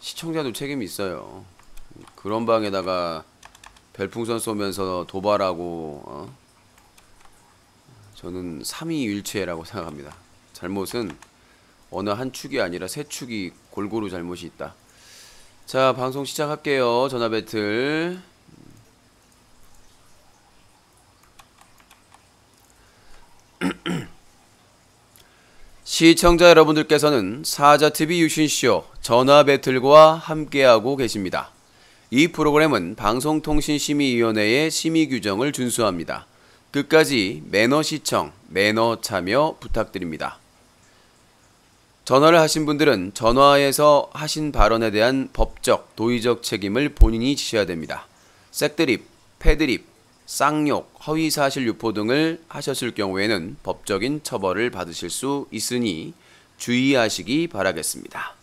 시청자도 책임이 있어요. 그런 방에다가 별풍선 쏘면서 도발하고 저는 삼위일체라고 생각합니다. 잘못은 어느 한 축이 아니라 세 축이 골고루 잘못이 있다. 자, 방송 시작할게요. 전화 배틀. 시청자 여러분들께서는 사자TV 유신쇼 전화 배틀과 함께하고 계십니다. 이 프로그램은 방송통신심의위원회의 심의 규정을 준수합니다. 끝까지 매너 시청, 매너 참여 부탁드립니다. 전화를 하신 분들은 전화에서 하신 발언에 대한 법적, 도의적 책임을 본인이 지셔야 됩니다. 색드립, 패드립, 쌍욕, 허위사실 유포 등을 하셨을 경우에는 법적인 처벌을 받으실 수 있으니 주의하시기 바라겠습니다.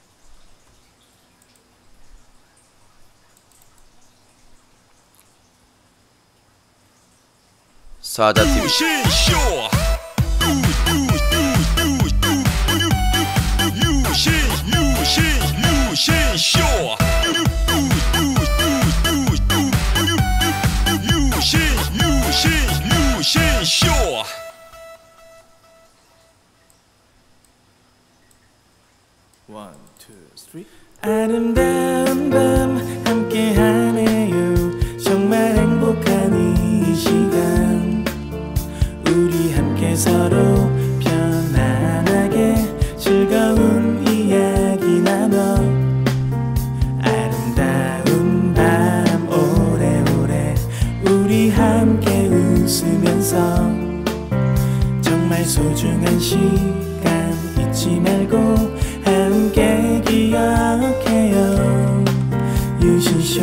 사자TV One, two, three. 아름다운 밤 함께하네요. 정말 행복한 이 시간 우리 함께 서로 편안하게 즐거운 이야기 나눠 아름다운 밤 오래오래 우리 함께 웃으면서 정말 소중한 시간 잊지 말고 함께 기억해요. 유신쇼.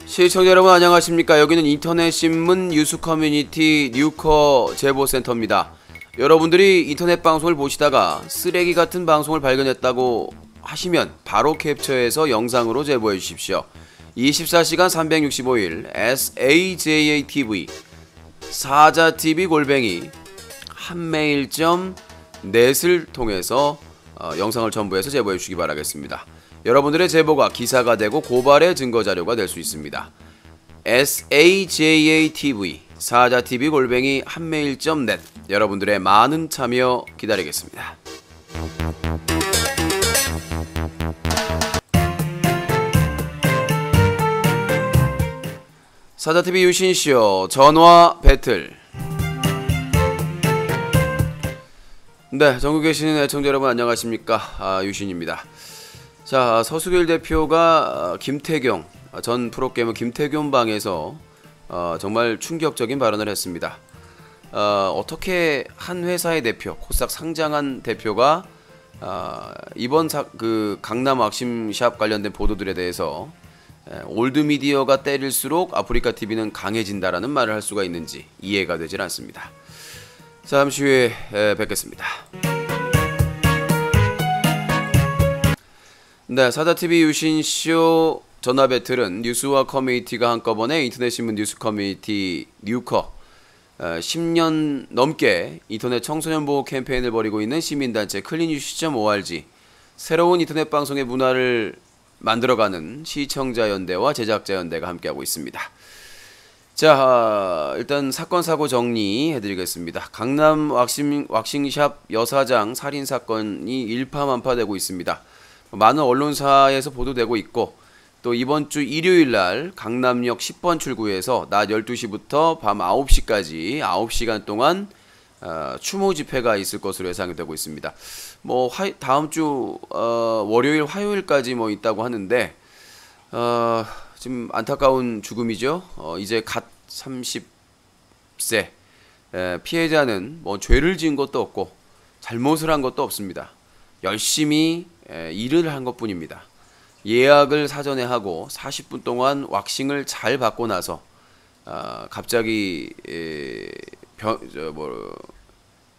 시청자 여러분 안녕하십니까. 여기는 인터넷신문 뉴스커뮤니티 뉴커 제보센터입니다. 여러분들이 인터넷 방송을 보시다가 쓰레기 같은 방송을 발견했다고 하시면 바로 캡처해서 영상으로 제보해 주십시오. 24시간 365일 SAJATV 사자TV 골뱅이 한메일.net을 통해서 영상을 첨부해서 제보해 주시기 바라겠습니다. 여러분들의 제보가 기사가 되고 고발의 증거 자료가 될 수 있습니다. SAJATV 사자TV 골뱅이 한메일.net 여러분들의 많은 참여 기다리겠습니다. 사자TV 유신쇼 전화 배틀. 네, 전국에 계시는 애청자 여러분 안녕하십니까. 유신입니다. 자, 서수길 대표가 김태경 전 프로게이머 김태경 방에서 정말 충격적인 발언을 했습니다. 어떻게 한 회사의 대표, 코스닥 상장한 대표가 이번 그 강남 왁심샵 관련된 보도들에 대해서 올드미디어가 때릴수록 아프리카TV는 강해진다라는 말을 할 수가 있는지 이해가 되질 않습니다. 잠시 후에 뵙겠습니다. 네, 사자TV 유신쇼 전화 배틀은 뉴스와 커뮤니티가 한꺼번에 인터넷신문 뉴스 커뮤니티 뉴커 10년 넘게 인터넷 청소년 보호 캠페인을 벌이고 있는 시민단체 클린뉴스.org 새로운 인터넷 방송의 문화를 만들어가는 시청자연대와 제작자연대가 함께하고 있습니다. 자, 일단 사건 사고 정리해드리겠습니다. 강남 왁싱샵 여사장 살인사건이 일파만파되고 있습니다. 많은 언론사에서 보도되고 있고 또 이번 주 일요일날 강남역 10번 출구에서 낮 12시부터 밤 9시까지 9시간 동안 추모 집회가 있을 것으로 예상되고 있습니다. 뭐 다음 주 월요일 화요일까지 뭐 있다고 하는데 지금 안타까운 죽음이죠. 이제 갓 30세 피해자는 뭐 죄를 지은 것도 없고 잘못을 한 것도 없습니다. 열심히 일을 한 것뿐입니다. 예약을 사전에 하고 40분 동안 왁싱을 잘 받고 나서 갑자기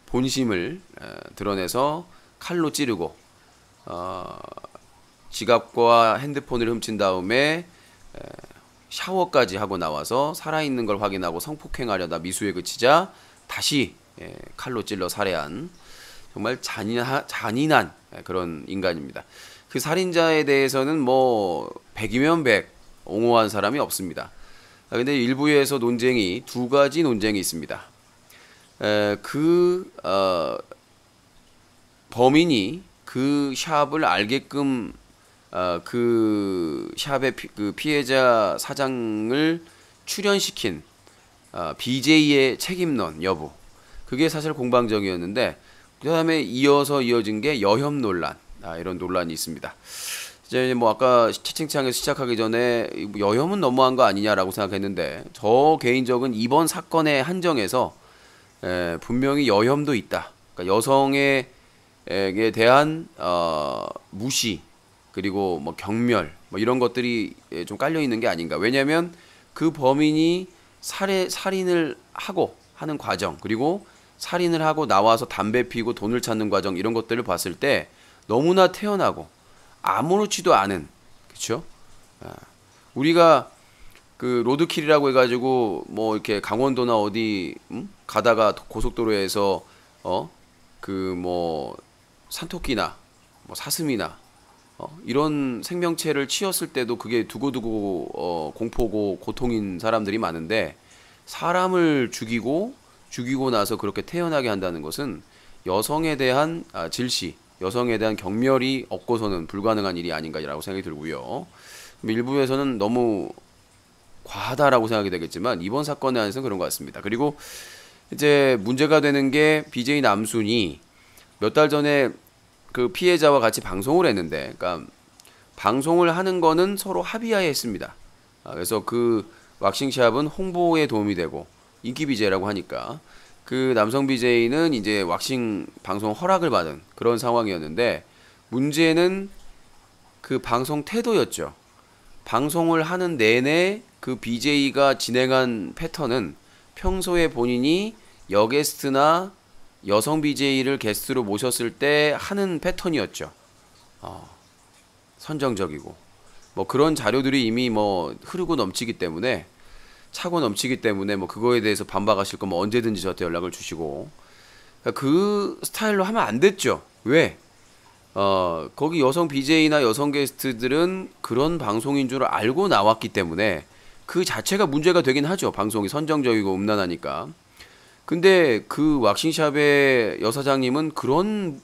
본심을 드러내서 칼로 찌르고 지갑과 핸드폰을 훔친 다음에 샤워까지 하고 나와서 살아있는 걸 확인하고 성폭행하려다 미수에 그치자 다시 칼로 찔러 살해한 정말 잔인한 그런 인간입니다. 그 살인자에 대해서는 뭐 100이면 100 옹호한 사람이 없습니다. 근데 일부에서 논쟁이 두 가지 논쟁이 있습니다. 범인이 그 샵을 알게끔 그 샵의 그 피해자 사장을 출연시킨 BJ의 책임론 여부, 그게 사실 공방적이었는데, 그 다음에 이어진 게 여혐 논란, 이런 논란이 있습니다. 이제 뭐 아까 채팅창에서 시작하기 전에 여혐은 너무한 거 아니냐라고 생각했는데, 저 개인적은 이번 사건에 한정해서 분명히 여혐도 있다. 그러니까 여성에게 대한 무시, 그리고 뭐 경멸, 뭐 이런 것들이 좀 깔려 있는 게 아닌가. 왜냐하면 그 범인이 살인을 하고 하는 과정, 그리고 살인을 하고 나와서 담배 피고 돈을 찾는 과정, 이런 것들을 봤을 때 너무나 태연하고 아무렇지도 않은, 그렇죠? 우리가 그 로드킬이라고 해가지고 뭐 이렇게 강원도나 어디 가다가 고속도로에서 그 뭐 산토끼나 뭐 사슴이나 이런 생명체를 치었을 때도 그게 두고두고 공포고 고통인 사람들이 많은데, 사람을 죽이고 나서 그렇게 태연하게 한다는 것은 여성에 대한 질시, 여성에 대한 경멸이 없고서는 불가능한 일이 아닌가라고 생각이 들고요. 일부에서는 너무 과하다라고 생각이 되겠지만 이번 사건에 한해서는 그런 것 같습니다. 그리고 이제 문제가 되는 게 BJ 남순이 몇 달 전에 그 피해자와 같이 방송을 했는데, 그러니까 방송을 하는 거는 서로 합의하에 했습니다. 그래서 그 왁싱샵은 홍보에 도움이 되고 인기 BJ라고 하니까 그 남성 BJ는 이제 왁싱 방송 허락을 받은 그런 상황이었는데, 문제는 그 방송 태도였죠. 방송을 하는 내내 그 BJ가 진행한 패턴은 평소에 본인이 여게스트나 여성 BJ를 게스트로 모셨을 때 하는 패턴이었죠. 선정적이고 뭐 그런 자료들이 이미 뭐 흐르고 넘치기 때문에, 차고 넘치기 때문에 뭐 그거에 대해서 반박하실 거면 언제든지 저한테 연락을 주시고, 그러니까 그 스타일로 하면 안 됐죠. 왜? 거기 여성 BJ나 여성 게스트들은 그런 방송인 줄 알고 나왔기 때문에 그 자체가 문제가 되긴 하죠. 방송이 선정적이고 음란하니까. 근데 그 왁싱샵의 여사장님은 그런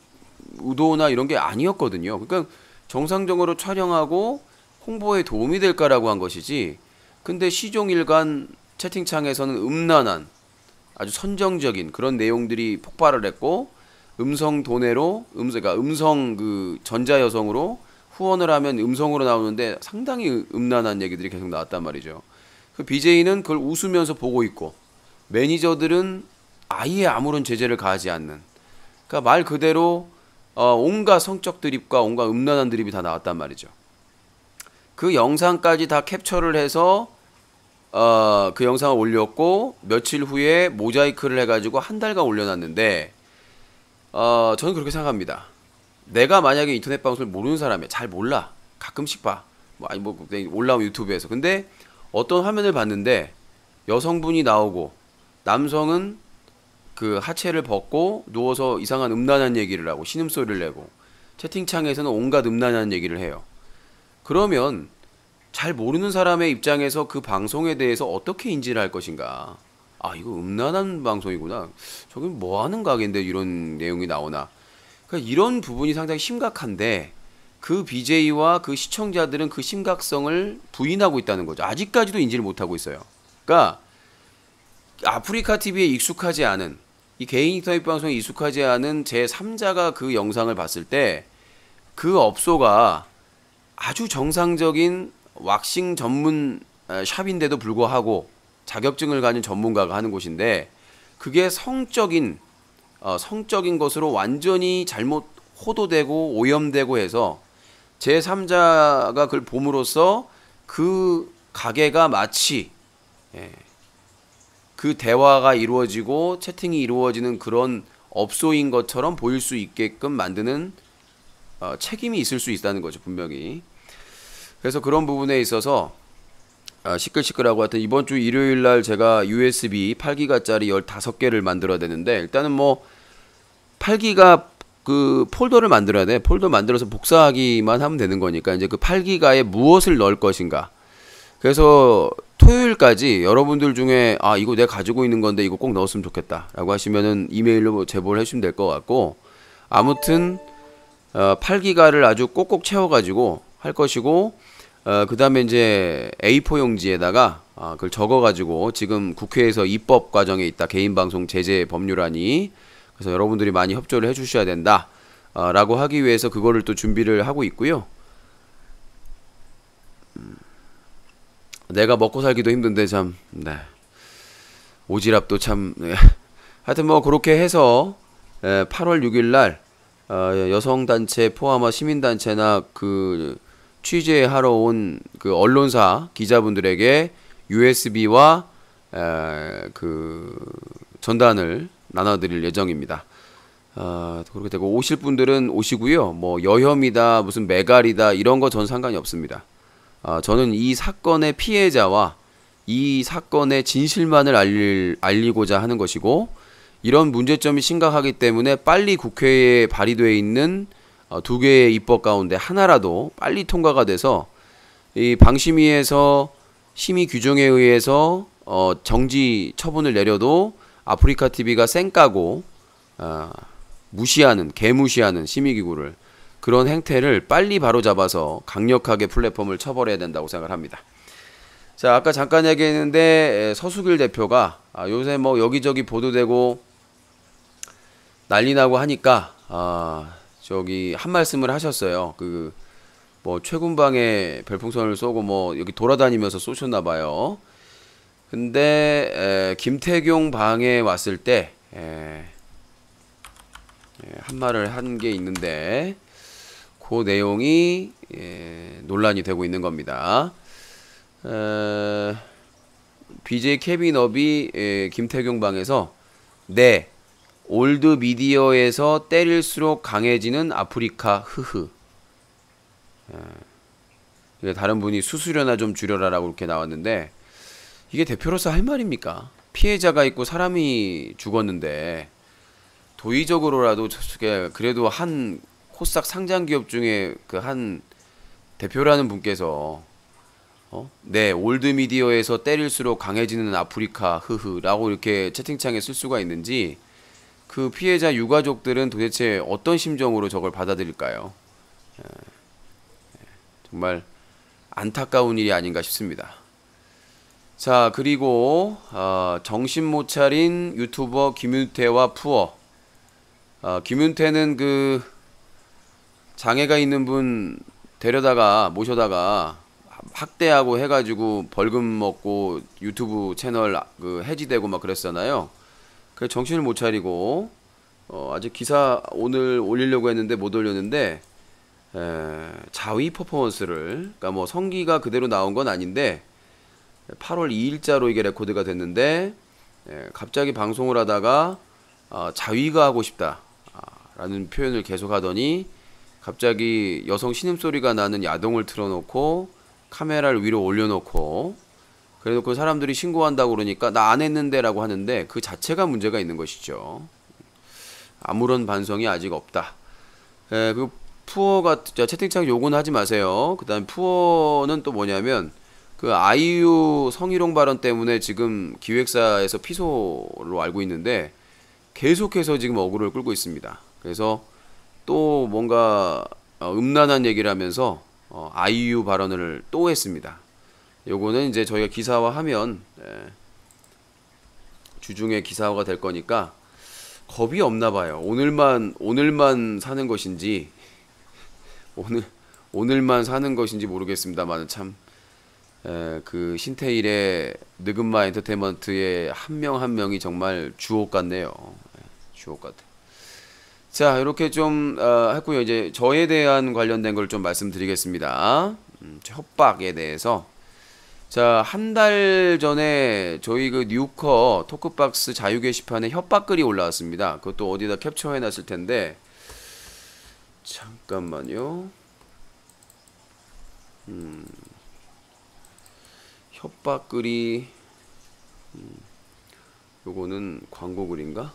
의도나 이런 게 아니었거든요. 그러니까 정상적으로 촬영하고 홍보에 도움이 될까라고 한 것이지, 근데 시종일관 채팅창에서는 음란한 아주 선정적인 그런 내용들이 폭발을 했고, 음성 도내로 그러니까 음성 그 전자 여성으로 후원을 하면 음성으로 나오는데 상당히 음란한 얘기들이 계속 나왔단 말이죠. 그 BJ는 그걸 웃으면서 보고 있고, 매니저들은 아예 아무런 제재를 가하지 않는, 그러니까 말 그대로 온갖 성적 드립과 온갖 음란한 드립이 다 나왔단 말이죠. 그 영상까지 다 캡처를 해서 그 영상을 올렸고, 며칠 후에 모자이크를 해가지고 한 달간 올려놨는데, 저는 그렇게 생각합니다. 내가 만약에 인터넷 방송을 모르는 사람이야, 잘 몰라, 가끔씩 봐, 뭐 아니 뭐 올라오면 유튜브에서, 근데 어떤 화면을 봤는데 여성분이 나오고 남성은 그 하체를 벗고 누워서 이상한 음란한 얘기를 하고 신음소리를 내고 채팅창에서는 온갖 음란한 얘기를 해요. 그러면 잘 모르는 사람의 입장에서 그 방송에 대해서 어떻게 인지를 할 것인가. 이거 음란한 방송이구나, 저기 뭐 하는 가게인데 이런 내용이 나오나. 그러니까 이런 부분이 상당히 심각한데, 그 BJ와 그 시청자들은 그 심각성을 부인하고 있다는 거죠. 아직까지도 인지를 못하고 있어요. 그러니까 아프리카 TV에 익숙하지 않은, 이 개인 인터넷 방송에 익숙하지 않은 제3자가 그 영상을 봤을 때 그 업소가 아주 정상적인 왁싱 전문 샵인데도 불구하고 자격증을 가진 전문가가 하는 곳인데, 그게 성적인 것으로 완전히 잘못 호도되고 오염되고 해서 제3자가 그걸 봄으로써 그 가게가 마치 그 대화가 이루어지고 채팅이 이루어지는 그런 업소인 것처럼 보일 수 있게끔 만드는 책임이 있을 수 있다는 거죠, 분명히. 그래서 그런 부분에 있어서 시끌시끌하고 하여튼 이번 주 일요일 날 제가 USB 8기가짜리 15개를 만들어야 되는데, 일단은 뭐 8기가 그 폴더를 만들어야 돼. 폴더 만들어서 복사하기만 하면 되는 거니까 이제 그 8기가에 무엇을 넣을 것인가. 그래서 토요일까지 여러분들 중에 이거 내가 가지고 있는 건데 이거 꼭 넣었으면 좋겠다 라고 하시면은 이메일로 뭐 제보를 해주시면 될 것 같고, 아무튼 8기가를 아주 꼭꼭 채워가지고 할 것이고, 그 다음에 이제 A4 용지에다가 그걸 적어가지고 지금 국회에서 입법 과정에 있다. 개인방송 제재 법률안이. 그래서 여러분들이 많이 협조를 해주셔야 된다 라고 하기 위해서 그거를 또 준비를 하고 있고요. 내가 먹고 살기도 힘든데 참, 네. 오지랖도 참, 네. 하여튼 뭐 그렇게 해서 8월 6일 날 여성단체 포함한 시민단체나 그 취재하러 온 그 언론사 기자분들에게 USB와 그 전단을 나눠드릴 예정입니다. 그렇게 되고 오실 분들은 오시고요. 뭐 여혐이다, 무슨 메갈이다 이런 거 전 상관이 없습니다. 저는 이 사건의 피해자와 이 사건의 진실만을 알리고자 하는 것이고, 이런 문제점이 심각하기 때문에 빨리 국회에 발의되어 있는 2개의 입법 가운데 하나라도 빨리 통과가 돼서 이 방심위에서 심의 규정에 의해서 정지 처분을 내려도 아프리카 TV가 쌩까고 무시하는, 개무시하는 심의기구를, 그런 행태를 빨리 바로잡아서 강력하게 플랫폼을 처벌해야 된다고 생각을 합니다. 자, 아까 잠깐 얘기했는데 서수길 대표가 요새 뭐 여기저기 보도되고 난리나고 하니까 저기 한 말씀을 하셨어요. 그 뭐 최군방에 별풍선을 쏘고 뭐 여기 돌아다니면서 쏘셨나봐요. 근데 김태경 방에 왔을 때 한 말을 한 게 있는데 그 내용이 논란이 되고 있는 겁니다. BJ 케빈업이 김태경 방에서 네, 올드 미디어에서 때릴수록 강해지는 아프리카 흐흐. 다른 분이 수수료나 좀 줄여라라고 이렇게 나왔는데, 이게 대표로서 할 말입니까? 피해자가 있고 사람이 죽었는데 도의적으로라도 그래도 한 코스닥 상장 기업 중에 그 한 대표라는 분께서 네, 올드 미디어에서 때릴수록 강해지는 아프리카 흐흐라고 이렇게 채팅창에 쓸 수가 있는지, 그 피해자 유가족들은 도대체 어떤 심정으로 저걸 받아들일까요? 정말 안타까운 일이 아닌가 싶습니다. 자, 그리고 정신 못 차린 유튜버 김윤태와 푸어. 김윤태는 그 장애가 있는 분 모셔다가 학대하고 해가지고 벌금 먹고 유튜브 채널 그 해지되고 막 그랬잖아요. 그래서 정신을 못 차리고 아직 기사 오늘 올리려고 했는데 못 올렸는데, 자위 퍼포먼스를, 그러니까 뭐 성기가 그대로 나온 건 아닌데 8월 2일자로 이게 레코드가 됐는데, 갑자기 방송을 하다가 자위가 하고 싶다 라는 표현을 계속 하더니 갑자기 여성 신음소리가 나는 야동을 틀어놓고 카메라를 위로 올려놓고, 그래놓고 사람들이 신고한다고 그러니까 나 안 했는데 라고 하는데, 그 자체가 문제가 있는 것이죠. 아무런 반성이 아직 없다. 그 푸어가 채팅창 욕은 하지 마세요. 그 다음 푸어는 또 뭐냐면 그 아이유 성희롱 발언 때문에 지금 기획사에서 피소로 알고 있는데 계속해서 지금 어그로를 끌고 있습니다. 그래서 또 뭔가 음란한 얘기를 하면서 아이유 발언을 또 했습니다. 요거는 이제 저희가 기사화하면 주중에 기사화가 될 거니까 겁이 없나 봐요. 오늘만 사는 것인지 오늘만 사는 것인지 모르겠습니다만 참 그 신태일의 느금마 엔터테인먼트의 한 명 한 명이 정말 주옥 같네요. 주옥 같아. 자, 이렇게 좀 했고요. 이제 저에 대한 관련된 걸 좀 말씀드리겠습니다. 협박에 대해서. 자, 한 달 전에 저희 그 뉴커 토크박스 자유 게시판에 협박글이 올라왔습니다. 그것도 어디다 캡처해 놨을 텐데, 잠깐만요. 협박글이 요거는 광고글인가?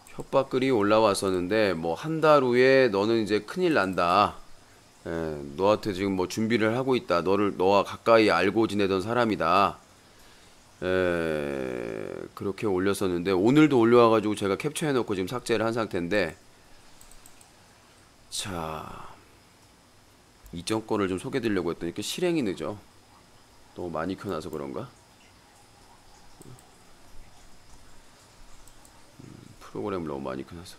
협박글이 올라왔었는데 뭐 한 달 후에 너는 이제 큰일 난다. 너한테 지금 뭐 준비를 하고 있다. 너와 가까이 알고 지내던 사람이다. 그렇게 올렸었는데 오늘도 올려와가지고 제가 캡처해놓고 지금 삭제를 한 상태인데, 자, 이전 거를 좀 소개해드리려고 했더니 이렇게 실행이 늦어. 너무 많이 켜놔서 그런가? 프로그램을 너무 많이 켜놔서.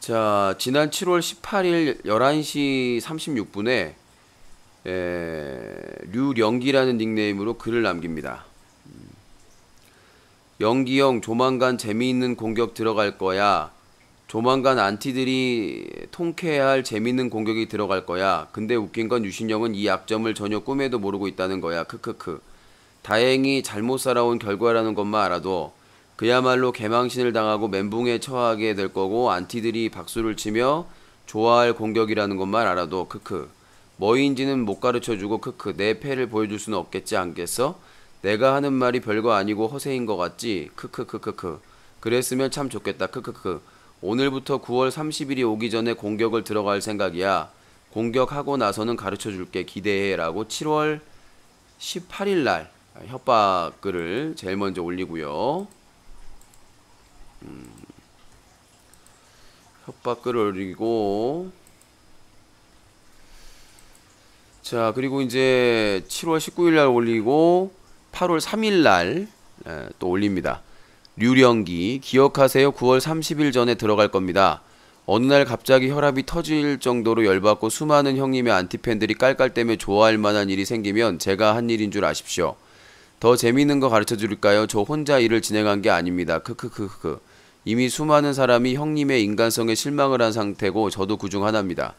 자, 지난 7월 18일 11시 36분에 류령기라는 닉네임으로 글을 남깁니다. 영기형 조만간 재미있는 공격 들어갈 거야. 조만간 안티들이 통쾌해할 재미있는 공격이 들어갈 거야. 근데 웃긴 건 유신형은 이 약점을 전혀 꿈에도 모르고 있다는 거야. 크크크. 다행히 잘못 살아온 결과라는 것만 알아도 그야말로 개망신을 당하고 멘붕에 처하게 될 거고, 안티들이 박수를 치며 좋아할 공격이라는 것만 알아도 크크. 뭐인지는 못 가르쳐주고 크크. 내 패를 보여줄 수는 없겠지 않겠어? 내가 하는 말이 별거 아니고 허세인 것 같지? 크크크크크. 그랬으면 참 좋겠다. 크크크. 오늘부터 9월 30일이 오기 전에 공격을 들어갈 생각이야. 공격하고 나서는 가르쳐줄게. 기대해. 라고 7월 18일 날 협박글을 제일 먼저 올리고요. 협박글을 올리고, 자, 그리고 이제 7월 19일 날 올리고 8월 3일 날 또 올립니다. 류령기, 기억하세요? 9월 30일 전에 들어갈 겁니다. 어느 날 갑자기 혈압이 터질 정도로 열받고 수많은 형님의 안티팬들이 깔깔대며 좋아할 만한 일이 생기면 제가 한 일인 줄 아십시오. 더 재미있는 거 가르쳐 드릴까요? 저 혼자 일을 진행한 게 아닙니다. 크크크크. 이미 수많은 사람이 형님의 인간성에 실망을 한 상태고 저도 그중 하나입니다.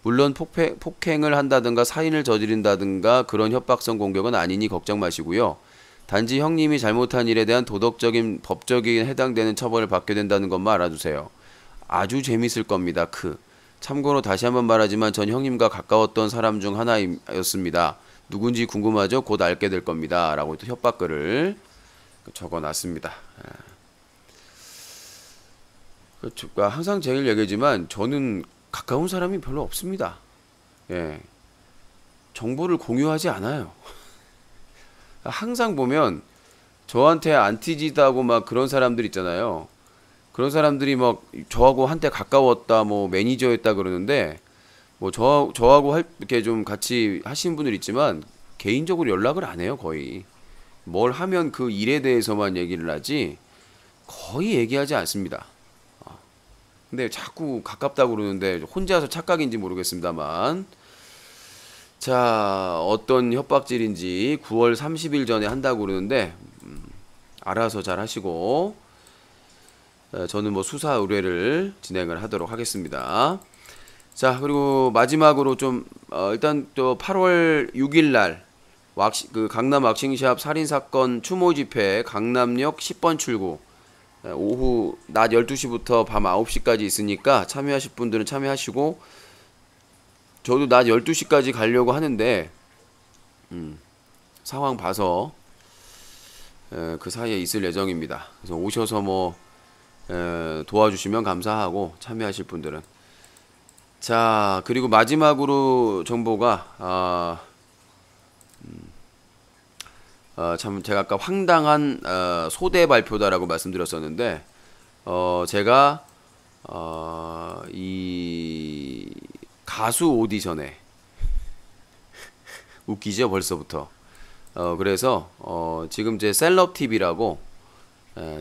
물론 폭행을 한다든가 살인을 저지른다든가 그런 협박성 공격은 아니니 걱정 마시고요. 단지 형님이 잘못한 일에 대한 도덕적인 법적인 해당되는 처벌을 받게 된다는 것만 알아두세요. 아주 재밌을 겁니다. 참고로 다시 한번 말하지만 전 형님과 가까웠던 사람 중 하나였습니다. 누군지 궁금하죠? 곧 알게 될 겁니다. 라고 또 협박글을 적어놨습니다. 항상 제일 얘기하지만 저는 가까운 사람이 별로 없습니다. 정보를 공유하지 않아요. 항상 보면 저한테 안티지다고 막 그런 사람들 있잖아요. 그런 사람들이 막 저하고 한때 가까웠다, 뭐 매니저였다 그러는데, 뭐 저하고 이렇게 좀 같이 하신 분들 있지만 개인적으로 연락을 안 해요. 거의 뭘 하면 그 일에 대해서만 얘기를 하지 거의 얘기하지 않습니다. 근데 자꾸 가깝다고 그러는데 혼자서 착각인지 모르겠습니다만, 자, 어떤 협박질인지 9월 30일 전에 한다고 그러는데 알아서 잘 하시고, 저는 뭐 수사 의뢰를 진행을 하도록 하겠습니다. 자, 그리고 마지막으로 좀 일단 또 8월 6일 날 그 강남 왁싱샵 살인사건 추모 집회 강남역 10번 출구, 오후 낮 12시부터 밤 9시까지 있으니까 참여하실 분들은 참여하시고, 저도 낮 12시까지 가려고 하는데 상황 봐서 그 사이에 있을 예정입니다. 그래서 오셔서 뭐 도와주시면 감사하고, 참여하실 분들은. 자, 그리고 마지막으로 정보가 참 제가 아까 황당한 소대 발표다라고 말씀드렸었는데, 제가 이 가수 오디션에 웃기죠 벌써부터. 그래서 지금 제 셀럽TV라고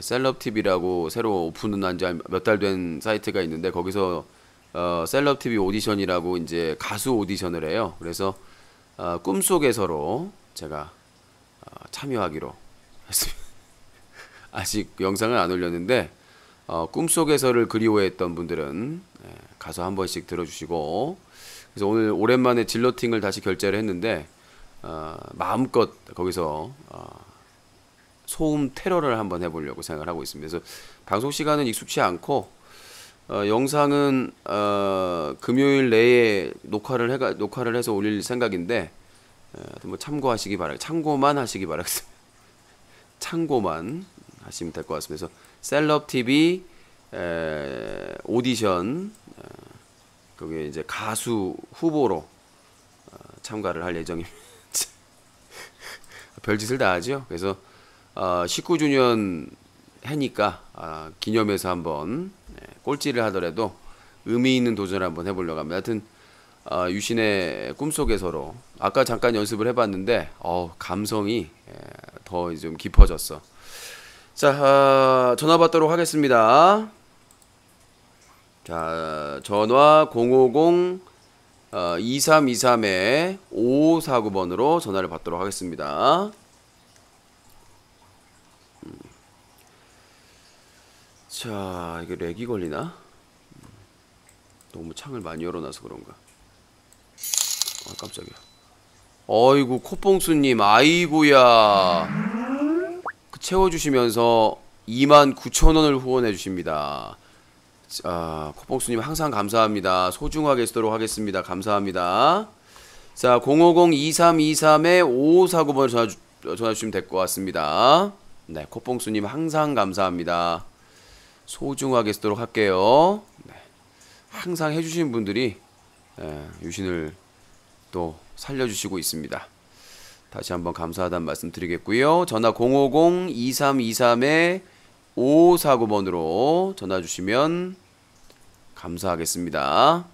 새로 오픈한 지 몇 달 된 사이트가 있는데, 거기서 셀럽TV 오디션이라고 이제 가수 오디션을 해요. 그래서 꿈속에서로 제가 참여하기로 했습니다. 아직 영상을 안 올렸는데 꿈속에서를 그리워했던 분들은 가서 한 번씩 들어주시고, 그래서 오늘 오랜만에 질러팅을 다시 결제를 했는데 마음껏 거기서 소음 테러를 한번 해보려고 생각을 하고 있습니다. 그래서 방송 시간은 익숙치 않고 영상은 금요일 내에 녹화를 해서 올릴 생각인데 뭐 참고하시기 바라겠습니다. 참고만 하시기 바라겠습니다. 참고만 하시면 될 것 같습니다. 그래서 셀럽 TV 오디션 거기에 이제 가수 후보로 참가를 할 예정입니다. 별짓을 다 하죠. 그래서 19주년 해니까 기념해서 한번 꼴찌를 하더라도 의미 있는 도전을 한번 해보려고 합니다. 하여튼 유신의 꿈속에서로 아까 잠깐 연습을 해봤는데 감성이 더 좀 깊어졌어. 자, 전화 받도록 하겠습니다. 자, 전화 050-2323에 5549번으로 전화를 받도록 하겠습니다. 자, 이게 렉이 걸리나? 너무 창을 많이 열어놔서 그런가? 깜짝이야. 어이구, 코뽕수님, 아이고야. 채워주시면서 29,000원을 후원해주십니다. 코뽕수님 항상 감사합니다. 소중하게 쓰도록 하겠습니다. 감사합니다. 자, 050-2323에 5549번을 전화 주시면 될 것 같습니다. 네, 코뽕수님 항상 감사합니다. 소중하게 쓰도록 할게요. 네, 항상 해주신 분들이 유신을 또 살려주시고 있습니다. 다시 한번 감사하다는 말씀 드리겠고요. 전화 050-2323에 5549번으로 전화 주시면 감사하겠습니다.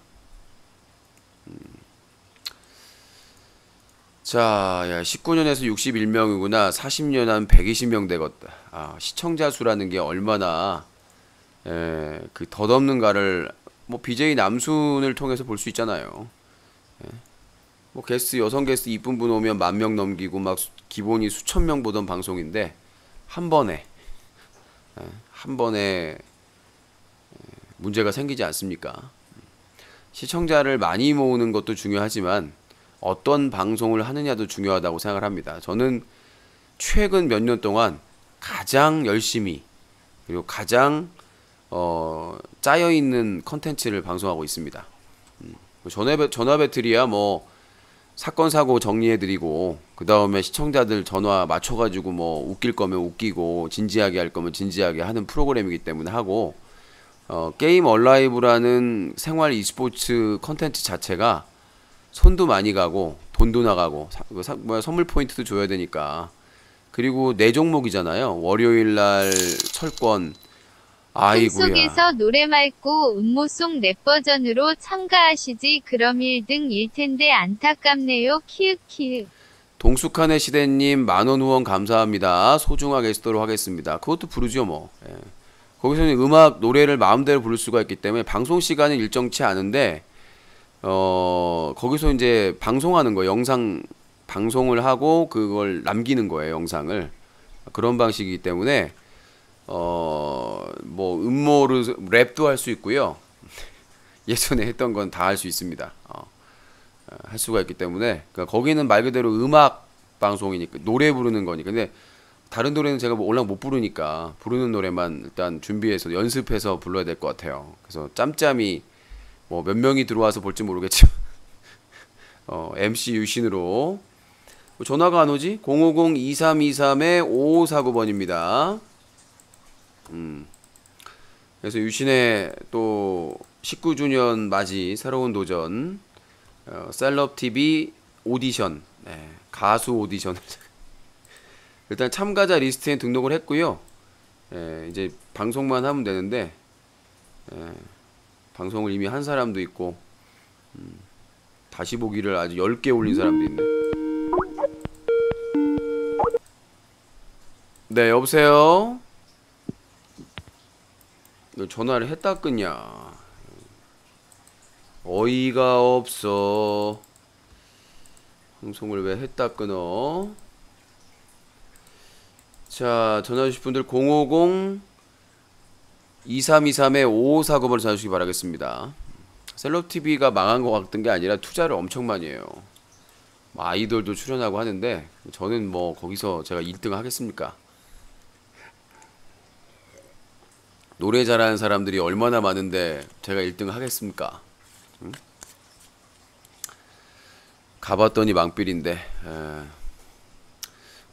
자, 19년에서 61명이구나. 40년 하면 120명 되겠다. 시청자 수라는 게 얼마나 그 덧없는가를 뭐 BJ 남순을 통해서 볼 수 있잖아요. 뭐 게스트, 여성 게스트 이쁜 분 오면 10,000명 넘기고 막 기본이 수천 명 보던 방송인데 한 번에 문제가 생기지 않습니까? 시청자를 많이 모으는 것도 중요하지만 어떤 방송을 하느냐도 중요하다고 생각을 합니다. 저는 최근 몇 년 동안 가장 열심히 그리고 가장 짜여있는 컨텐츠를 방송하고 있습니다. 전화 배틀이야 뭐 사건 사고 정리해드리고 그 다음에 시청자들 전화 맞춰가지고 뭐 웃길 거면 웃기고 진지하게 할 거면 진지하게 하는 프로그램이기 때문에 하고 게임 얼라이브라는 생활 e스포츠 컨텐츠 자체가 손도 많이 가고 돈도 나가고 선물 포인트도 줘야 되니까 그리고 4종목이잖아요. 월요일날 철권 아이고야. 꿈속에서 노래 맑고 음모송 랩 버전으로 참가하시지 그럼 1등일 텐데 안타깝네요. 키읔키읔. 동숙한의 시대님 10,000원 후원 감사합니다. 소중하게 쓰도록 하겠습니다. 그것도 부르죠 뭐. 거기서는 음악 노래를 마음대로 부를 수가 있기 때문에 방송 시간은 일정치 않은데 거기서 이제 방송하는 거예요. 영상 방송을 하고 그걸 남기는 거예요. 영상을. 그런 방식이기 때문에 뭐 음모를 랩도 할 수 있고요. 예전에 했던 건 다 할 수 있습니다. 할 수가 있기 때문에 그러니까 거기는 말 그대로 음악 방송이니까 노래 부르는 거니까. 근데 다른 노래는 제가 뭐 워낙 못 부르니까 부르는 노래만 일단 준비해서 연습해서 불러야 될 것 같아요. 그래서 짬짬이 뭐 몇 명이 들어와서 볼지 모르겠지만 MC 유신으로 전화가 안 오지? 050-2323에 5549번입니다. 그래서 유신의 또 19주년 맞이 새로운 도전 셀럽 TV 오디션 가수 오디션 일단 참가자 리스트에 등록을 했고요. 이제 방송만 하면 되는데 방송을 이미 한 사람도 있고 다시 보기를 아주 10개 올린 사람도 있네. 네, 여보세요? 너 전화를 했다 끊냐? 어이가 없어. 방송을 왜 했다 끊어? 자, 전화 주실 분들 050-2323에 5549번을 전화 주시기 바라겠습니다. 셀럽TV가 망한 것 같은 게 아니라 투자를 엄청 많이 해요. 아이돌도 출연하고 하는데 저는 뭐 거기서 제가 1등 하겠습니까? 노래 잘하는 사람들이 얼마나 많은데 제가 1등 하겠습니까? 응? 가봤더니 망필인데.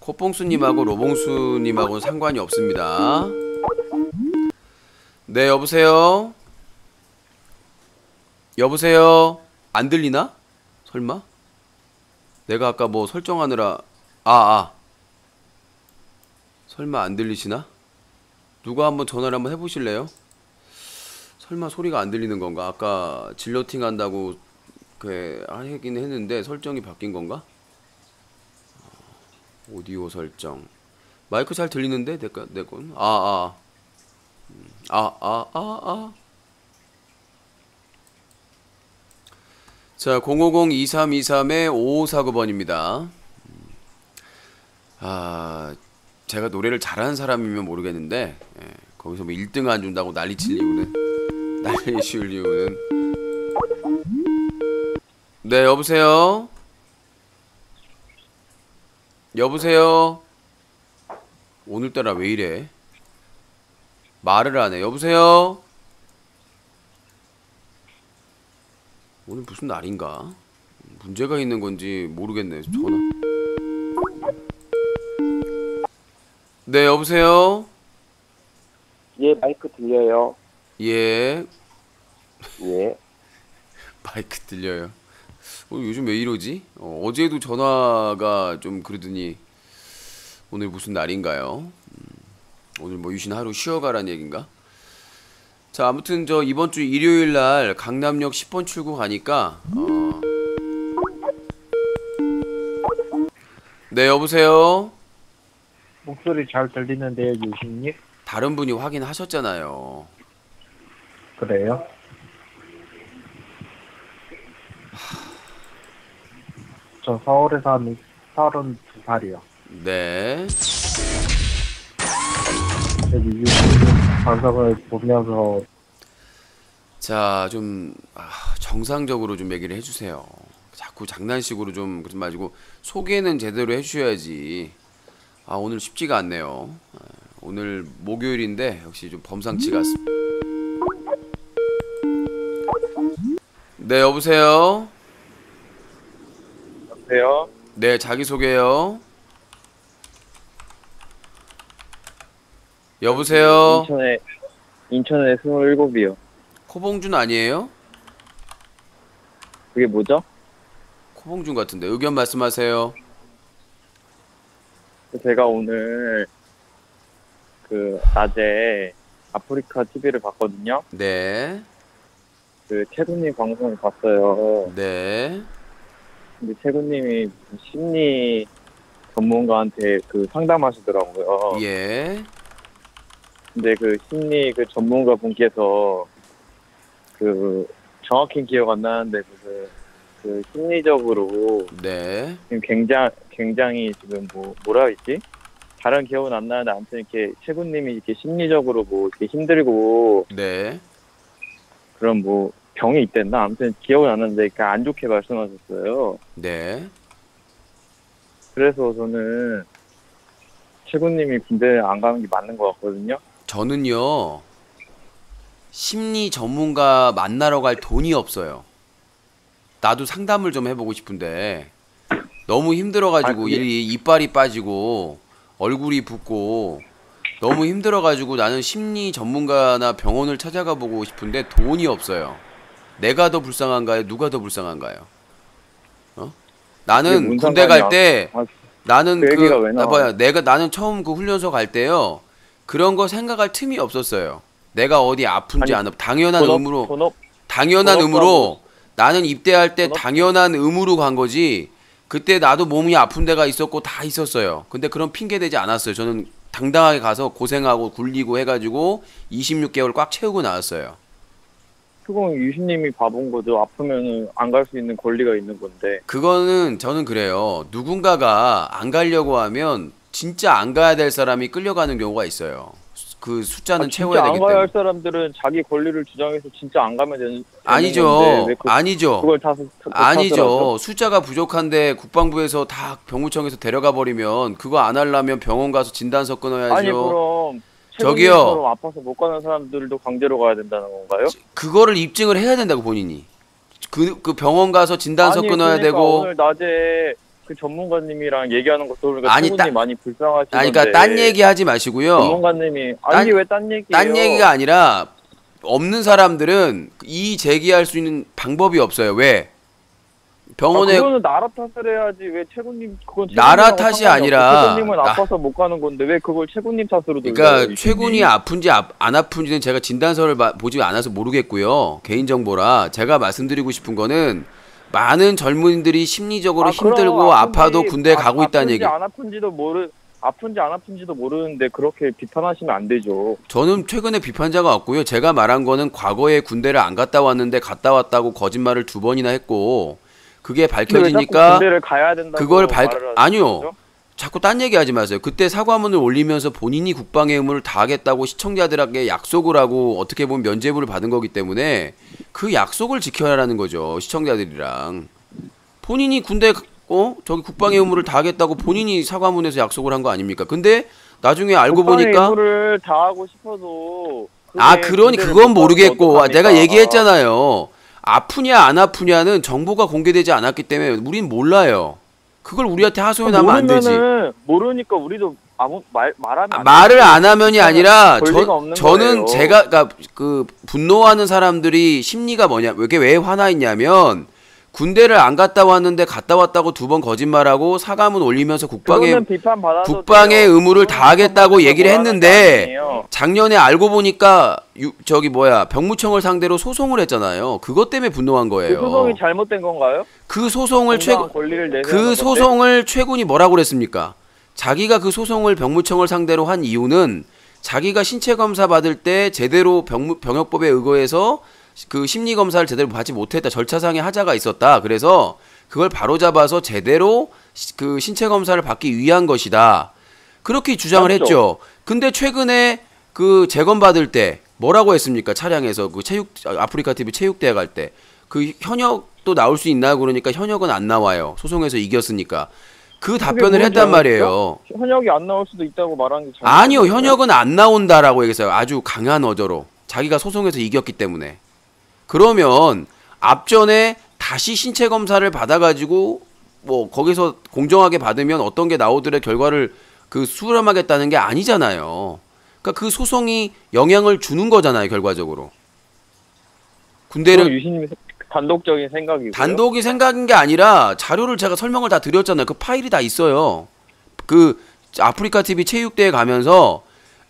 코뽕수님하고 로봉수님하고는 상관이 없습니다. 네, 여보세요? 여보세요? 안 들리나? 설마? 내가 아까 뭐 설정하느라 설마 안 들리시나? 누가 한번 전화를 한번 해보실래요? 설마 소리가 안 들리는 건가? 아까 진로팅 한다고 하긴 했는데 설정이 바뀐 건가? 오디오 설정. 마이크 잘 들리는데? 내 건? 자, 050-2323-5549번입니다. 제가 노래를 잘하는 사람이면 모르겠는데, 거기서 뭐 1등 안 준다고 난리 칠 이유는, 네, 여보세요? 여보세요? 오늘따라 왜 이래? 말을 안 해. 여보세요? 오늘 무슨 날인가? 문제가 있는 건지 모르겠네. 전화. 네, 여보세요? 예, 마이크 들려요. 예. 예. 마이크 들려요. 요즘 왜 이러지? 어제도 전화가 좀 그러더니 오늘 무슨 날인가요? 오늘 뭐 유신 하루 쉬어가란 얘긴가? 자, 아무튼 저 이번 주 일요일 날 강남역 10번 출구 가니까 네, 여보세요? 목소리 잘 들리는데요, 유신님? 다른 분이 확인하셨잖아요. 그래요? 저 서울에 사는 32살이요. 네. 여기 유신님 방송을 보면서 자, 좀 정상적으로 좀 얘기를 해주세요. 자꾸 장난식으로 좀 그러지 마시고 소개는 제대로 해주셔야지. 오늘 쉽지가 않네요. 오늘 목요일인데 역시 좀 범상치 같습니다. 네, 여보세요? 여보세요? 네, 자기소개요. 여보세요? 인천에 27이요. 코봉준 아니에요? 그게 뭐죠? 코봉준 같은데. 의견 말씀하세요. 제가 오늘 낮에 아프리카 TV를 봤거든요. 네. 최군님 방송을 봤어요. 네. 근데 최군님이 심리 전문가한테 상담하시더라고요. 예. 근데 심리 전문가 분께서 정확히 기억 안 나는데 심리적으로 네. 지금 굉장히 지금 뭐라 했지? 다른 기억은 안 나는데 아무튼 이렇게 최군님이 이렇게 심리적으로 이렇게 힘들고 네. 그런 병이 있댔나? 아무튼 기억은 안 나는데 안 좋게 말씀하셨어요. 네. 그래서 저는 최군님이 군대 안 가는 게 맞는 것 같거든요. 저는요, 심리 전문가 만나러 갈 돈이 없어요. 나도 상담을 좀 해보고 싶은데 너무 힘들어가지고 이빨이 빠지고 얼굴이 붓고 너무 힘들어가지고 나는 심리 전문가나 병원을 찾아가 보고 싶은데 돈이 없어요. 내가 더 불쌍한가요? 누가 더 불쌍한가요? 나는 군대 갈 때 나는 나는 처음 후련소 갈 때요, 그런 거 생각할 틈이 없었어요. 내가 어디 아픈지 안 아픈지 당연한 의무로 나는 입대할 때 당연한 의무로 간 거지. 그때 나도 몸이 아픈 데가 있었고 다 있었어요. 근데 그런 핑계 대지 않았어요. 저는 당당하게 가서 고생하고 굴리고 해가지고 26개월 꽉 채우고 나왔어요. 그건 유신님이 봐본 거죠. 아프면은 안 갈 수 있는 권리가 있는 건데. 그거는 저는 그래요. 누군가가 안 가려고 하면 진짜 안 가야 될 사람이 끌려가는 경우가 있어요. 그 숫자는 채워야 되기 때문에. 진짜 안 가야 할 사람들은 자기 권리를 주장해서 진짜 안 가면 되는 아니죠. 아니죠. 그걸 아니죠. 숫자가 부족한데 국방부에서 다 병무청에서 데려가 버리면 그거 안 하려면 병원 가서 진단서 끊어야죠. 아니 그럼 저기요. 최군님처럼 아파서 못 가는 사람들도 강제로 가야 된다는 건가요? 그거를 입증을 해야 된다고 본인이. 그 병원 가서 진단서 아니, 끊어야 그러니까 되고. 오늘 낮에 그 전문가님이랑 얘기하는 것도 그러니까 아니, 최군님 많이 불쌍하시던데. 아니 그러니까 딴 얘기 하지 마시고요. 전문가님이 아니 왜 딴 얘기예요? 딴 얘기가 아니라 없는 사람들은 이 제기할 수 있는 방법이 없어요. 왜? 병원에 그거는 나라 탓을 해야지 왜 최군님 그건 나라 탓이 아니라 최군님은 아파서 못 가는 건데 왜 그걸 최군님 탓으로 돌려요? 그러니까 최군이 아픈지 안 아픈지는 제가 진단서를 보지 않아서 모르겠고요. 개인정보라 제가 말씀드리고 싶은 거는 많은 젊은이들이 심리적으로 힘들고 아파도 군대에 가고 있다는 얘기. 아픈지 안 아픈지도 모르는데 그렇게 비판하시면 안 되죠. 저는 최근에 비판자가 없고요. 제가 말한 거는 과거에 군대를 안 갔다 왔는데 갔다 왔다고 거짓말을 2번이나 했고 그게 밝혀지니까 군대를 가야 된다고 그걸 아니요. 거죠? 자꾸 딴 얘기하지 마세요. 그때 사과문을 올리면서 본인이 국방의 의무를 다하겠다고 시청자들에게 약속을 하고 어떻게 보면 면죄부를 받은 거기 때문에 그 약속을 지켜야라는 거죠. 시청자들이랑 본인이 군대 저기 국방의 의무를 다하겠다고 본인이 사과문에서 약속을 한 거 아닙니까? 근데 나중에 알고 보니까 국방의 의무를 다하고 싶어도 그러니 그건 모르겠고 내가 얘기했잖아요. 아프냐 안 아프냐는 정보가 공개되지 않았기 때문에 우린 몰라요. 그걸 우리한테 하소연하면 안 되지. 모르니까 우리도 아무 말하면 말을 안 하면이 아니라 거예요. 저는 제가 그러니까 그 분노하는 사람들이 심리가 뭐냐 왜 화나 있냐면 군대를 안 갔다 왔는데 갔다 왔다고 2번 거짓말하고 사과문 올리면서 국방의 의무를 다하겠다고 얘기를 했는데 작년에 알고 보니까 병무청을 상대로 소송을 했잖아요. 그것 때문에 분노한 거예요. 그 소송이 잘못된 건가요? 그 소송을 최군이 뭐라고 그랬습니까? 자기가 그 소송을 병무청을 상대로 한 이유는 자기가 신체 검사 받을 때 제대로 병역법에 의거해서 그 심리 검사를 제대로 받지 못했다. 절차상의 하자가 있었다. 그래서 그걸 바로잡아서 제대로 그 신체 검사를 받기 위한 것이다. 그렇게 주장을 했죠. 근데 최근에 그 재검 받을 때 뭐라고 했습니까? 차량에서 그 아프리카 TV 체육대회 갈 때 그 현역도 나올 수 있나 그러니까 현역은 안 나와요. 소송에서 이겼으니까. 그 답변을 했단 말이에요. 현역이 안 나올 수도 있다고 말한 게 아니요. 현역은 안 나온다라고 얘기했어요. 아주 강한 어조로. 자기가 소송에서 이겼기 때문에. 그러면 앞전에 다시 신체 검사를 받아가지고 뭐 거기서 공정하게 받으면 어떤 게 나오더라 결과를 수렴하겠다는 게 아니잖아요. 그러니까 그 소송이 영향을 주는 거잖아요. 결과적으로. 군대를 유신님 단독적인 생각이고요. 단독이 생각인 게 아니라 자료를 제가 설명을 다 드렸잖아요. 그 파일이 다 있어요. 그 아프리카 TV 체육대회 가면서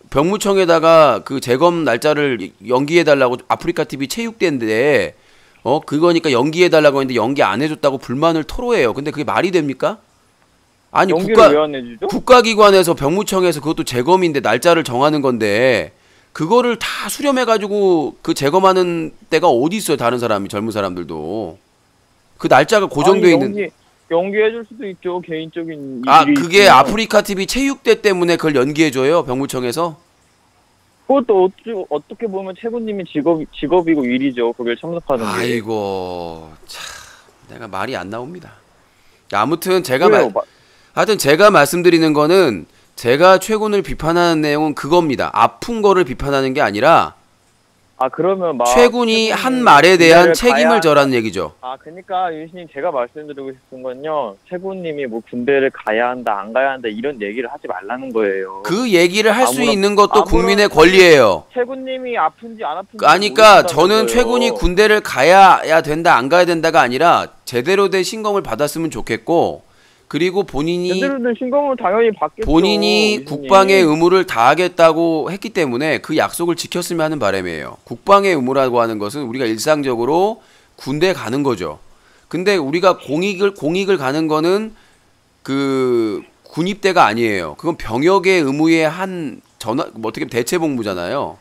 병무청에다가 그 재검 날짜를 연기해달라고 아프리카 TV 체육대인데 그거니까 연기해달라고 했는데 연기 안 해줬다고 불만을 토로해요. 근데 그게 말이 됩니까? 아니 국가기관에서 병무청에서 그것도 재검인데 날짜를 정하는 건데 그거를 다 수렴해가지고 그 재검하는 때가 어디 있어요? 다른 사람이 젊은 사람들도 그 날짜가 고정돼 있는. 연기해줄 수도 있죠. 개인적인 그게 있으면. 아프리카 TV 체육대 때문에 그걸 연기해줘요. 병무청에서. 그것도 어떻게 보면 최군님이 직업이고 일이죠. 그걸 참석하는 게. 아이고 참 내가 말이 안 나옵니다. 아무튼 제가 말씀드리는 거는 제가 최군을 비판하는 내용은 그겁니다. 아픈 거를 비판하는 게 아니라 그러면 최군이 한 말에 대한 책임을 져라는 얘기죠. 그러니까 유신님 제가 말씀드리고 싶은 건요. 최군님이 뭐 군대를 가야 한다, 안 가야 한다 이런 얘기를 하지 말라는 거예요. 그 얘기를 할 수 있는 것도 국민의 권리예요. 최군님이 아픈지 안 아픈지. 그러니까 저는 최군이 군대를 가야 된다, 안 가야 된다가 아니라 제대로 된 신검을 받았으면 좋겠고. 그리고 제대로 된 신검을 당연히 받겠죠. 본인이 유신님. 국방의 의무를 다하겠다고 했기 때문에 그 약속을 지켰으면 하는 바람이에요. 국방의 의무라고 하는 것은 우리가 일상적으로 군대에 가는 거죠. 근데 우리가 공익을 가는 거는 그 군입대가 아니에요. 그건 병역의 의무의 어떻게 대체복무잖아요.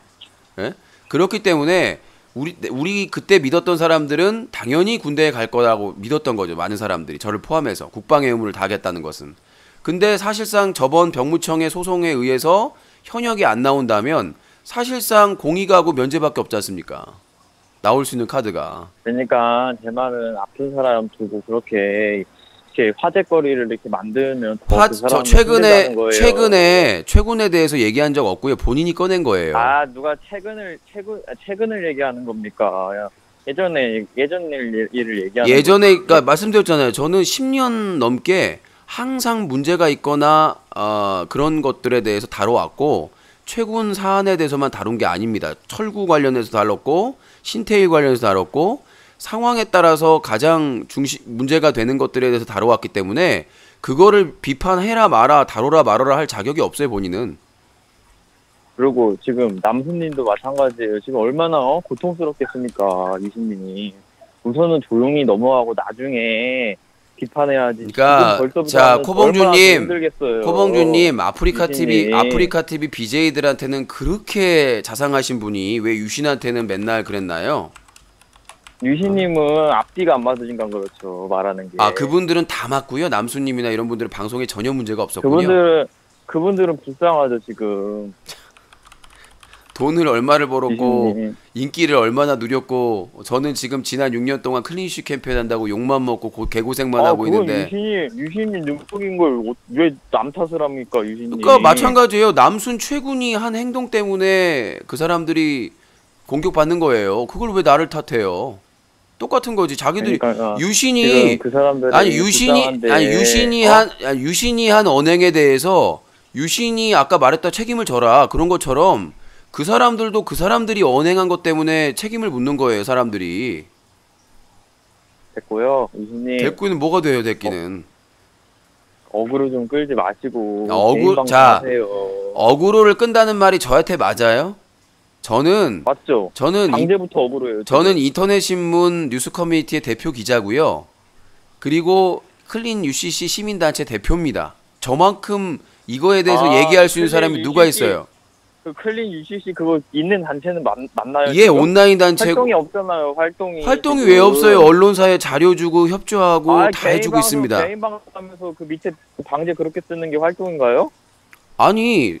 예? 그렇기 때문에 우리 그때 믿었던 사람들은 당연히 군대에 갈 거라고 믿었던 거죠. 많은 사람들이 저를 포함해서 국방의 의무를 다하겠다는 것은. 근데 사실상 저번 병무청의 소송에 의해서 현역이 안 나온다면 사실상 공익하고 면제밖에 없지 않습니까? 나올 수 있는 카드가. 그러니까 제 말은 아픈 사람 두고 그렇게 이렇게 화제거리를 이렇게 만들면 더 그 저 사람은 힘들다는 거예요. 최근에 대해서 얘기한 적 없고요. 본인이 꺼낸 거예요. 아 누가 최근을 얘기하는 겁니까? 야, 예전 일을 얘기하는 예전에 그러니까 말씀드렸잖아요. 저는 10년 넘게 항상 문제가 있거나 그런 것들에 대해서 다뤄왔고 최근 사안에 대해서만 다룬 게 아닙니다. 철구 관련해서 다뤘고 신태일 관련해서 다뤘고 상황에 따라서 가장 문제가 되는 것들에 대해서 다뤄왔기 때문에 그거를 비판해라 마라 다뤄라 말아라 할 자격이 없어요. 본인은. 그리고 지금 남순님도 마찬가지예요. 지금 얼마나 고통스럽겠습니까, 유신님이. 우선은 조용히 넘어가고 나중에 비판해야지. 그러니까 자 코봉주님 코봉주님 아프리카 TV BJ들한테는 그렇게 자상하신 분이 왜 유신한테는 맨날 그랬나요? 유신님은 앞뒤가 안 맞으니까 그렇죠. 말하는 게. 아 그분들은 다 맞고요. 남수님이나 이런 분들은 방송에 전혀 문제가 없었군요. 그분들은 불쌍하죠 지금. 돈을 얼마를 벌었고 유신님이. 인기를 얼마나 누렸고 저는 지금 지난 6년 동안 클린슈 캠페인 한다고 욕만 먹고 개고생만 하고 있는데 유신님 능력인 걸 왜 남 탓을 합니까 유신님. 그러니까 마찬가지예요. 남순 최군이 한 행동 때문에 그 사람들이 공격받는 거예요. 그걸 왜 나를 탓해요? 똑같은 거지. 자기들이 그러니까, 유신이 그 사람들이 유신이 한 언행에 대해서 유신이 아까 말했다 책임을 져라 그런 것처럼 그 사람들도 그 사람들이 언행한 것 때문에 책임을 묻는 거예요. 사람들이. 됐고요. 유신님. 됐고는 뭐가 돼요? 됐기는. 어그로 좀 끌지 마시고. 어그로를 끈다는 말이 저한테 맞아요? 맞죠? 강제부터 어그로예요. 저는 인터넷 신문 뉴스 커뮤니티의 대표 기자고요. 그리고 클린 UCC 시민단체 대표입니다. 저만큼 이거에 대해서 얘기할 수 있는 사람이 누가 있어요? 그 클린 UCC 그거 있는 단체는 맞나요? 예, 온라인 단체 활동이 없잖아요. 활동이 왜 없어요? 언론사에 자료 주고 협조하고 다 해주고 있습니다. 개인 방송하면서 그 밑에 방제 그렇게 쓰는 게 활동인가요? 아니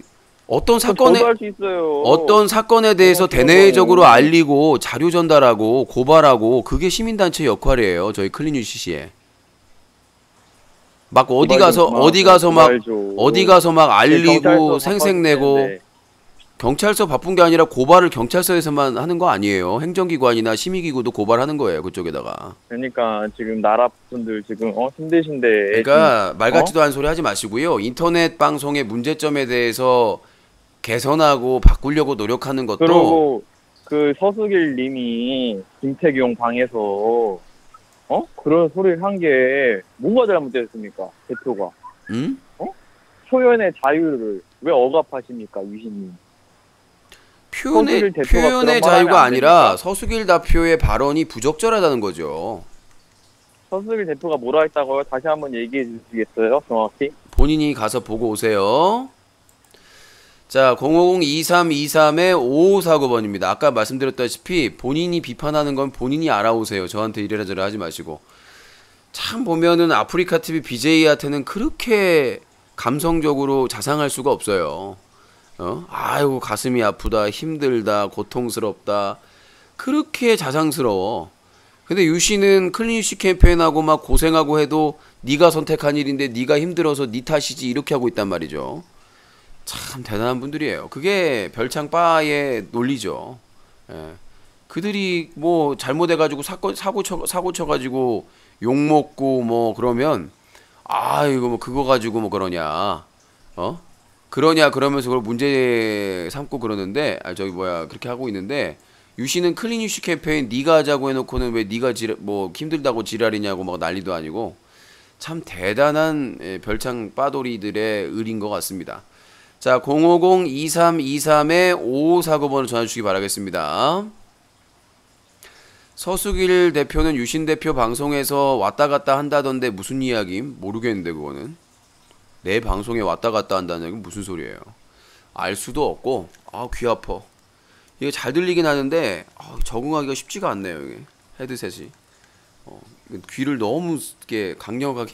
어떤 저도 할 수 있어요. 어떤 사건에 대해서 대내적으로 알리고 자료 전달하고 고발하고 그게 시민단체 역할이에요. 저희 클린 UCC에. 막 어디 가서 막 알리고 생색내고 경찰서 바쁜 게 아니라 고발을 경찰서에서만 하는 거 아니에요. 행정기관이나 심의기구도 고발하는 거예요. 그쪽에다가. 그러니까 지금 나라 분들 지금 힘드신데. 그러니까 말 같지도 않은 소리 하지 마시고요. 인터넷 방송의 문제점에 대해서 개선하고 바꾸려고 노력하는 것도. 그리고 그 서수길 님이 김태경 방에서 그런 소리를 한 게 뭐가 잘못됐습니까? 대표가. 응? 표현의 자유를 왜 억압하십니까? 유신님. 표현의 자유가 아니라 서수길 대표의 발언이 부적절하다는 거죠. 서수길 대표가 뭐라 했다고요? 다시 한번 얘기해 주시겠어요? 정확히? 본인이 가서 보고 오세요. 자, 050-2323-5549번입니다. 아까 말씀드렸다시피 본인이 비판하는 건 본인이 알아오세요. 저한테 이래라 저래라 하지 마시고. 참 보면은 아프리카 TV BJ한테는 그렇게 감성적으로 자상할 수가 없어요. 아이고 가슴이 아프다, 힘들다, 고통스럽다. 그렇게 자상스러워. 근데 유씨는 클린 유씨 캠페인하고 막 고생하고 해도 네가 선택한 일인데 네가 힘들어서 네 탓이지 이렇게 하고 있단 말이죠. 참 대단한 분들이에요. 그게 별창바의 논리죠. 예. 그들이 뭐 잘못해가지고 사고 쳐가지고 욕 먹고 뭐 그러면 이거 뭐 그거 가지고 뭐 그러냐, 그러면서 그걸 문제 삼고 그러는데 그렇게 하고 있는데 유씨는 클린 유씨 캠페인 네가 하자고 해놓고는 왜 네가 뭐 힘들다고 지랄이냐고 막 난리도 아니고 참 대단한 별창 빠돌이들의 을인 것 같습니다. 자, 050-2323-5549번을 전화주시기 바라겠습니다. 서수길 대표는 유신 대표 방송에서 왔다 갔다 한다던데 무슨 이야기? 모르겠는데 그거는. 내 방송에 왔다 갔다 한다는 얘기는 무슨 소리예요? 알 수도 없고 귀 아파. 이게 잘 들리긴 하는데 적응하기가 쉽지가 않네요. 이게 헤드셋이. 귀를 너무 이렇게 강력하게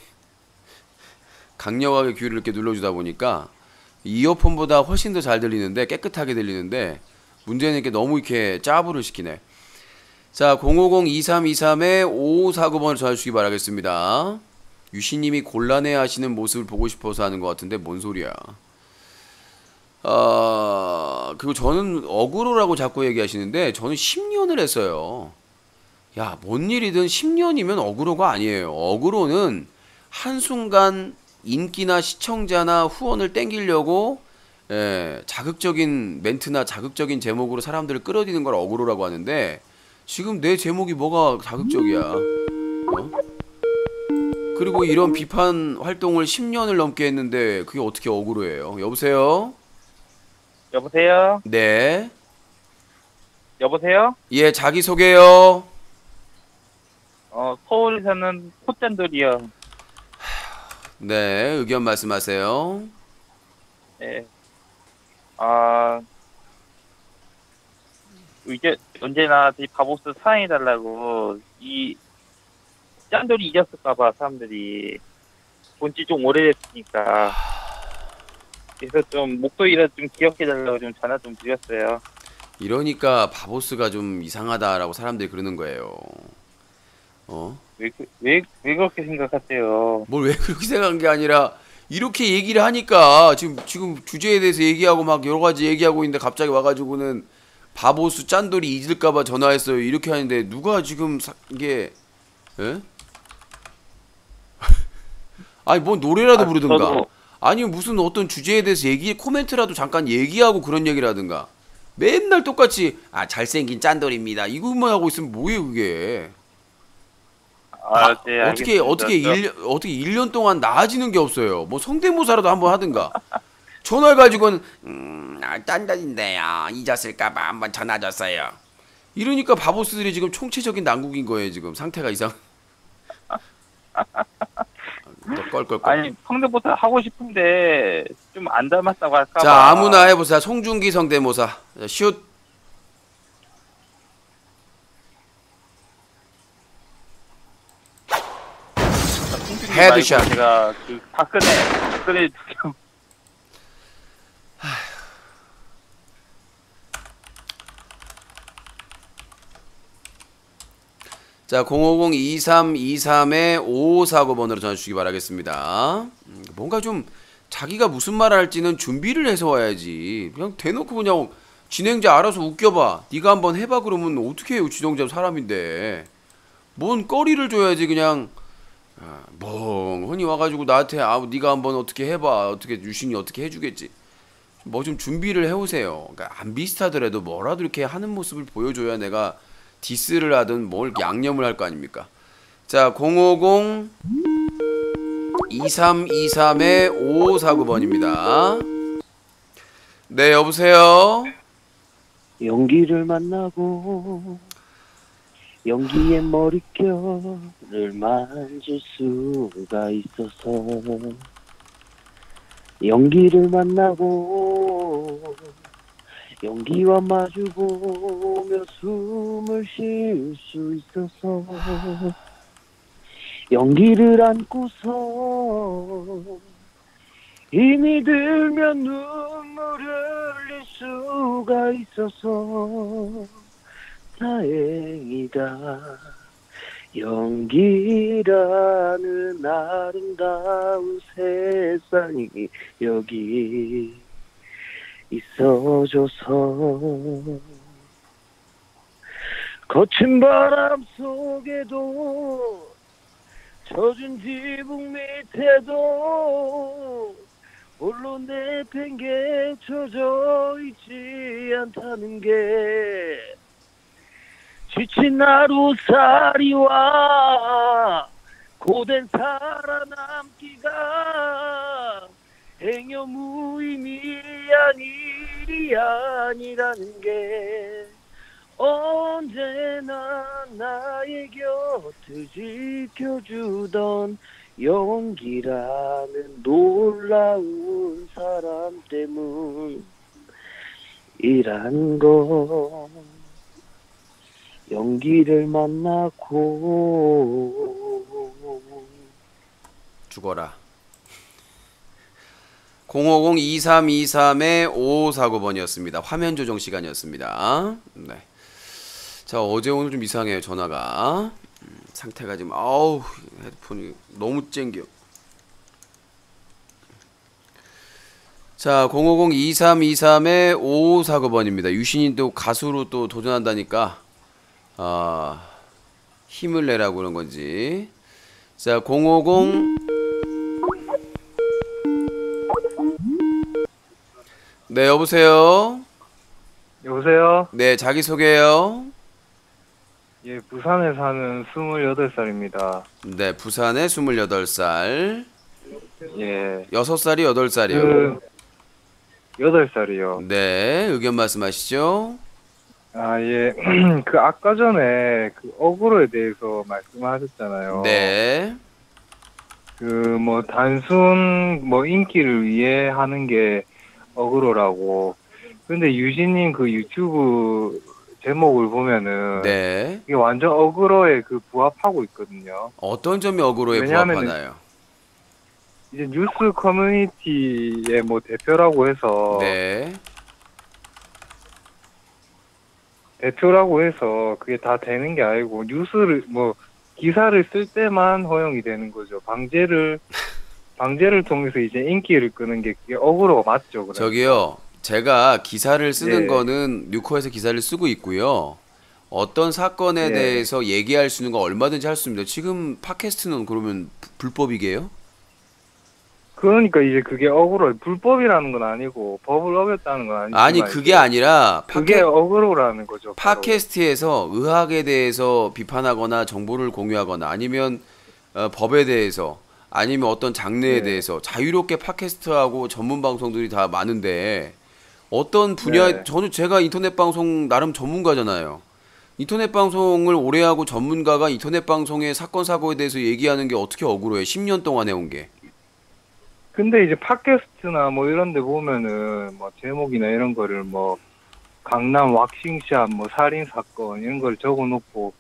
귀를 이렇게 눌러주다 보니까 이어폰보다 훨씬 더 잘 들리는데 깨끗하게 들리는데 문제는 이렇게 너무 이렇게 짜부를 시키네. 자, 050-2323-5549번을 전화주시기 바라겠습니다. 유신님이 곤란해하시는 모습을 보고 싶어서 하는 것 같은데 뭔 소리야? 그리고 저는 어그로라고 자꾸 얘기하시는데 저는 10년을 했어요. 야, 뭔 일이든 10년이면 어그로가 아니에요. 어그로는 한순간 인기나 시청자나 후원을 땡기려고 자극적인 멘트나 자극적인 제목으로 사람들을 끌어들이는 걸 어그로라고 하는데 지금 내 제목이 뭐가 자극적이야? 어? 그리고 이런 비판 활동을 10년을 넘게 했는데 그게 어떻게 어그로예요? 여보세요? 여보세요? 네. 여보세요? 예, 자기소개요. 서울에 사는 콧잔돌이요. 네, 의견 말씀하세요. 네. 이제 언제나 이 바보스 사랑해달라고 이 짠돌이 잊었을까봐 사람들이 본지 좀 오래됐으니까 그래서 좀 목소리라도 좀 기억해달라고 좀 전화 좀 드렸어요. 이러니까 바보스가 좀 이상하다라고 사람들이 그러는 거예요. 왜 그렇게 생각하세요? 뭘 왜 그렇게 생각한 게 아니라 이렇게 얘기를 하니까 지금 주제에 대해서 얘기하고 막 여러 가지 얘기하고 있는데 갑자기 와가지고는 바보스 짠돌이 잊을까봐 전화했어요. 이렇게 하는데 누가 지금 이게 예? 아니 뭐 노래라도 부르든가 저도 아니면 무슨 어떤 주제에 대해서 코멘트라도 잠깐 얘기하고 그런 얘기를 하든가 맨날 똑같이 잘생긴 짠돌입니다 이것만 하고 있으면 뭐예요 그게. 네, 어떻게 알겠습니다. 어떻게 1년 동안 나아지는 게 없어요. 뭐 성대모사라도 한번 하든가. 전화 가지고는 짠돌인데요. 잊었을까봐 한번 전화 줬어요. 이러니까 바보스들이 지금 총체적인 난국인 거예요. 지금 상태가 이상. 껄껄껄. 아니 성대모사 하고 싶은데 좀 안 닮았다고 할까봐. 자 아무나 해보세요. 송중기 성대모사. 자, 슛. 헤드샷. 제가 그 박근혜 지금 자 050-2323-5549번으로 전화 주시기 바라겠습니다. 뭔가 좀 자기가 무슨 말을 할지는 준비를 해서 와야지. 그냥 대놓고 그냥 진행자 알아서 웃겨봐. 네가 한번 해봐 그러면 어떻게 해요. 진행자 사람인데 뭔 거리를 줘야지. 그냥 멍하니 와가지고 나한테 네가 한번 어떻게 해봐. 어떻게 유신이 어떻게 해주겠지. 뭐 좀 준비를 해오세요. 그러니까 안 비슷하더라도 뭐라도 이렇게 하는 모습을 보여줘야 내가 디스를 하든 뭘 양념을 할 거 아닙니까. 자 050-2323-5549번입니다 네 여보세요. 연기를 만나고 연기의 머릿결을 만질 수가 있어서 연기를 만나고 연기와 마주보며 숨을 쉴 수 있어서 연기를 안고서 힘이 들면 눈물을 흘릴 수가 있어서 다행이다. 연기라는 아름다운 세상이 여기 있어줘서 거친 바람 속에도 젖은 지붕 밑에도 홀로 내팽개쳐져 있지 않다는 게 지친 하루살이와 고된 살아남기가 행여 무의미한 일이 아니라는 게 언제나 나의 곁을 지켜주던 연기라는 놀라운 사람 때문이란 거. 연기를 만나고 죽어라. 050-2323-5549번이었습니다. 화면 조정 시간이었습니다. 네. 자 어제 오늘 좀 이상해요 전화가. 상태가 지금 아우 헤드폰이 너무 쨍겨. 자, 050-2323-5549번입니다. 유신이도 가수로 또 도전한다니까 힘을 내라고 그런 건지. 자, 050 네, 여보세요. 여보세요? 네, 자기소개요. 예, 부산에 사는 28살입니다. 네, 부산에 28살. 예. 6살이 8살이요. 8살이요. 네, 의견 말씀하시죠. 아, 예. 그 아까 전에 그 어그로에 대해서 말씀하셨잖아요. 네. 그 뭐 단순 뭐 인기를 위해 하는 게 어그로라고. 근데 유진님 그 유튜브 제목을 보면은 네. 이게 완전 어그로에 그 부합하고 있거든요. 어떤 점이 어그로에 왜냐하면은 부합하나요? 이제 뉴스 커뮤니티의 뭐 대표라고 해서 네. 그게 다 되는 게 아니고 뉴스를 뭐 기사를 쓸 때만 허용이 되는 거죠. 방제를 통해서 이제 인기를 끄는 게 그게 어그로가 맞죠. 그래. 저기요. 제가 기사를 쓰는 예. 거는 뉴코에서 기사를 쓰고 있고요. 어떤 사건에 예. 대해서 얘기할 수 있는 거 얼마든지 할 수 있습니다. 지금 팟캐스트는 그러면 불법이게요? 그러니까 이제 그게 어그로 불법이라는 건 아니고 법을 어겼다는 건 아니지만 아니, 그게 아니라 그게 어그로라는 거죠. 바로. 팟캐스트에서 의학에 대해서 비판하거나 정보를 공유하거나 아니면 법에 대해서 아니면 어떤 장르에 네. 대해서 자유롭게 팟캐스트하고 전문 방송들이 다 많은데 어떤 분야 네. 제가 인터넷 방송 나름 전문가잖아요. 인터넷 방송을 오래 하고 전문가가 인터넷 방송의 사건 사고에 대해서 얘기하는 게 어떻게 억울해요? 10년 동안 해온 게. 근데 이제 팟캐스트나 뭐 이런 데 보면은 뭐 제목이나 이런 거를 뭐 강남 왁싱샵 뭐 살인 사건 이런 걸 적어 놓고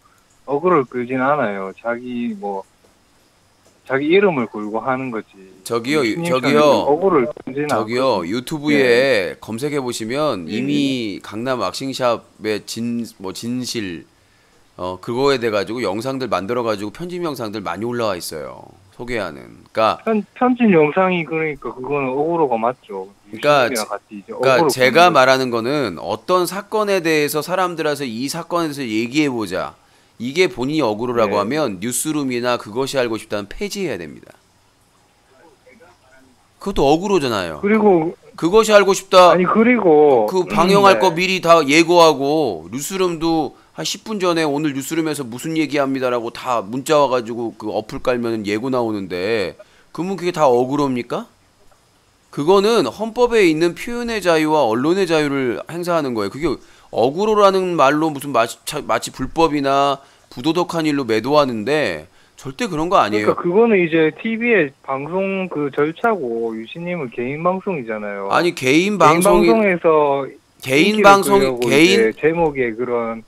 어그로를 끌진 않아요. 자기 이름을 걸고 하는 거지. 저기요. 어그로를 끌진 저기요. 않거든요. 유튜브에 검색해 보시면 예. 이미 강남 왁싱샵의 진실 그거에 대해 가지고 영상들 만들어 가지고 편집 영상들 많이 올라와 있어요. 소개하는. 그러니까 편집 영상이 그러니까 그거는 어그로가 맞죠. 그러니까 유신이랑 같이 이제 그러니까 어그로 제가 끌는 말하는 거는 어떤 사건에 대해서 사람들한테 이 사건에 대해서 얘기해 보자. 이게 본인이 억울하라고 네. 하면 뉴스룸이나 그것이 알고 싶다는 폐지해야 됩니다. 그것도 억울하잖아요. 그리고 그것이 알고 싶다. 아니 그리고 그 방영할 네. 거 미리 다 예고하고 뉴스룸도 한 10분 전에 오늘 뉴스룸에서 무슨 얘기합니다라고 다 문자 와가지고 그 어플 깔면 예고 나오는데 그러면 그게 다 억울합니까? 그거는 헌법에 있는 표현의 자유와 언론의 자유를 행사하는 거예요. 그게 억울하라는 말로 무슨 마치 불법이나 부도덕한 일로 매도하는데 절대 그런 거 아니에요. 그러니까 그거는 이제 TV의 방송 그 절차고 유신님은 개인 방송이잖아요. 아니 개인 방송에서 개인 제목에 그런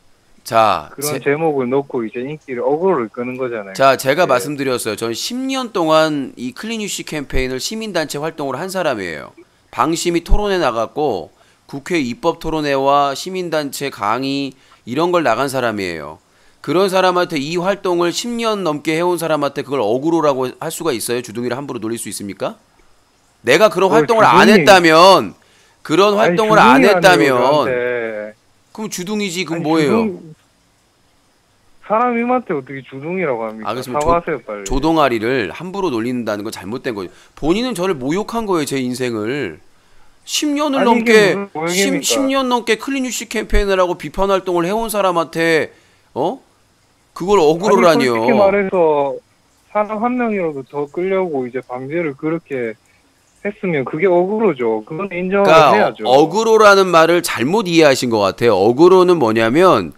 제목을 놓고 이제 인기를 어그로를 끄는 거잖아요. 자, 제가 네. 말씀드렸어요. 저는 10년 동안 이 클린 이슈 캠페인을 시민단체 활동을 한 사람이에요. 방심이 토론회 나갔고 국회 입법토론회와 시민단체 강의 이런 걸 나간 사람이에요. 그런 사람한테 이 활동을 10년 넘게 해온 사람한테 그걸 억울하라고 할 수가 있어요? 주둥이를 함부로 놀릴 수 있습니까? 내가 그런 활동을 안 했다면 그럼 주둥이지. 그럼 뭐예요? 사람님한테 어떻게 주둥이라고 합니까? 알겠습니다. 사과하세요 빨리. 조동아리를 함부로 놀린다는 건 잘못된 거죠. 본인은 저를 모욕한 거예요. 제 인생을 10년을 아니, 넘게 이게 무슨 모욕입니까? 10년 넘게 클린 이슈 캠페인을 하고 비판 활동을 해온 사람한테 그걸 억울하라니요. 솔직히 말해서 사람 한 명이라도 더 끌려고 이제 방제를 그렇게 했으면 그게 억울하죠. 그건 인정을 그러니까 해야죠. 억울로라는 말을 잘못 이해하신 것 같아요. 억울로는 뭐냐면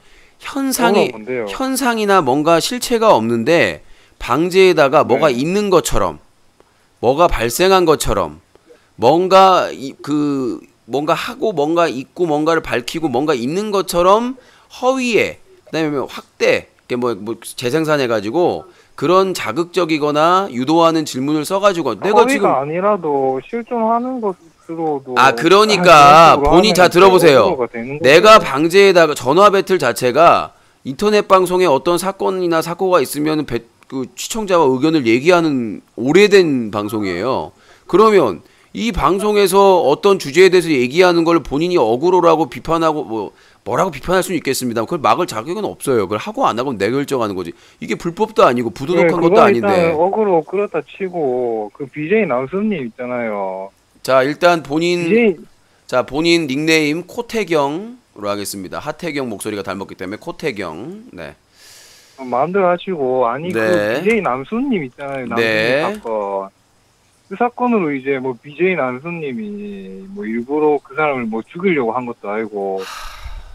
뭔데요? 현상이나 뭔가 실체가 없는데 방제에다가 뭐가 있는 것처럼, 뭐가 발생한 것처럼, 뭔가 뭔가 하고 뭔가 있고 뭔가를 밝히고 뭔가 있는 것처럼 허위에 그다음에 확대, 뭐 재생산해가지고 그런 자극적이거나 유도하는 질문을 써가지고 내가 허위가 지금 아니라도 실존하는 것으로도 그러니까 본인 자 들어보세요. 내가 방제에다가 전화 배틀 자체가 인터넷 방송에 어떤 사건이나 사고가 있으면 그 시청자와 의견을 얘기하는 오래된 방송이에요. 그러면 이 방송에서 어떤 주제에 대해서 얘기하는 걸 본인이 억울하라고 비판하고 뭐라고 비판할 수는 있겠습니다. 그걸 막을 자격은 없어요. 그걸 하고 안 하고 내 결정하는 거지. 이게 불법도 아니고 부도덕한 것도 아닌데. 억울로 그렇다 치고 그 BJ 남순님 있잖아요. 자, 일단 본인 BJ 본인 닉네임 코태경으로 하겠습니다. 하태경 목소리가 닮았기 때문에 코태경. 네. 마음대로 하시고 아니 네. 그 BJ 남순님 있잖아요. 남순님 네. 사건. 그 사건으로 이제 뭐 BJ 남순님이 뭐 일부러 그 사람을 뭐 죽이려고 한 것도 아니고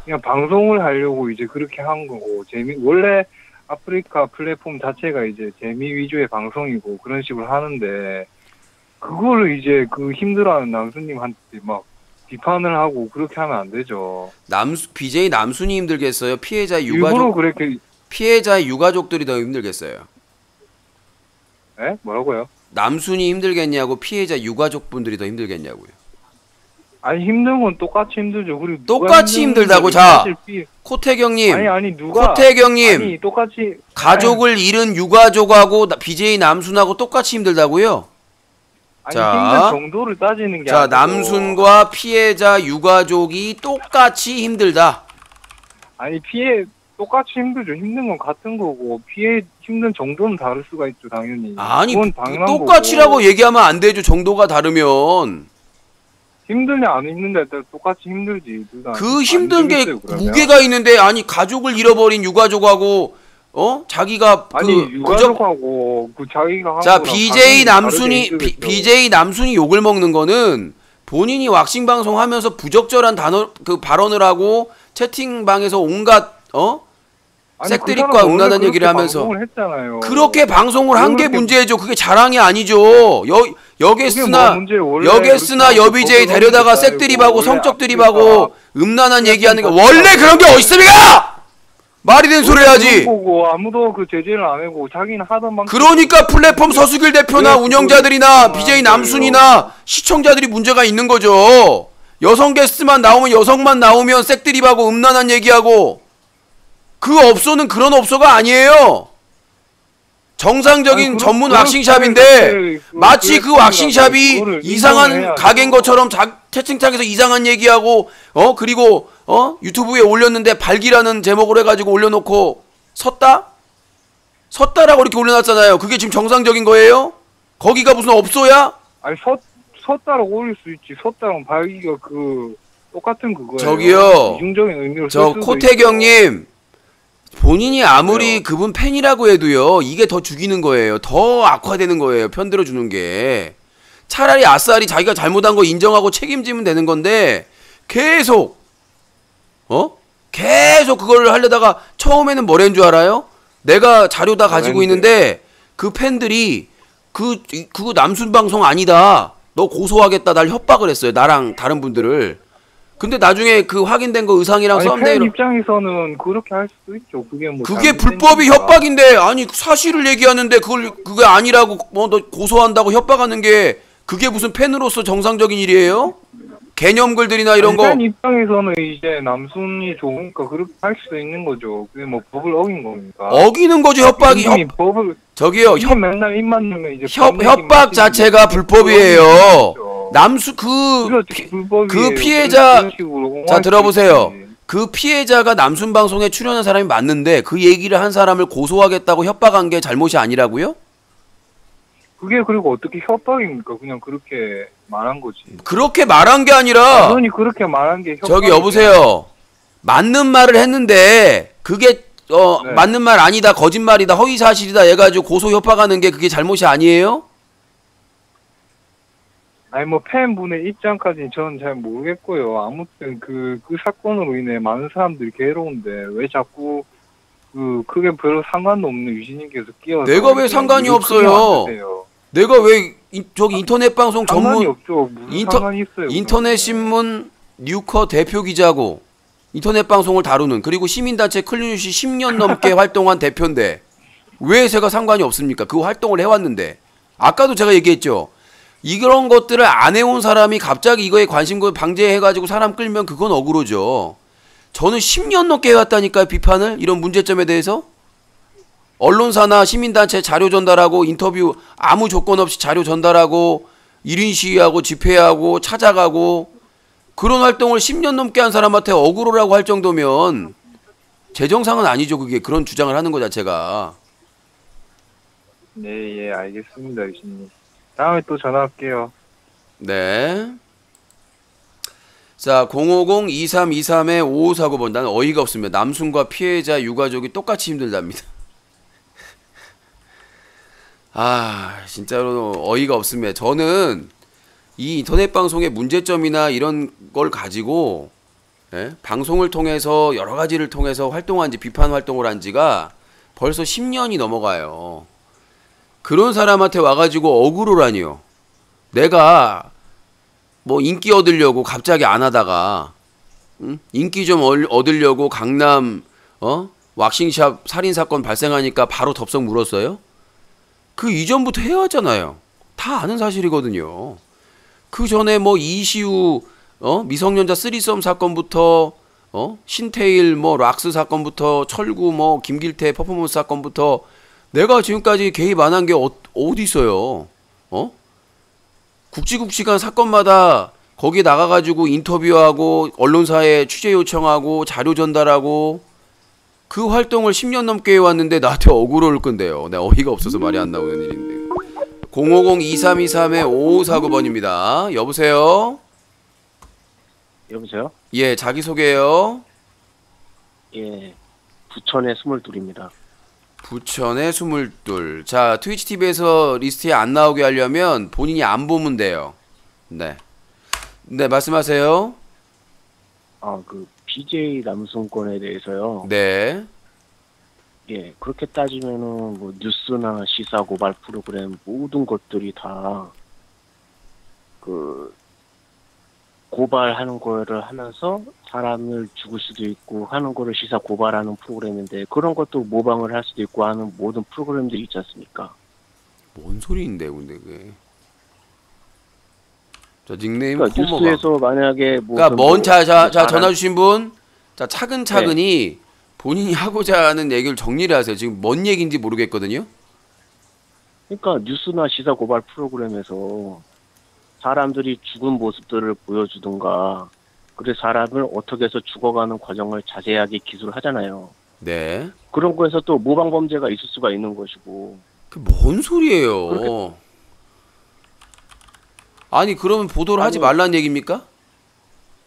그냥 방송을 하려고 이제 그렇게 한 거고 원래 아프리카 플랫폼 자체가 이제 재미 위주의 방송이고 그런 식으로 하는데 그거를 이제 그 힘들어하는 남순님한테 막 비판을 하고 그렇게 하면 안 되죠. BJ 남순이 힘들겠어요? 피해자의 일부러 그렇게 피해자의 유가족들이 더 힘들겠어요? 에? 뭐라고요? 남순이 힘들겠냐고 피해자 유가족분들이 더 힘들겠냐고요? 아니 힘든 건 똑같이 힘들죠. 그리고 똑같이 힘들다고. 자, 코태경님. 아니 누가 코태경님. 아니 똑같이 가족을 잃은 유가족하고 BJ 남순하고 똑같이 힘들다고요? 아니 자, 힘든 정도를 따지는 게 자, 아니고 남순과 피해자 유가족이 똑같이 힘들다. 아니 똑같이 힘들죠. 힘든 건 같은 거고 힘든 정도는 다를 수가 있죠. 당연히. 아니, 그건 당연한 똑같이라고 거고. 얘기하면 안 되죠. 정도가 다르면. 힘드냐 안 힘든데 똑같이 힘들지. 둘 다. 그 안 힘든 게 힘들겠어요, 그러면? 무게가 있는데, 아니 가족을 잃어버린 유가족하고 자기가 아니 유가족하고 그 자기가 한 자, 거랑 BJ 당연히 남순이 다르게 힘들겠죠. BJ 남순이 욕을 먹는 거는 본인이 왁싱 방송하면서 부적절한 발언을 하고 채팅방에서 온갖 아니, 색드립과 그 사람은 원래 음란한 얘기를 그렇게 하면서 방송을 했잖아요. 그렇게 방송을 한 게 그렇게- 문제죠. 그게 자랑이 아니죠. 여게스나 여비제이 데려다가 색드립하고 성적 드립하고 음란한 얘기하는 거 원래 그런 게 어딨습니까? 말이 되는 소리 해야지. 보고 아무도 그 제재를 안 하고 자기는 하던 만큼 그러니까 플랫폼 서수길 대표나 네, 운영자들이나 그거- BJ 아, 남순이나 시청자들이 문제가 있는 거죠. 여성 게스트만 나오면 여성만 나오면 색드립하고 음란한 얘기하고 그 업소는 그런 업소가 아니에요. 정상적인 아니, 전문 그런 왁싱샵인데 스타일 마치 그 왁싱샵이 그거를 이상한 인정을 해야죠. 가게인 것처럼 채팅창에서 이상한 얘기하고 그리고 유튜브에 올렸는데 발기라는 제목으로 해가지고 올려놓고 섰다라고 이렇게 올려놨잖아요. 그게 지금 정상적인 거예요? 거기가 무슨 업소야? 아니 섰다라고 올릴 수 있지. 섰다랑 발기가 그 똑같은 그거예요. 저기요. 이중적인 의미로 저 쓸 수도 코태경님 본인이 아무리 왜요? 그분 팬이라고 해도요 이게 더 죽이는 거예요. 더 악화되는 거예요. 편들어 주는 게. 차라리 아싸리 자기가 잘못한 거 인정하고 책임지면 되는 건데 계속 계속 그걸 하려다가 처음에는 뭐라는 줄 알아요? 내가 자료 다 가지고 뭐랬는데? 있는데 그 팬들이 그거 남순 방송 아니다. 너 고소하겠다. 날 협박을 했어요. 나랑 다른 분들을. 근데 나중에 그 확인된 거 의상이랑 아니 팬 썸네일 입장에서는 그렇게 할 수도 있죠. 그게 뭐 그게 잘못된 불법이 거니까. 협박인데 아니 사실을 얘기하는데 그게 아니라고 너 고소한다고 협박하는 게 그게 무슨 팬으로서 정상적인 일이에요? 개념 글들이나 이런 아니, 거 팬 입장에서는 이제 남순이 좋으니까 그렇게 할 수도 있는 거죠. 그게 뭐 법을 어긴 겁니까? 어기는 거죠. 협박이 이미 법을 저기요 이게 맨날 입만 열면 이제 협박 자체가 불법이에요. 남수 그 피해자 자 들어보세요. 그 피해자가 남순 방송에 출연한 사람이 맞는데 그 얘기를 한 사람을 고소하겠다고 협박한 게 잘못이 아니라고요? 그게 그리고 어떻게 협박입니까? 그냥 그렇게 말한 거지. 그렇게 말한 게 아니라 당연히 그렇게 말한 게 협박. 저기 여보세요. 맞는 말을 했는데 그게 네. 맞는 말 아니다, 거짓말이다, 허위 사실이다 해가지고 고소 협박하는 게 그게 잘못이 아니에요? 아니 뭐 팬분의 입장까지는 저는 잘 모르겠고요. 아무튼 그 사건으로 인해 많은 사람들이 괴로운데 왜 자꾸 그게 별로 상관도 없는 유진님께서 끼어서 내가 왜 상관이 이거 크게 없어요? 만드세요. 내가 왜 저기 인터넷 방송 상관이 전문 없죠. 무슨 인터- 상관이 있어요? 인터넷 신문 뉴커 대표 기자고 인터넷 방송을 다루는 그리고 시민단체 클린뉴스 10년 넘게 활동한 대표인데 왜 제가 상관이 없습니까? 그 활동을 해왔는데 아까도 제가 얘기했죠. 이런 것들을 안 해온 사람이 갑자기 이거에 관심 방제해가지고 사람 끌면 그건 억울하죠. 저는 10년 넘게 해왔다니까요, 비판을. 이런 문제점에 대해서. 언론사나 시민단체 자료 전달하고 인터뷰 아무 조건 없이 자료 전달하고 1인 시위하고 집회하고 찾아가고 그런 활동을 10년 넘게 한 사람한테 억울하라고 할 정도면 제정상은 아니죠. 그게 그런 주장을 하는 거 자체가. 네, 예, 알겠습니다, 유신님. 다음에 또 전화할게요. 네. 자, 050-2323-5549번. 나는 어이가 없습니다. 남순과 피해자 유가족이 똑같이 힘들답니다. 아, 진짜로 어이가 없습니다. 저는 이 인터넷 방송의 문제점이나 이런 걸 가지고 방송을 통해서 여러 가지를 통해서 활동한 지 비판 활동을 한 지가 벌써 10년이 넘어가요. 그런 사람한테 와가지고 억울하라니요. 내가 뭐 인기 얻으려고 갑자기 안 하다가 인기 좀 얻으려고 강남 왁싱샵 살인사건 발생하니까 바로 덥석 물었어요? 그 이전부터 해왔잖아요. 다 아는 사실이거든요. 그 전에 뭐 이시우 미성년자 쓰리썸 사건부터 신태일 뭐 락스 사건부터 철구 뭐 김길태 퍼포먼스 사건부터 내가 지금까지 개입 안 한 게 어디 있어요? 굵직굵직한 사건마다 거기 나가가지고 인터뷰하고 언론사에 취재 요청하고 자료 전달하고 그 활동을 10년 넘게 해왔는데 나한테 억울할 건데요. 내가 어이가 없어서 말이 안 나오는 일인데. 050-2323-5549번입니다. 여보세요? 여보세요? 예, 자기소개요. 예, 부천의 22입니다. 부천의 22. 자, 트위치 TV에서 리스트에 안 나오게 하려면 본인이 안 보면 돼요. 네. 네, 말씀하세요. 그 BJ 남순권에 대해서요. 네. 예, 그렇게 따지면은 뭐 뉴스나 시사 고발 프로그램 모든 것들이 다 그 고발하는 거를 하면서 사람을 죽을 수도 있고 하는 거를 시사 고발하는 프로그램인데 그런 것도 모방을 할 수도 있고 하는 모든 프로그램들이 있지 않습니까? 뭔 소리인데, 근데 그게. 자, 닉네임 그러니까 코모가. 뉴스에서 만약에 뭐 그러니까 자, 전화 주신 분. 자, 차근차근히 본인이 하고자 하는 얘기를 정리를 하세요. 지금 뭔 얘기인지 모르겠거든요. 그러니까 뉴스나 시사 고발 프로그램에서 사람들이 죽은 모습들을 보여주든가 그래서 사람을 어떻게 해서 죽어가는 과정을 자세하게 기술을 하잖아요. 네. 그런 거에서 또 모방 범죄가 있을 수가 있는 것이고. 그 뭔 소리예요? 그렇게... 아니 그러면 보도를 하지 말라는 얘기입니까?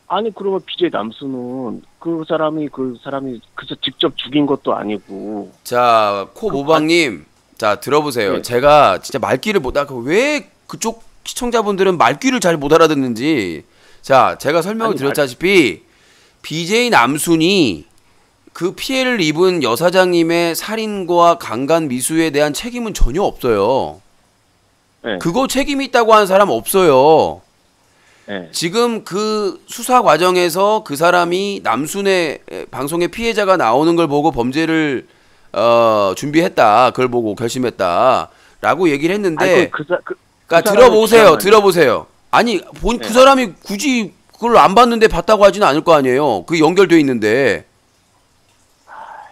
아니 그러면 BJ 남수는 그 사람이 그저 직접 죽인 것도 아니고. 자, 코모방님, 자 들어보세요. 네. 제가 진짜 말귀를 못 알아. 왜 그쪽 시청자분들은 말귀를 잘 못 알아듣는지. 자, 제가 설명을 드렸다시피 BJ 남순이 그 피해를 입은 여사장님의 살인과 강간 미수에 대한 책임은 전혀 없어요. 네. 그거 책임이 있다고 하는 사람 없어요. 네. 지금 그 수사 과정에서 그 사람이 남순의 방송의 피해자가 나오는 걸 보고 범죄를 준비했다. 그걸 보고 결심했다라고 얘기를 했는데 그러니까 들어보세요. 아니 그 사람이 굳이 그걸 안 봤는데 봤다고 하지는 않을 거 아니에요. 그 연결돼 있는데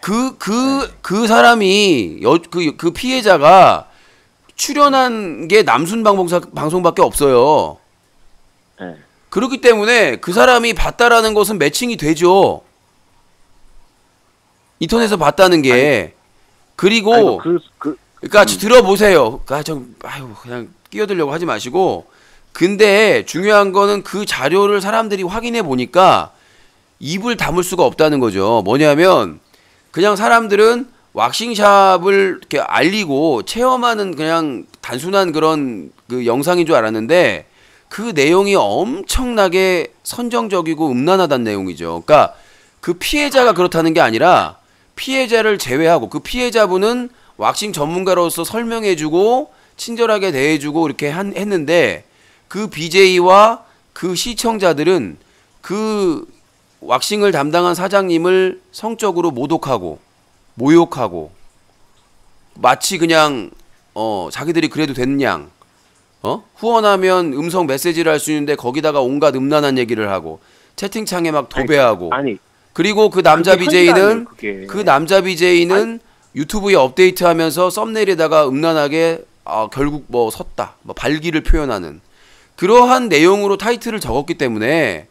그 사람이 그 피해자가 출연한 게 남순 방송밖에 없어요. 네. 그렇기 때문에 그 사람이 봤다라는 것은 매칭이 되죠. 인터넷에서 봤다는 게. 그리고 그러니까 들어보세요. 그냥 끼어들려고 하지 마시고. 근데 중요한 거는 그 자료를 사람들이 확인해 보니까 입을 다물 수가 없다는 거죠. 뭐냐면 그냥 사람들은 왁싱샵을 이렇게 알리고 체험하는 그냥 단순한 그런 그 영상인 줄 알았는데 그 내용이 엄청나게 선정적이고 음란하다는 내용이죠. 그러니까 그 피해자가 그렇다는 게 아니라 피해자를 제외하고 그 피해자분은 왁싱 전문가로서 설명해주고 친절하게 대해주고 이렇게 했는데 그 BJ와 그 시청자들은 그 왁싱을 담당한 사장님을 성적으로 모독하고 모욕하고 마치 그냥 자기들이 그래도 됐냐 후원하면 음성 메시지를 할 수 있는데 거기다가 온갖 음란한 얘기를 하고 채팅창에 막 도배하고 그리고 그 남자 그게 현실 아니에요, BJ는 그게. 남자 BJ는 유튜브에 업데이트하면서 썸네일에다가 음란하게 결국 뭐 섰다, 뭐 발기를 표현하는 그러한 내용으로 타이틀을 적었기 때문에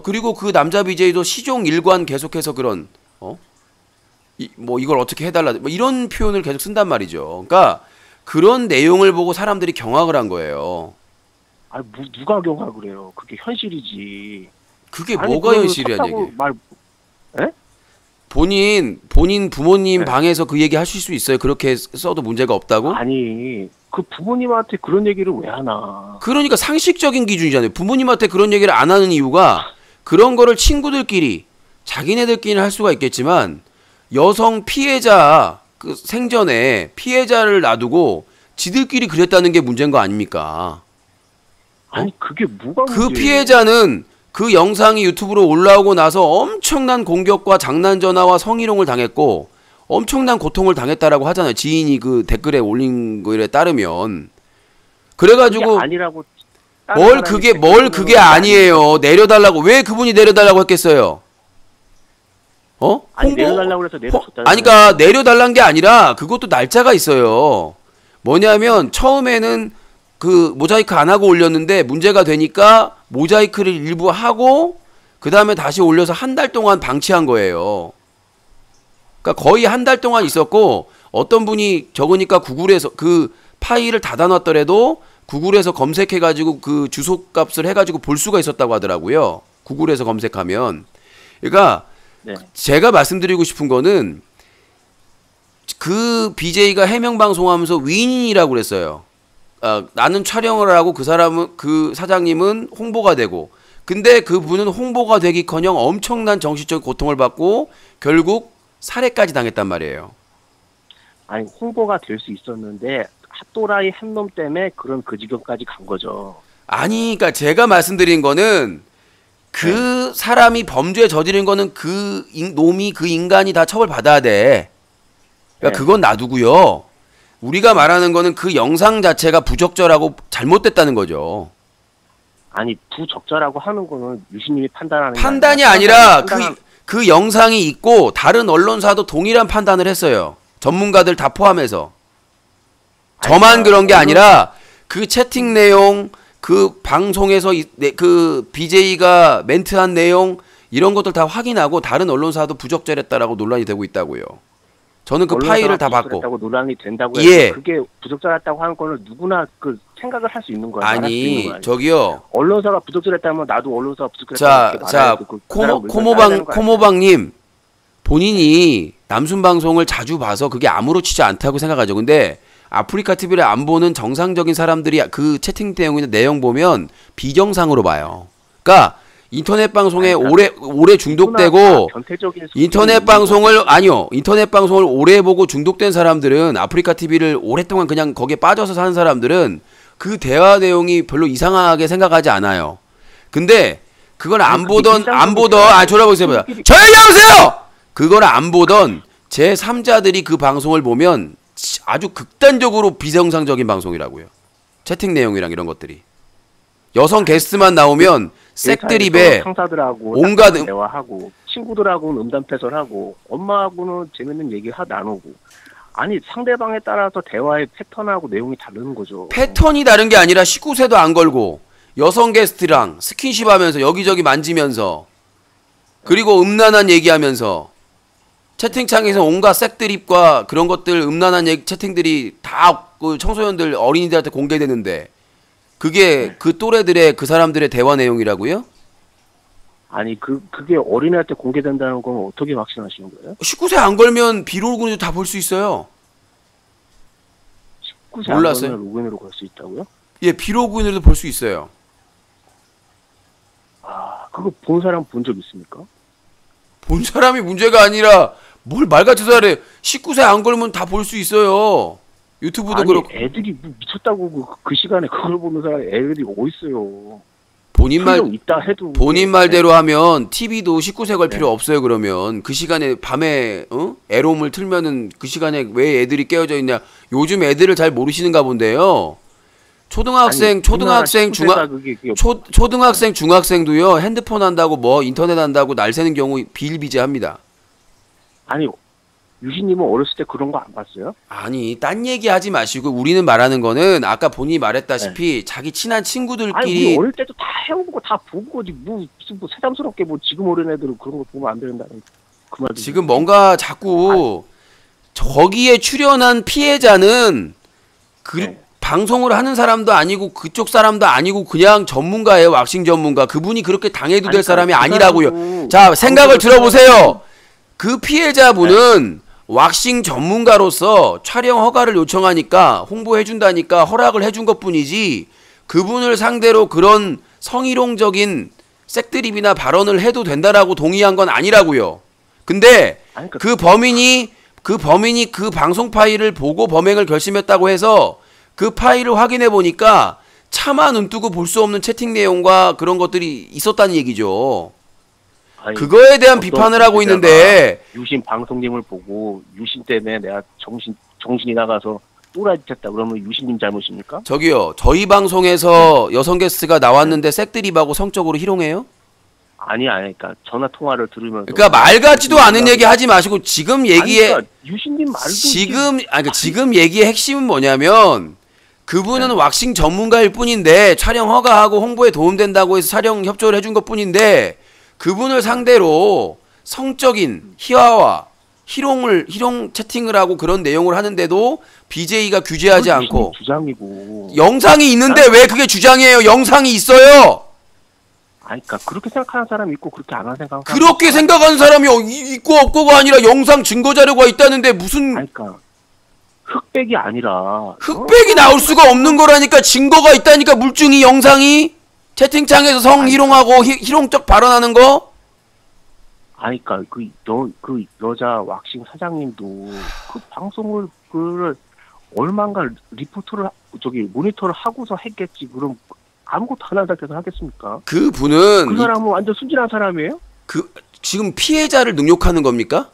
그리고 그 남자 BJ도 시종 일관 계속해서 그런 뭐 이걸 어떻게 해달라 뭐 이런 표현을 계속 쓴단 말이죠. 그러니까 그런 내용을 보고 사람들이 경악을 한 거예요. 아, 누가 경악을 해요? 그게 현실이지. 그게 아니, 뭐가 그거는 현실이란 섰다고 얘기? 말 본인 부모님 네. 방에서 그 얘기 하실 수 있어요? 그렇게 써도 문제가 없다고? 아니 그 부모님한테 그런 얘기를 왜 하나? 그러니까 상식적인 기준이잖아요. 부모님한테 그런 얘기를 안 하는 이유가 그런 거를 친구들끼리 자기네들끼리는 할 수가 있겠지만 여성 피해자 그 생전에 피해자를 놔두고 지들끼리 그랬다는 게 문제인 거 아닙니까? 아니 그게 뭐가 그 문제예요? 피해자는 그 영상이 유튜브로 올라오고 나서 엄청난 공격과 장난 전화와 성희롱을 당했고 엄청난 고통을 당했다라고 하잖아요. 지인이 그 댓글에 올린 거에 따르면. 그래가지고 그게 아니라고 뭘 그게 아니에요. 내려달라고. 왜 그분이 내려달라고 했겠어요? 아니 내려달라고 해서 내려줬잖아요. 아니 그러니까 내려달란 게 아니라 그것도 날짜가 있어요. 뭐냐면 처음에는 그 모자이크 안 하고 올렸는데 문제가 되니까 모자이크를 일부 하고 그 다음에 다시 올려서 한 달 동안 방치한 거예요. 그러니까 거의 한 달 동안 있었고 어떤 분이 적으니까 구글에서 그 파일을 닫아놨더라도 구글에서 검색해가지고 그 주소값을 해가지고 볼 수가 있었다고 하더라고요. 구글에서 검색하면. 그러니까 네. 제가 말씀드리고 싶은 거는 그 BJ가 해명 방송하면서 위인이라고 그랬어요. 나는 촬영을 하고 그 사람은 그 사장님은 홍보가 되고 근데 그분은 홍보가 되기커녕 엄청난 정신적 고통을 받고 결국 살해까지 당했단 말이에요. 아니 홍보가 될 수 있었는데 핫도라이 한 놈 때문에 그런 그 지경까지 간 거죠. 아니 그러니까 제가 말씀드린 거는 그 사람이 범죄 저지른 거는 그 놈이 그 인간이 다 처벌받아야 돼. 그러니까 네. 그건 놔두고요. 우리가 말하는 거는 그 영상 자체가 부적절하고 잘못됐다는 거죠. 아니 부적절하고 하는 거는 유신님이 판단하는 게 판단이 아니라 그 영상이 있고 다른 언론사도 동일한 판단을 했어요. 전문가들 다 포함해서. 저만 그런 게 아니라 그 채팅 내용, 그 방송에서 그 BJ가 멘트한 내용 이런 것들 다 확인하고 다른 언론사도 부적절했다라고 논란이 되고 있다고요. 저는 그 파일을 다 받고. 논란이 된다고 예. 해서 그게 부적절했다고 하는 거는 누구나 그 생각을 할 수 있는 거예요. 말할 수 있는 아니 거 아니에요. 저기요. 언론사가 부적절했다면 나도 언론사가 부적절했다고 자 코모방님 본인이 남순 방송을 자주 봐서 그게 아무렇지도 않다고 생각하죠. 근데 아프리카 TV를 안 보는 정상적인 사람들이 그 채팅 내용이나 내용 보면 비정상으로 봐요. 그러니까 인터넷 방송에 오래 중독되고 인터넷 방송을 오래 보고 중독된 사람들은 아프리카 TV를 오랫동안 그냥 거기에 빠져서 사는 사람들은 그 대화 내용이 별로 이상하게 생각하지 않아요. 근데 그걸 안 보던 졸아보세요. 조용히 하세요. 그걸 안 보던 제 3자들이 그 방송을 보면 아주 극단적으로 비정상적인 방송이라고요. 채팅 내용이랑 이런 것들이. 여성 게스트만 나오면 색드립에 상사들하고 온갖 대화하고 친구들하고는 음담패설하고 엄마하고는 재밌는 얘기 나누고 아니 상대방에 따라서 대화의 패턴하고 내용이 다르는 거죠. 패턴이 다른 게 아니라 19세도 안 걸고 여성 게스트랑 스킨십 하면서 여기저기 만지면서 그리고 음란한 얘기하면서 채팅창에서 온갖 색드립과 그런 것들 음란한 채팅들이 다 그 청소년들 어린이들한테 공개되는데 그게 그 또래들의 그 사람들의 대화 내용이라고요? 아니 그게 어린애한테 공개된다는 건 어떻게 확신하시는 거예요? 19세 안 걸면 비로그인도 다 볼 수 있어요. 19세 몰랐어요? 안 걸면 로그인으로 걸 수 있다고요? 예, 비로그인으로도 볼 수 있어요. 아 그거 본 사람 본 적 있습니까? 본 사람이 문제가 아니라 뭘 말같이 소리해. 19세 안 걸면 다 볼 수 있어요. 유튜브도 아니 그렇고. 애들이 미쳤다고 그 시간에 그걸 보는 사람이 애들이 어딨어요. 본인 말대로 하면 TV도 19세 걸 필요 없어요. 그러면 그 시간에 밤에 애롬을 틀면은 그 시간에 왜 애들이 깨어져 있냐. 요즘 애들을 잘 모르시는가 본데요. 아니, 초등학생, 우리나라 그게 초등학생, 중학생도요 핸드폰 한다고 뭐 인터넷 한다고 날 새는 경우 비일비재합니다. 아니 유신님은 어렸을 때 그런 거 안 봤어요? 아니 딴 얘기하지 마시고 우리는 말하는 거는 아까 본인이 말했다시피 자기 친한 아니 친구들끼리 우리 어릴 때도 다 해보고 다 보고 거지 무슨 뭐 새삼스럽게 뭐 지금 어린 애들은 그런 거 보면 안 된다는 그 말이. 지금 뭔가 자꾸 저기에 출연한 피해자는 네. 방송을 하는 사람도 아니고 그쪽 사람도 아니고 그냥 전문가예요. 왁싱 전문가. 그분이 그렇게 당해도 될 사람이 아니라고요. 자, 생각을 들어보세요. 그 피해자분은 왁싱 전문가로서 촬영 허가를 요청하니까 홍보해준다니까 허락을 해준 것뿐이지 그분을 상대로 그런 성희롱적인 색드립이나 발언을 해도 된다라고 동의한 건 아니라고요. 근데 아니, 그 범인이 그 방송 파일을 보고 범행을 결심했다고 해서 그 파일을 확인해 보니까 차마 눈뜨고 볼 수 없는 채팅 내용과 그런 것들이 있었다는 얘기죠. 아니, 그거에 대한 어떤 비판을 하고 피해자가 있는데 유신 방송님을 보고 유신 때문에 내가 정신이 나가서 또라이쳤다 그러면 유신님 잘못입니까? 저기요, 저희 방송에서 여성 게스트가 나왔는데 색드립하고 성적으로 희롱해요? 아니 그러니까 전화 통화를 들으면서 그러니까 말 같지도 않은 얘기 하지 마시고 지금 얘기에 그러니까 유신님 말도 지금 얘기의 핵심은 뭐냐면 그분은 왁싱 전문가일 뿐인데 촬영 허가하고 홍보에 도움된다고 해서 촬영 협조를 해준 것 뿐인데 그분을 상대로 성적인 희화와 희롱 채팅을 하고 그런 내용을 하는데도 BJ가 규제하지 않고 주장이고 영상이 있는데 왜 그게 주장이에요? 영상이 있어요. 아니 그러니까 그렇게 생각하는 사람이 있고 그렇게 안 하는 사람 그렇게 생각하는 사람이 있고 없고가 아니라 영상 증거 자료가 있다는데 무슨 아니 그러니까 흑백이 아니라 흑백이 나올 수가 없는 거라니까. 증거가 있다니까. 물증이 영상이 채팅창에서 성희롱하고 희롱적 발언하는 거. 아니 그러니까 그 여자 왁싱 사장님도 그 방송을 얼마인가 리포트를 모니터를 하고서 했겠지. 그럼 아무것도 안 한다고 해서 하겠습니까? 그분은 그 사람은 완전 순진한 사람이에요? 지금 피해자를 능욕하는 겁니까?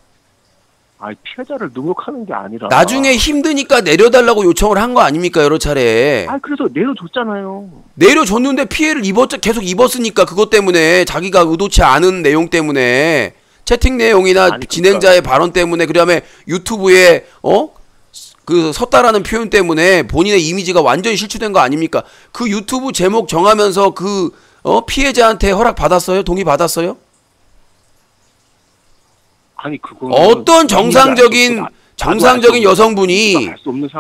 아니 피해자를 능욕하는 게 아니라 나중에 힘드니까 내려달라고 요청을 한 거 아닙니까? 여러 차례. 아 그래서 내려줬잖아요. 내려줬는데 피해를 계속 입었으니까 그것 때문에 자기가 의도치 않은 내용 때문에 채팅 내용이나 아니, 진행자의 발언 때문에 그다음에 유튜브에 그 섰다라는 표현 때문에 본인의 이미지가 완전히 실추된 거 아닙니까? 그 유튜브 제목 정하면서 그 피해자한테 허락 받았어요? 동의 받았어요? 아니 그거 어떤 정상적인 여성분이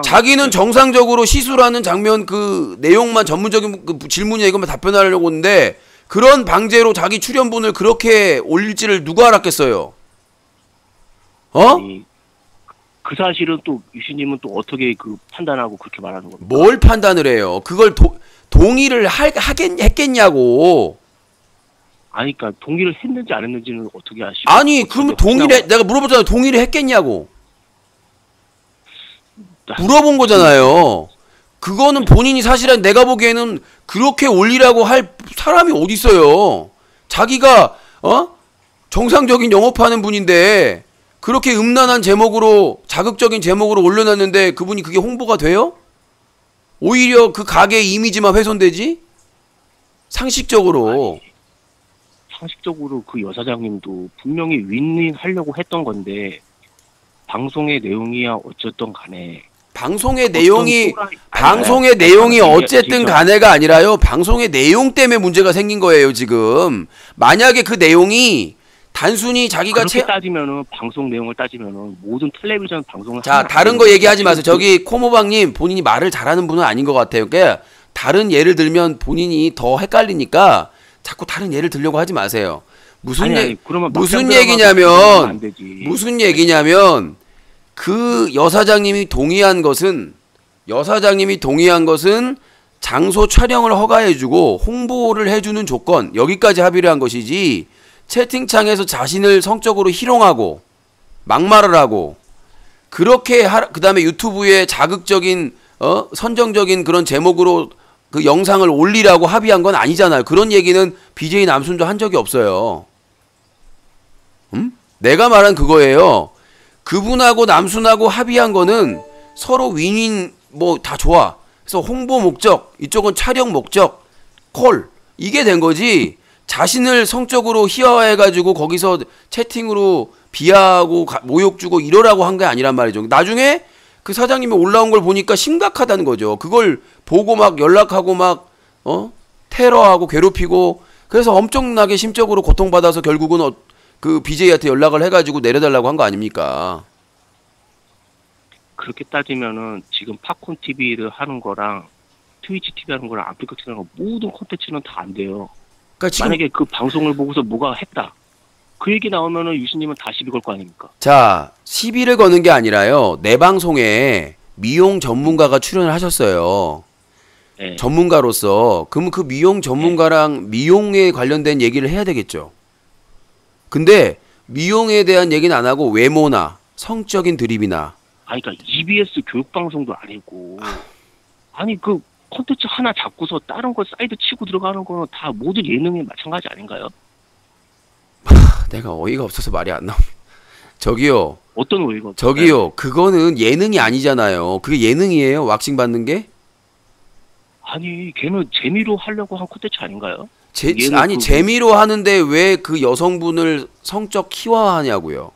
자기는 정상적으로 시술하는 장면 그 내용만 전문적인 그 질문이나 이것만 답변하려고 하는데 그런 방제로 자기 출연분을 그렇게 올릴지를 누가 알았겠어요? 아니, 그 사실은 또 유신님은 또 어떻게 판단하고 그렇게 말하는 겁니까? 뭘 판단을 해요? 그걸 동의를 했겠냐고. 아니 그러니까 동의를 했는지 안 했는지는 어떻게 아시고? 아니 그러면 내가 물어보잖아요. 동의를 했겠냐고. 물어본 거잖아요. 그거는 본인이 사실은 내가 보기에는 그렇게 올리라고 할 사람이 어디 있어요. 자기가 정상적인 영업하는 분인데 그렇게 음란한 제목으로 자극적인 제목으로 올려놨는데 그분이 그게 홍보가 돼요? 오히려 그 가게의 이미지만 훼손되지? 상식적으로. 상식적으로 그 여사장님도 분명히 윈윈 하려고 했던 건데 방송의 내용이야 어쨌든 간에 방송의 내용이 어쨌든 간에가 아니라요. 방송의 내용 때문에 문제가 생긴 거예요, 지금. 만약에 그 내용이 단순히 자기가 그렇게 따지면은 방송 내용을 따지면은 모든 텔레비전 방송을 다른 거 얘기하지 마세요. 저기 코모방님 본인이 말을 잘하는 분은 아닌 것 같아요. 그러니까 다른 예를 들면 본인이 더 헷갈리니까 자꾸 다른 예를 들려고 하지 마세요. 무슨 얘기냐면 그 여사장님이 동의한 것은 장소 촬영을 허가해주고 홍보를 해주는 조건 여기까지 합의를 한 것이지 채팅창에서 자신을 성적으로 희롱하고 막말을 하고 그렇게 그 다음에 유튜브에 자극적인 선정적인 그런 제목으로 그 영상을 올리라고 합의한 건 아니잖아요. 그런 얘기는 BJ 남순도 한 적이 없어요. 내가 말한 그거예요. 그분하고 남순하고 합의한 거는 서로 윈윈 뭐 다 좋아. 그래서 홍보 목적, 이쪽은 촬영 목적, 콜 이게 된 거지. 자신을 성적으로 희화화해가지고 거기서 채팅으로 비하하고 모욕 주고 이러라고 한 게 아니란 말이죠. 나중에 그 사장님이 올라온 걸 보니까 심각하다는 거죠. 그걸 보고 막 연락하고 막 테러하고 괴롭히고 그래서 엄청나게 심적으로 고통받아서 결국은 그 BJ한테 연락을 해가지고 내려달라고 한 거 아닙니까? 그렇게 따지면은 지금 팝콘 TV를 하는 거랑 트위치 TV 하는 거랑 아프리카 TV 하는 거 모든 콘텐츠는 다 안 돼요. 그러니까 지금 만약에 그 방송을 보고서 뭐가 했다. 그 얘기 나오면은 유신님은 다 시비 걸 거 아닙니까? 자, 시비를 거는 게 아니라요. 내 방송에 미용 전문가가 출연을 하셨어요. 네. 전문가로서. 그러면 그 미용 전문가랑 미용에 관련된 얘기를 해야 되겠죠. 근데 미용에 대한 얘기는 안 하고 외모나 성적인 드립이나 아니, 그러니까 EBS 교육방송도 아니고 아니 그 콘텐츠 하나 잡고서 다른 거 사이드 치고 들어가는 거는 다 모든 예능에 마찬가지 아닌가요? 내가 어이가 없어서 말이 안 나옵니다. 저기요. 어떤 오해가? 저기요. 그거는 예능이 아니잖아요. 그게 예능이에요? 왁싱 받는 게? 아니, 걔는 재미로 하려고 한 콘텐츠 아닌가요? 아니 재미로 하는데 왜 그 여성분을 성적 희화하냐고요.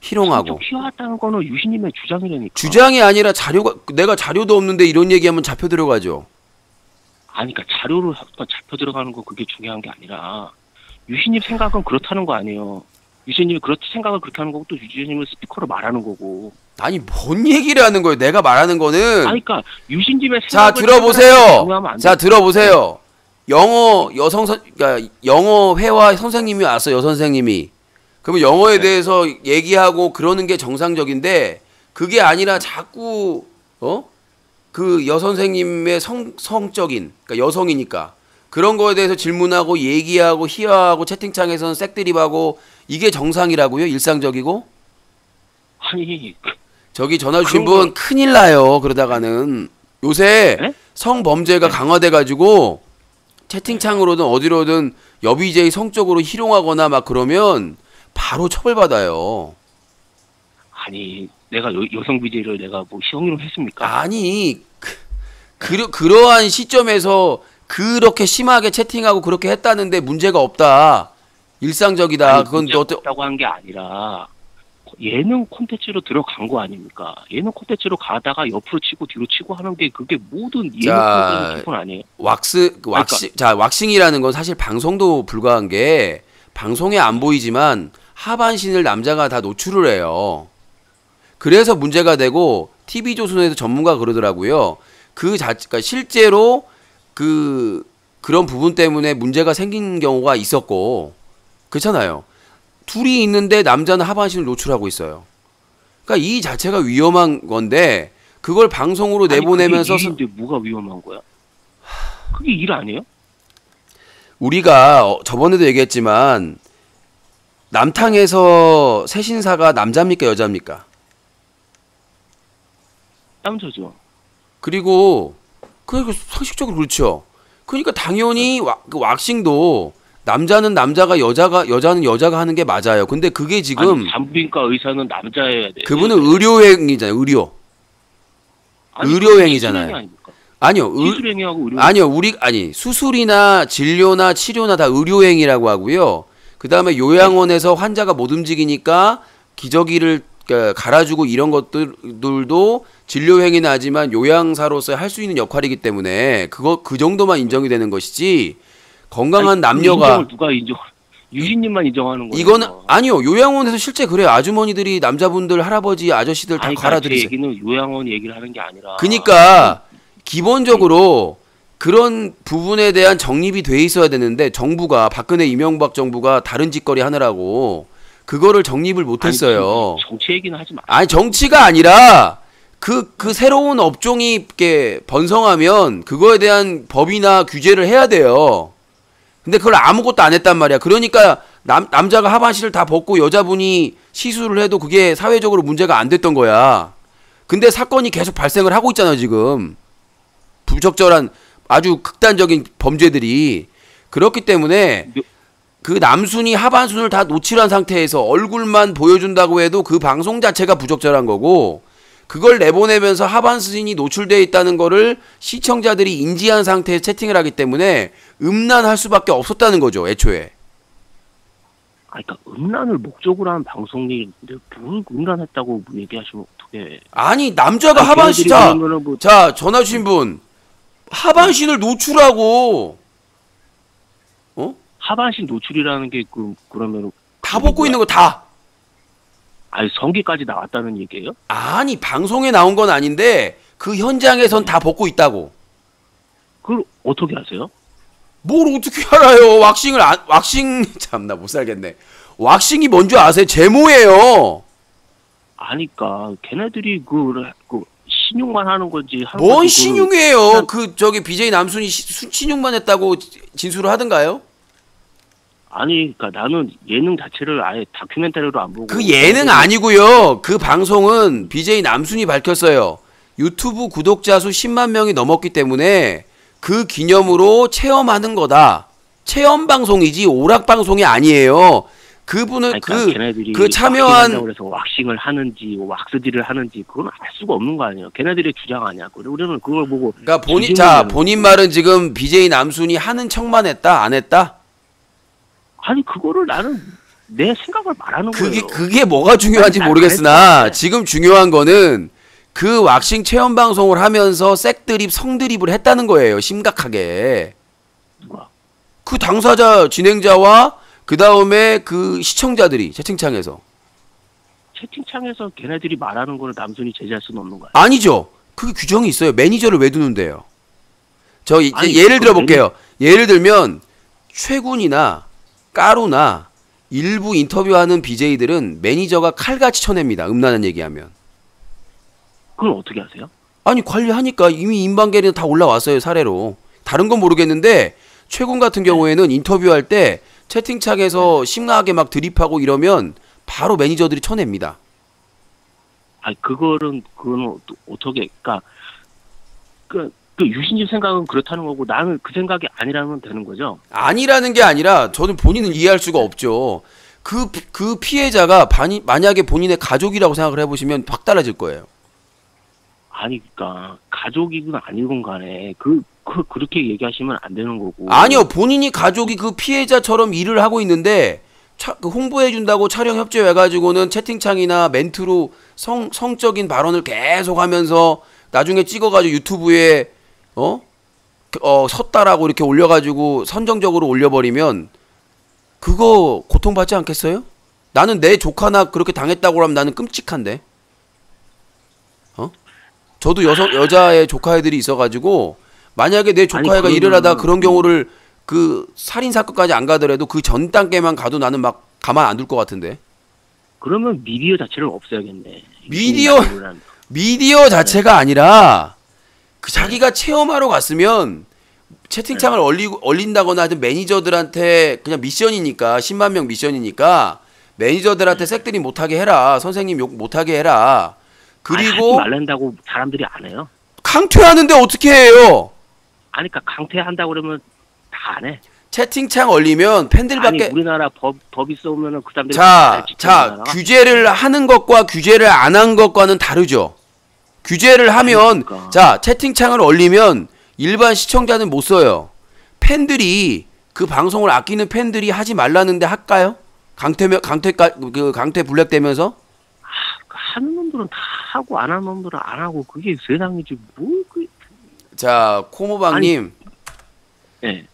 희롱하고. 성적 희화했다는 거는 유신님의 주장이라니까. 주장이 아니라 자료가 내가 자료도 없는데 이런 얘기하면 잡혀 들어가죠. 아니, 그러니까 자료로 잡혀 들어가는 거 그게 중요한 게 아니라 유신님 생각은 그렇다는 거 아니에요. 유신님이 생각을 그렇게 하는 거고 또 유신님은 스피커로 말하는 거고. 아니 뭔 얘기를 하는 거예요? 내가 말하는 거는. 아니, 그러니까 유신님의 자 생각을 들어보세요. 중요하면 안 자 돼요. 들어보세요. 그러니까 영어 회화 선생님이 왔어 여 선생님이. 그러면 영어에 네. 대해서 얘기하고 그러는 게 정상적인데 그게 아니라 자꾸 그 여 선생님의 성적인 그러니까 여성이니까 그런 거에 대해서 질문하고 얘기하고 희화하고 채팅창에서는 색드립하고 이게 정상이라고요? 일상적이고? 아니, 저기 전화 주신 그런 분 큰일 나요. 그러다가는 요새 네? 성범죄가 네. 강화돼가지고 채팅창으로든 어디로든 여비제이 성적으로 희롱하거나 막 그러면 바로 처벌받아요. 아니, 내가 여성 BJ를 내가 뭐 희롱을 했습니까? 아니 그러한 시점에서 그렇게 심하게 채팅하고 그렇게 했다는데 문제가 없다. 일상적이다. 아니, 그건 또 없다고 한 게 아니라 예능 콘텐츠로 들어간 거 아닙니까? 예능 콘텐츠로 가다가 옆으로 치고 뒤로 치고 하는 게 그게 모든 예능 자, 기본 아니에요? 왁싱이라는 건 사실 방송도 불과한 게 방송에 안 보이지만 하반신을 남자가 다 노출을 해요. 그래서 문제가 되고 TV조선에서 전문가가 그러더라고요. 그러니까 실제로 그런 부분 때문에 문제가 생긴 경우가 있었고 그렇잖아요. 둘이 있는데 남자는 하반신을 노출하고 있어요. 그러니까 이 자체가 위험한 건데 그걸 방송으로 내보내면서 아니, 그게 일인데 뭐가 위험한 거야? 그게 일 아니에요? 우리가 저번에도 얘기했지만 남탕에서 새신사가 남자입니까 여자입니까? 남자죠. 그리고 상식적으로 그렇죠. 그러니까 당연히 왁싱도 남자는 남자가 여자는 여자가 하는 게 맞아요. 근데 그게 지금 아니, 산부인과 의사는 남자여야 돼. 그분은 의료행위잖아요. 의료행위잖아요. 아니요. 시술행위하고 의료. 아니요. 수술이나 진료나 치료나 다 의료행위라고 하고요. 그다음에 요양원에서 환자가 못 움직이니까 기저귀를 갈아주고 이런 것들도 진료행위는 하지만 요양사로서 할 수 있는 역할이기 때문에 그 정도만 인정이 되는 것이지 건강한 남녀가 인정을 누가 인정? 유신님만 인정하는 거예요. 이거는 아니요. 요양원에서 실제 그래요. 아주머니들이 남자분들 할아버지 아저씨들 다 아니, 갈아들이세요. 제 얘기는 요양원 얘기를 하는 게 아니라. 그러니까 기본적으로 그런 부분에 대한 정립이 돼 있어야 되는데 정부가 박근혜 이명박 정부가 다른 짓거리 하느라고 그거를 정립을 못했어요. 아니, 정치 얘기는 하지 마. 아니 정치가 아니라 그 새로운 업종이 이렇게 번성하면 그거에 대한 법이나 규제를 해야 돼요. 근데 그걸 아무것도 안 했단 말이야. 그러니까 남자가 하반신을 다 벗고 여자분이 시술을 해도 그게 사회적으로 문제가 안 됐던 거야. 근데 사건이 계속 발생을 하고 있잖아요 지금. 부적절한 아주 극단적인 범죄들이. 그렇기 때문에 그 남순이 하반순을 다 노출한 상태에서 얼굴만 보여준다고 해도 그 방송 자체가 부적절한 거고 그걸 내보내면서 하반신이 노출되어 있다는 거를 시청자들이 인지한 상태에서 채팅을 하기 때문에 음란할 수밖에 없었다는 거죠, 애초에. 아, 그러니까 음란을 목적으로 한 방송인데 뭘 음란했다고 얘기하시면 어떻게? 아니, 남자가 아니, 하반신, 걔네들이 자, 그러면은 뭐- 자, 전화 주신 분, 하반신을 노출하고, 하반신 노출이라는 게 그러면 다 벗고 있는 거 다. 아니 성기까지 나왔다는 얘기예요? 아니, 방송에 나온 건 아닌데, 그 현장에선 다 벗고 있다고. 그걸 어떻게 아세요? 뭘 어떻게 알아요? 왁싱, 참나 못 살겠네. 왁싱이 뭔 줄 아세요? 제모예요. 아니까 걔네들이 그 신용만 하는 건지 하는 뭔 건지 신용이에요? 저기 BJ 남순이 신용만 했다고 진술을 하던가요? 아니, 그러니까 나는 예능 자체를 아예 다큐멘터리로 안 보고 그 예능 아니고요. 그 방송은 BJ 남순이 밝혔어요. 유튜브 구독자 수 10만 명이 넘었기 때문에 그 기념으로 체험하는 거다. 체험 방송이지 오락 방송이 아니에요. 그분은 아니, 그러니까 걔네들이 그 참여한 그래서 왁싱을 하는지 왁스질을 하는지 그건 알 수가 없는 거 아니에요. 걔네들의 주장 아니야. 우리는 그걸 보고 그러니까 즐기는 본인 말은 지금 BJ 남순이 하는 척만 했다, 안 했다? 아니 그거를 나는 내 생각을 말하는 거예요. 그게 뭐가 중요한지 난 모르겠으나 그랬어. 지금 중요한 거는 그 왁싱 체험 방송을 하면서 색드립, 성드립을 했다는 거예요. 심각하게. 누가? 그 당사자, 진행자와 그 다음에 그 시청자들이 채팅창에서. 채팅창에서 걔네들이 말하는 거를 남순이 제재할 수는 없는 거야. 아니죠. 그게 규정이 있어요. 매니저를 왜 두는데요? 아니, 예를 그 들어볼게요. 예를 들면 최군이나 까루나 일부 인터뷰하는 BJ들은 매니저가 칼같이 쳐냅니다. 음란한 얘기하면. 그걸 어떻게 하세요? 아니, 관리하니까 이미 인방계는 다 올라왔어요, 사례로. 다른 건 모르겠는데 최군 같은 경우에는 인터뷰할 때 채팅창에서 심하게 막 드립하고 이러면 바로 매니저들이 쳐냅니다. 아니 그건 어떻게? 그러니까 그 유신님 생각은 그렇다는 거고 나는 그 생각이 아니라면 되는 거죠. 아니라는 게 아니라 저는 본인은 이해할 수가 없죠. 그 피해자가 만약에 본인의 가족이라고 생각을 해보시면 확 달라질 거예요. 아니 그러니까 가족이든 아니건 간에 그렇게 얘기하시면 안 되는 거고. 아니요, 본인이 가족이 그 피해자처럼 일을 하고 있는데 그 홍보해준다고 촬영 협조해가지고는 채팅창이나 멘트로 성적인 발언을 계속하면서 나중에 찍어가지고 유튜브에 섰다라고 이렇게 올려가지고 선정적으로 올려버리면 그거 고통받지 않겠어요? 나는 내 조카나 그렇게 당했다고 하면 나는 끔찍한데. 저도 여자의 조카애들이 있어가지고 만약에 내 조카애가 아니, 일을 하다 그러면은- 그런 경우를 그 살인 사건까지 안 가더라도 그 전 단계만 가도 나는 막 가만 안 둘 것 같은데. 그러면 미디어 자체를 없애야겠네. 미디어 자체가 아니라 그 자기가 체험하러 갔으면 채팅창을 올린다거나 하여튼 매니저들한테 그냥 미션이니까 10만 명 미션이니까 매니저들한테 색들이 못하게 해라. 선생님 욕 못하게 해라. 그리고 하지 말란다고 사람들이 안 해요. 강퇴하는데 어떻게 해요? 아니 그러니까 강퇴한다고 그러면 다 안 해. 채팅창 올리면 아니 팬들밖에 우리나라 법 있으면은 그 사람들이 자, 다 자, 규제를 하는 것과 규제를 안 한 것과는 다르죠. 규제를 하면 그러니까. 자, 채팅창을 올리면 일반 시청자는 못 써요. 팬들이 그 방송을 아끼는 팬들이 하지 말라는데 할까요? 강퇴 불렉되면서 하는 놈들은 다 하고 안 하는 놈들은 안 하고 그게 세상이지 자, 코모방님 예.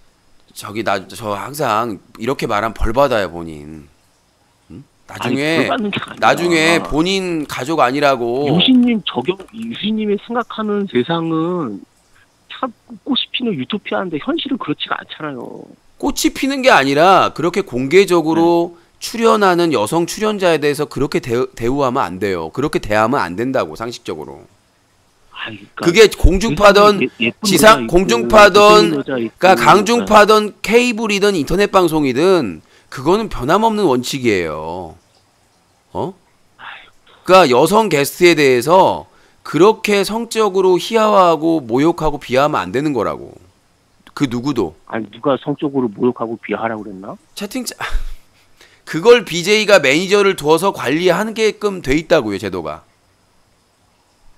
저 항상 이렇게 말하면 벌 받아요, 본인. 응? 나중에 벌 받는 게 아니라. 나중에 본인 가족 아니라고 유신님이 생각하는 세상은 참 꽃이 피는 유토피아인데 현실은 그렇지가 않잖아요. 꽃이 피는 게 아니라 그렇게 공개적으로 출연하는 여성 출연자에 대해서 그렇게 대우하면 안 돼요. 그렇게 대하면 안 된다고, 상식적으로. 그러니까 그게 공중파던 공중파던 그러니까 강중파던 케이블이든 인터넷 방송이든 그거는 변함없는 원칙이에요. 그러니까 여성 게스트에 대해서 그렇게 성적으로 희화화하고 모욕하고 비하하면 안 되는 거라고. 그 누구도. 아니 누가 성적으로 모욕하고 비하하라고 그랬나? 채팅창 그걸 BJ가 매니저를 두어서 관리하게끔 돼 있다고요, 제도가.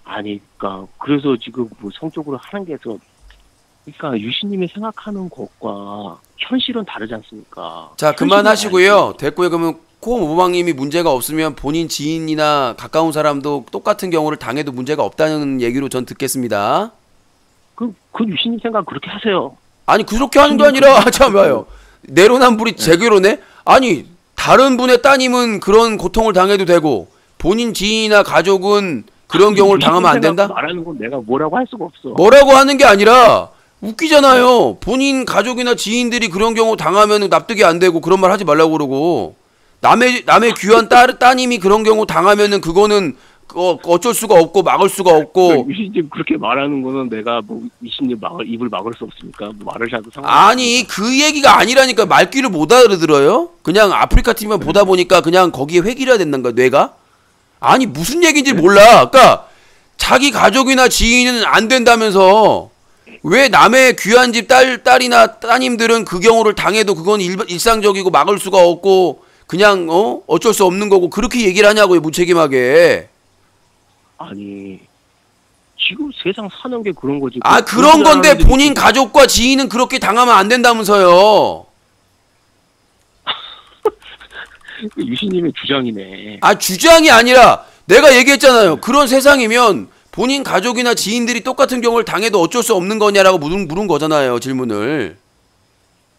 아니, 그러니까 그래서 지금 뭐 성적으로 하는 게 그러니까 유신님이 생각하는 것과 현실은 다르지 않습니까? 자, 현실은 그만하시고요. 됐고요. 그러면 코모방님이 문제가 없으면 본인 지인이나 가까운 사람도 똑같은 경우를 당해도 문제가 없다는 얘기로 전 듣겠습니다. 그 유신님 생각 그렇게 하세요. 아니 그렇게 하는 게 아니라 참 봐요. 내로남불이 제괴로네. 아니 다른 분의 따님은 그런 고통을 당해도 되고 본인 지인이나 가족은 그런 경우를 당하면 안 된다? 말하는 건 내가 뭐라고 할 수가 없어. 뭐라고 하는 게 아니라 웃기잖아요. 본인 가족이나 지인들이 그런 경우 당하면 납득이 안 되고 그런 말 하지 말라고 그러고 남의 귀한 따님이 그런 경우 당하면은 그거는 어쩔 수가 없고 막을 수가 없고. 유신님 그렇게 말하는 거는 내가 뭐 유신님 입을 막을 수 없으니까 뭐 말을 해도 상관. 아니 그 얘기가 아니라니까. 말귀를 못 알아들어요? 그냥 아프리카 TV만 보다 보니까 그냥 거기에 회귀해야 된다는 거야 뇌가? 아니 무슨 얘기인지 몰라. 그러니까 자기 가족이나 지인은 안 된다면서 왜 남의 귀한 집 딸이나 따님들은 그 경우를 당해도 그건 일상적이고 막을 수가 없고 그냥 어쩔 수 없는 거고 그렇게 얘기를 하냐고요, 무책임하게. 아니 지금 세상 사는 게 그런 거지. 아 그런 건데 본인 가족과 지인은 그렇게 당하면 안 된다면서요. 유신님의 주장이네. 아 주장이 아니라 내가 얘기했잖아요. 그런 세상이면 본인 가족이나 지인들이 똑같은 경우를 당해도 어쩔 수 없는 거냐라고 물은 거잖아요, 질문을.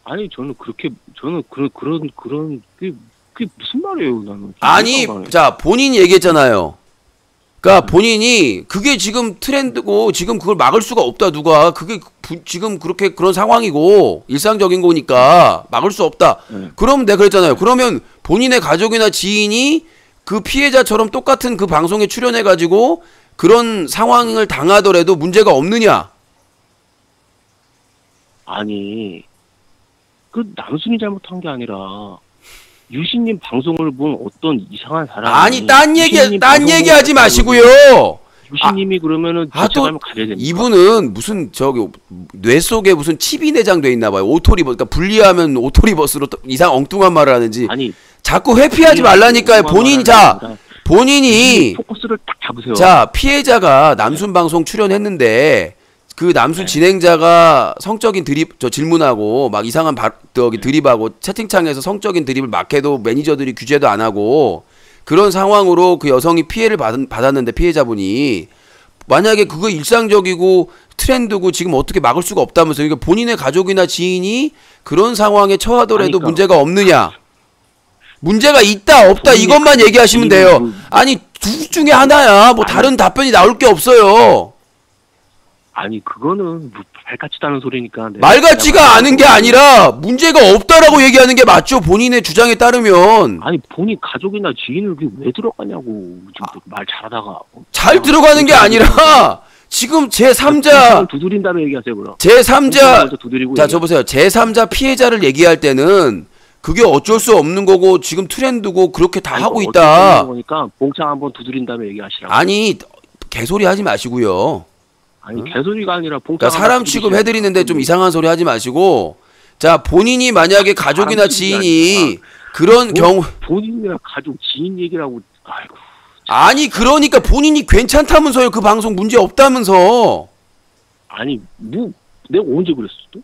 아니 저는 그런 그게 무슨 말이에요, 나는. 아니 자 본인 얘기했잖아요. 그러니까 본인이 그게 지금 트렌드고 지금 그걸 막을 수가 없다 누가. 그게 지금 그렇게 그런 상황이고 일상적인 거니까 막을 수 없다. 그럼 내가 그랬잖아요. 그러면 본인의 가족이나 지인이 그 피해자처럼 똑같은 그 방송에 출연해가지고 그런 상황을 당하더라도 문제가 없느냐? 아니 그 남순이 잘못한 게 아니라 유신님 방송을 본 어떤 이상한 사람이. 아니 딴 얘기하지 마시고요. 유신님이 그러면은 또 가려야 됩니까? 이분은 무슨 저기 뇌 속에 무슨 칩이 내장돼 있나 봐요. 오토리버. 그러니까 분리하면 오토리버스로 이상 엉뚱한 말을 하는지. 아니 자꾸 회피하지 말라니까요. 본인이 포커스를 딱 잡으세요. 자 피해자가 남순 방송 출연했는데 그 남순 진행자가 성적인 질문하고 막 이상한 드립하고 채팅창에서 성적인 드립을 막 해도 매니저들이 규제도 안 하고 그런 상황으로 그 여성이 피해를 받았는데 피해자분이 만약에 그거 일상적이고 트렌드고 지금 어떻게 막을 수가 없다면서요. 그러니까 본인의 가족이나 지인이 그런 상황에 처하더라도 문제가 없느냐. 문제가 있다 없다 이것만 얘기하시면 돼요. 아니 둘 중에 하나야. 뭐 다른 답변이 나올 게 없어요. 아니 그거는 말 같지도 않은 소리니까. 말 같지가 않은 게 아니라 문제가 없다라고 얘기하는 게 맞죠. 본인의 주장에 따르면. 아니 본인 가족이나 지인을 왜 들어가냐고. 지금 말 잘하다가. 잘 들어가는 게 아니라 지금 제3자 두드린다고 얘기하세요 그럼. 제3자 자 저 보세요. 제3자 피해자를 얘기할 때는 그게 어쩔 수 없는 거고 지금 트렌드고 그렇게 다 하고 있다. 그러니까 봉창 한번 두드린 다음에 얘기하시라고. 아니 개소리 하지 마시고요. 아니 개소리가 아니라 봉창. 그러니까 사람 취급해드리는데 좀 이상한 소리 하지 마시고. 자 본인이 만약에 가족이나 지인이 그런 경우 본인이나 가족 지인 얘기라고. 아이고. 아니 그러니까 본인이 괜찮다면서요. 그 방송 문제 없다면서. 아니 뭐 내가 언제 그랬어 또?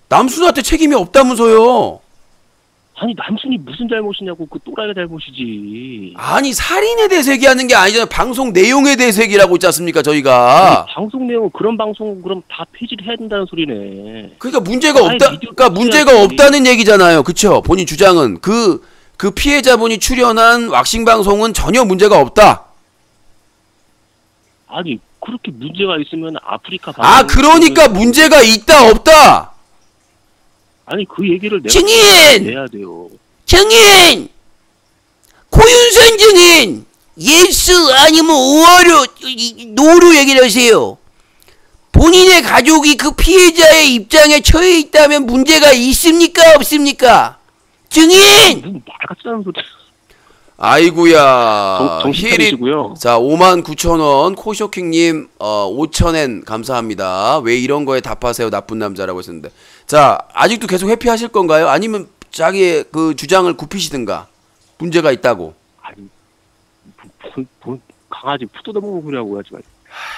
남순한테 책임이 없다면서요. 아니 남순이 무슨 잘못이냐고. 그 또라이가 잘못이지. 아니 살인에 대해서 얘기하는 게 아니잖아요. 방송 내용에 대해서 얘기를 하고 있지 않습니까 저희가. 아니, 방송 내용 그런 방송 그럼 다 폐지를 해야 된다는 소리네. 그러니까 문제가 없다. 그러니까 문제가 없다는 얘기잖아요. 그쵸? 본인 주장은 그 피해자분이 출연한 왁싱 방송은 전혀 문제가 없다. 아니 그렇게 문제가 있으면 아프리카 방송 그러니까 문제가 있다 없다. 아니 그 얘기를 내가 증인! 내야 돼요. 증인! 고윤선 증인! 예스 아니면 오어로 노로 얘기를 하세요. 본인의 가족이 그 피해자의 입장에 처해 있다면 문제가 있습니까 없습니까? 증인! 무슨 말 같지 않은 소리. 아이구야. 정신 차리시고요. 자 59,000원 코쇼킹님 5,000엔 감사합니다. 왜 이런 거에 답하세요 나쁜 남자라고 했었는데. 자 아직도 계속 회피하실 건가요? 아니면 자기의 그 주장을 굽히시든가. 문제가 있다고. 아니 강아지 푸드먹는 소리하고 하지 말고.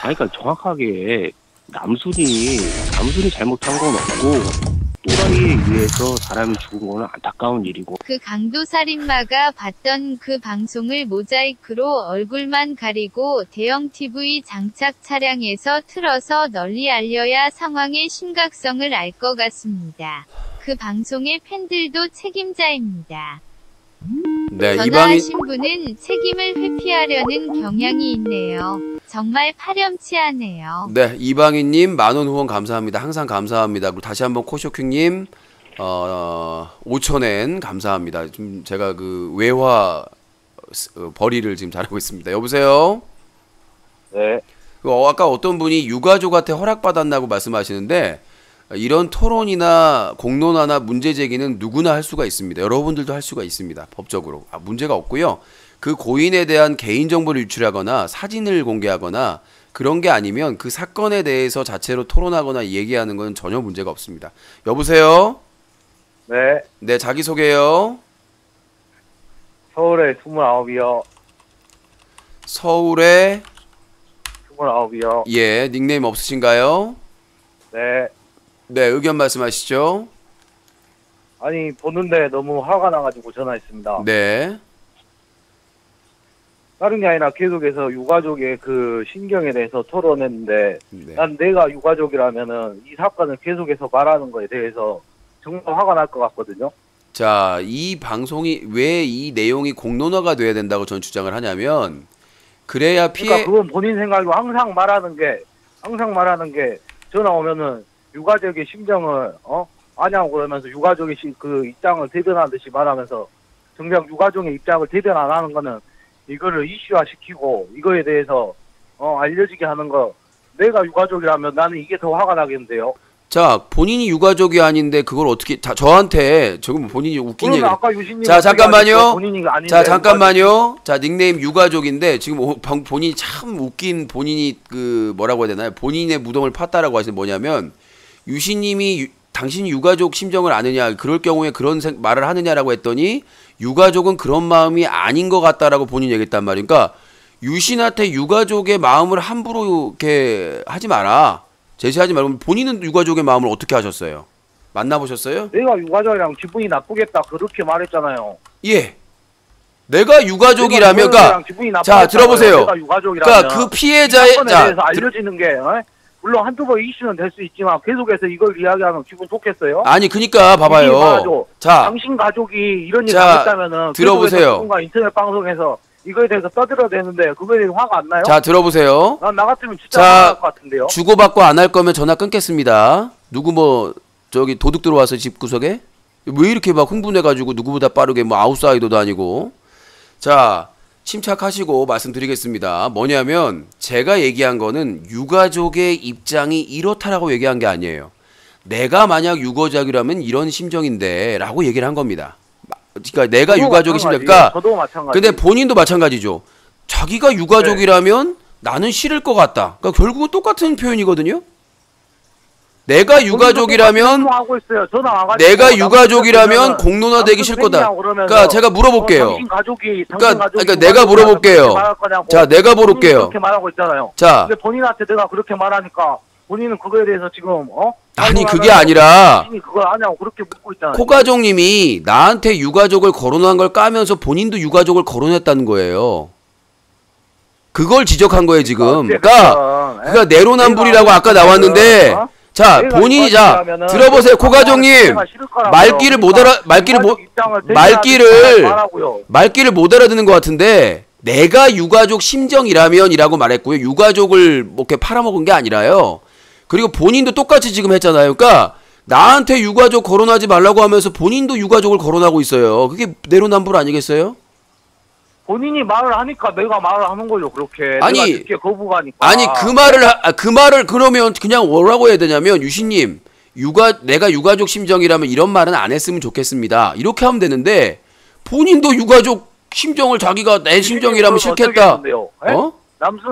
아니, 그러니까 정확하게 남순이 잘못한 건 없고 또라이에 의해서 사람이 죽은 거는 안타까운 일이고. 그 강도살인마가 봤던 그 방송을 모자이크로 얼굴만 가리고 대형 TV 장착 차량에서 틀어서 널리 알려야 상황의 심각성을 알 것 같습니다. 그 방송의 팬들도 책임자입니다. 네, 이방인 전화하신 분은 책임을 회피하려는 경향이 있네요. 정말 파렴치하네요. 네, 이방인님 만원 후원 감사합니다. 항상 감사합니다. 그리고 다시 한번 코쇼킹님 5,000엔 감사합니다. 좀 제가 그 외화 벌이를 지금 잘하고 있습니다. 여보세요? 네. 아까 어떤 분이 유가족한테 허락받았다고 말씀하시는데 이런 토론이나 공론화나 문제 제기는 누구나 할 수가 있습니다. 여러분들도 할 수가 있습니다. 법적으로. 문제가 없고요. 그 고인에 대한 개인정보를 유출하거나 사진을 공개하거나 그런 게 아니면 그 사건에 대해서 자체로 토론하거나 얘기하는 건 전혀 문제가 없습니다. 여보세요? 네, 네, 자기소개요. 서울에 29이요. 서울에 29이요. 예, 닉네임 없으신가요? 네. 네, 의견 말씀하시죠. 아니, 보는데 너무 화가 나가지고 전화했습니다. 네. 다른 게 아니라 계속해서 유가족의 그 신경에 대해서 토론했는데, 네. 난 내가 유가족이라면은 이 사건을 계속해서 말하는 거에 대해서 정말 화가 날 것 같거든요. 자, 이 방송이 왜 이 내용이 공론화가 돼야 된다고 전 주장을 하냐면 그래야 피해 그러니까 그건 본인 생각이고 항상 말하는 게 전화 오면은 유가족의 심정을 아냐고 그러면서 유가족의 그 입장을 대변하듯이 말하면서 정작 유가족의 입장을 대변 안 하는 거는 이거를 이슈화 시키고 이거에 대해서 알려지게 하는 거. 내가 유가족이라면 나는 이게 더 화가 나겠는데요. 자, 본인이 유가족이 아닌데 그걸 어떻게 저한테 지금 본인이 웃긴 얘기. 아까 유신님 자, 잠깐만요. 본인이 아닌데 자, 잠깐만요. 자, 닉네임 유가족인데 지금 본인이 참 웃긴 본인이 그 뭐라고 해야 되나요? 본인의 무덤을 팠다라고 하시는 뭐냐면 유신님이 당신이 유가족 심정을 아느냐, 그럴 경우에 그런 말을 하느냐라고 했더니 유가족은 그런 마음이 아닌 것 같다라고 본인이 얘기했단 말이에요. 그러니까 유신한테 유가족의 마음을 함부로 이렇게 하지 마라, 제시하지 말고. 본인은 유가족의 마음을 어떻게 하셨어요? 만나보셨어요? 내가 유가족이랑 기분이 나쁘겠다 그렇게 말했잖아요. 예. 내가 유가족이라면, 그러니까 자, 들어보세요. 그러니까 그 피해자의 자 알려지는 게 물론 한두 번 이슈는 될 수 있지만 계속해서 이걸 이야기하면 기분 좋겠어요? 아니, 그니까 봐봐요. 자, 당신 가족이 이런 일 자, 당했다면은 들어보세요. 누군가 인터넷 방송에서 이거에 대해서 떠들어야 되는데 그거에 대해서 화가 안 나요? 자, 들어보세요. 난 나 같으면 진짜 자, 화날 것 같은데요. 주고받고 안 할 거면 전화 끊겠습니다. 누구 뭐 저기 도둑 들어와서 집 구석에 왜 이렇게 막 흥분해가지고 누구보다 빠르게 뭐 아웃사이더도 아니고. 자, 침착하시고 말씀드리겠습니다. 뭐냐면 제가 얘기한 거는 유가족의 입장이 이렇다라고 얘기한 게 아니에요. 내가 만약 유가족이라면 이런 심정인데 라고 얘기를 한 겁니다. 그러니까 내가 유가족의 심정. 그러니까 저도 마찬가지. 근데 본인도 마찬가지죠. 자기가 유가족이라면 나는 싫을 것 같다. 그러니까 결국은 똑같은 표현이거든요. 내가 유가족이라면 내가 유가족이라면 공론화되기 싫거다. 그러니까 제가 물어볼게요. 그러니까 내가 물어볼게요. 자, 내가 물어볼게요. 그렇게 말하고 있잖아요. 자, 근데 본인한테 내가 그렇게 말하니까 본인은 그거에 대해서 지금 아니, 그게 아니라 본인이 그걸 아냐고 그렇게 묻고 있잖아요. 코가족님이 나한테 유가족을 거론한 걸 까면서 본인도 유가족을 거론했다는 거예요. 그걸 지적한 거예요 지금. 그러니까 내로남불이라고 아까 나왔는데. 자, 본인이, 자, 들어보세요, 코가족님. 말귀를 못 알아듣는 것 같은데, 내가 유가족 심정이라면이라고 말했고요. 유가족을 뭐 이렇게 팔아먹은 게 아니라요. 그리고 본인도 똑같이 지금 했잖아요. 그러니까, 나한테 유가족 거론하지 말라고 하면서 본인도 유가족을 거론하고 있어요. 그게 내로남불 아니겠어요? 본인이 말을 하니까 내가 말을 하는 거죠, 그렇게. 아니, 내가 듣기에 거부가니까. 아니, 그 말을 그러면 그냥 뭐라고 해야 되냐면, 유신님, 내가 유가족 심정이라면 이런 말은 안 했으면 좋겠습니다. 이렇게 하면 되는데, 본인도 유가족 심정을 자기가 내 심정이라면 싫겠다.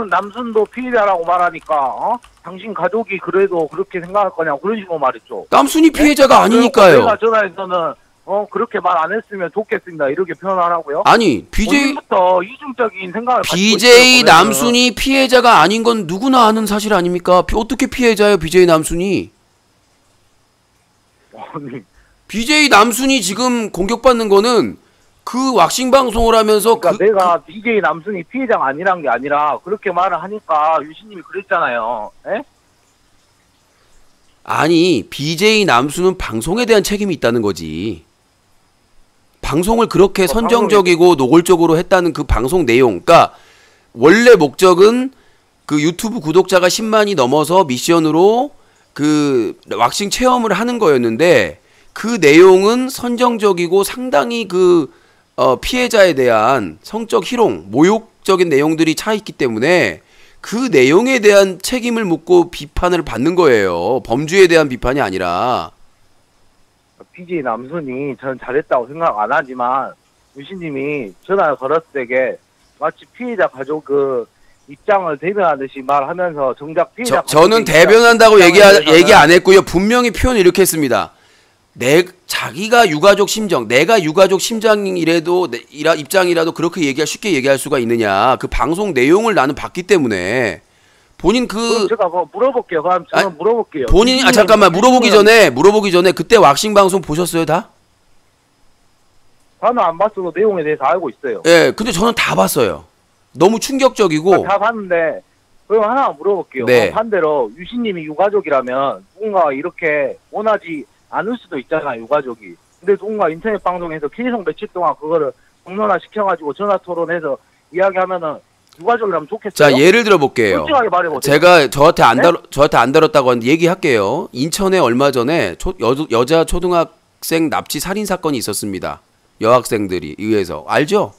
남순도 피해자라고 말하니까, 당신 가족이 그래도 그렇게 생각할 거냐고 그런 식으로 말했죠. 남순이 피해자가 아니니까요. 내가 전화해서는 그렇게 말 안 했으면 좋겠습니다. 이렇게 표현하라고요? 아니 BJ 본인부터 이중적인 생각을 가지고 BJ 있어요, 남순이 피해자가 아닌 건 누구나 아는 사실 아닙니까? 어떻게 피해자예요, BJ 남순이? 아니, BJ 남순이 지금 공격받는 거는 그 왁싱 방송을 하면서 그러니까 내가 BJ 남순이 피해자가 아니란 게 아니라 그렇게 말을 하니까 유신님이 그랬잖아요. 에? 아니 BJ 남순은 방송에 대한 책임이 있다는 거지. 방송을 그렇게 선정적이고 노골적으로 했다는 그 방송 내용, 그러니까 원래 목적은 그 유튜브 구독자가 10만이 넘어서 미션으로 그 왁싱 체험을 하는 거였는데 그 내용은 선정적이고 상당히 그 피해자에 대한 성적 희롱, 모욕적인 내용들이 차 있기 때문에 그 내용에 대한 책임을 묻고 비판을 받는 거예요. 범주에 대한 비판이 아니라. BJ 남순이 저는 잘했다고 생각 안 하지만 유신님이 전화를 걸었을 때게 마치 피해자 가족 그 입장을 대변하듯이 말하면서 정작 피해자 저는 대변한다고 얘기 안 했고요. 분명히 표현을 이렇게 했습니다. 자기가 유가족 심정, 내가 유가족 심정이라도 입장이라도 그렇게 쉽게 얘기할 수가 있느냐. 그 방송 내용을 나는 봤기 때문에 본인 그럼 제가 그거 물어볼게요. 그럼 저는 물어볼게요. 본인이 잠깐만 물어보기 전에 그때 왁싱 방송 보셨어요, 다? 저는 안 봤어도 내용에 대해서 알고 있어요. 예, 근데 저는 다 봤어요. 너무 충격적이고. 다 봤는데 그럼 하나 물어볼게요. 네. 반대로 유신님이 유가족이라면 누군가 이렇게 원하지 않을 수도 있잖아, 유가족이. 근데 누군가 인터넷 방송에서 계속 며칠 동안 그거를 공론화 시켜가지고 전화 토론해서 이야기하면은 유가족이라면 좋겠어요. 자, 예를 들어 볼게요. 솔직하게 말해보세요. 제가 저한테 네? 안 다뤘다고 하는데 얘기할게요. 인천에 얼마 전에 여자 초등학생 납치 살인 사건이 있었습니다. 여학생들이 의해서. 알죠?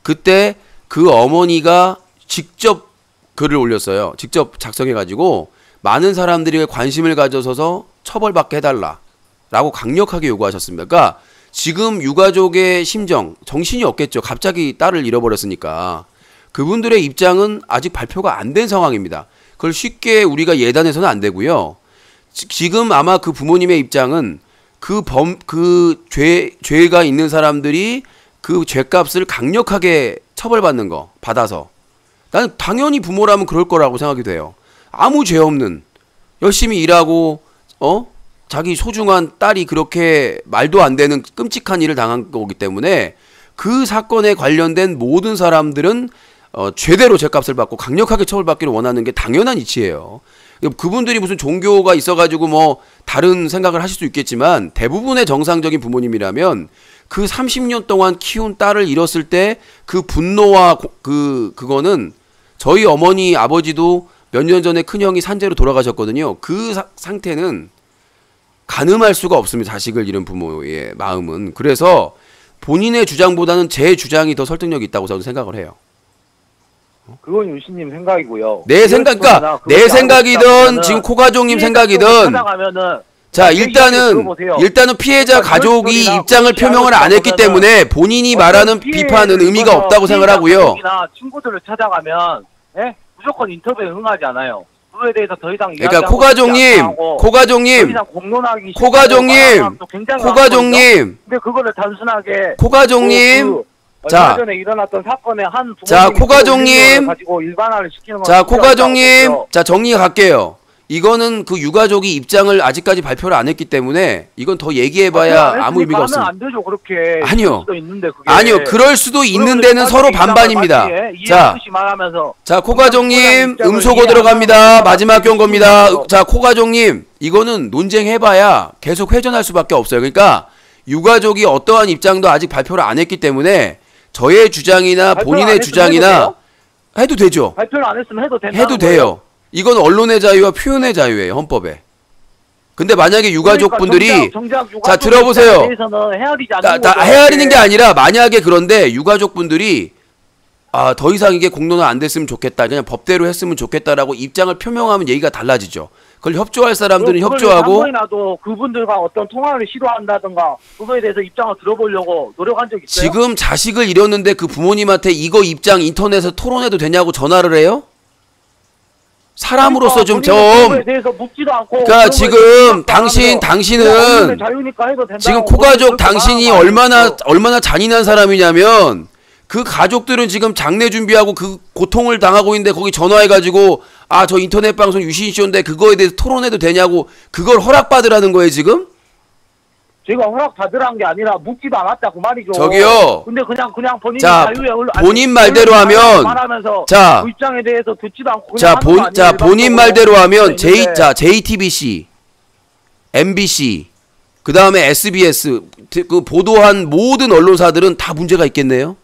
그때 그 어머니가 직접 글을 올렸어요. 직접 작성해가지고 많은 사람들이 관심을 가져서서 처벌받게 해달라라고 강력하게 요구하셨습니다. 그러니까 지금 유가족의 심정, 정신이 없겠죠. 갑자기 딸을 잃어버렸으니까. 그분들의 입장은 아직 발표가 안 된 상황입니다. 그걸 쉽게 우리가 예단해서는 안 되고요. 지금 아마 그 부모님의 입장은 죄가 있는 사람들이 그 죄값을 강력하게 처벌받는 거 받아서 나는 당연히 부모라면 그럴 거라고 생각이 돼요. 아무 죄 없는 열심히 일하고 자기 소중한 딸이 그렇게 말도 안 되는 끔찍한 일을 당한 거기 때문에 그 사건에 관련된 모든 사람들은 제대로 죄값을 받고 강력하게 처벌받기를 원하는 게 당연한 이치예요. 그분들이 무슨 종교가 있어가지고 뭐 다른 생각을 하실 수 있겠지만 대부분의 정상적인 부모님이라면 그 30년 동안 키운 딸을 잃었을 때 그 분노와 그거는 저희 어머니 아버지도 몇 년 전에 큰형이 산재로 돌아가셨거든요. 그 상태는 가늠할 수가 없습니다. 자식을 잃은 부모의 마음은. 그래서 본인의 주장보다는 제 주장이 더 설득력이 있다고 저는 생각을 해요. 그건 유신님 생각이고요. 내 생각이든 지금 코가족님 생각이든 자 일단은 피해자 가족이 입장을 표명을 안 했기 때문에 본인이 말하는 비판은 의미가 없다고 생각하고요. 친구들을 찾아가면 무조건 인터뷰에 응하지 않아요. 그거에 대해서 더 이상 그러니까 코가족님 근데 그거를 단순하게 코가족님 얼마 전에 일어났던 사건의 한 자, 코가족님 가지고 일반화를 시키는 자, 코가족님 자, 정리가 갈게요. 이거는 그 유가족이 입장을 아직까지 발표를 안 했기 때문에 이건 더 얘기해봐야 아무 의미가 없습니다. 안 되죠, 그렇게. 아니요, 그럴 수도 있는 데는 서로 반반입니다. 자, 코가족님 음소거 들어갑니다. 마지막 경고입니다. 자, 코가족님 이거는 논쟁해봐야 계속 회전할 수밖에 없어요. 그러니까 유가족이 어떠한 입장도 아직 발표를 안 했기 때문에 저의 주장이나 본인의 주장이나 해도 되죠. 발표를 안 했으면 해도 돼요. 이건 언론의 자유와 표현의 자유예요, 헌법에. 근데 만약에 유가족분들이 자 들어보세요. 헤아리는 게 아니라 만약에 그런데 유가족분들이 더 이상 이게 공론화 안 됐으면 좋겠다, 그냥 법대로 했으면 좋겠다라고 입장을 표명하면 얘기가 달라지죠. 그걸 협조할 사람들은 협조하고. 나도 그분들과 어떤 통화를 시도한다든가 그거에 대해서 입장을 들어보려고 노력한 적 있어요? 지금 자식을 잃었는데 그 부모님한테 이거 입장 인터넷에서 토론해도 되냐고 전화를 해요? 사람으로서 좀 그거에 대해서 묻지도 않고. 그러니까 지금 당신은 자유니까 해도 된다고 지금 코가족 그렇게 당신이 말하는 거 아니에요? 얼마나 잔인한 사람이냐면 그 가족들은 지금 장례 준비하고 그 고통을 당하고 있는데 거기 전화해가지고 아 저 인터넷 방송 유신쇼인데 그거에 대해서 토론해도 되냐고 그걸 허락받으라는 거예요 지금? 제가 허락 받으란 게 아니라 묻지도 않았다고 말이죠. 저기요. 근데 그냥 본인이 자, 자유에 본인 말대로 하면 말하면서 자, 그 입장에 대해서 듣지도 않고 그냥 자, 하는 거 아니에요? 본인 말대로 하면 있는데. JTBC, MBC, 그 다음에 SBS 그 보도한 모든 언론사들은 다 문제가 있겠네요.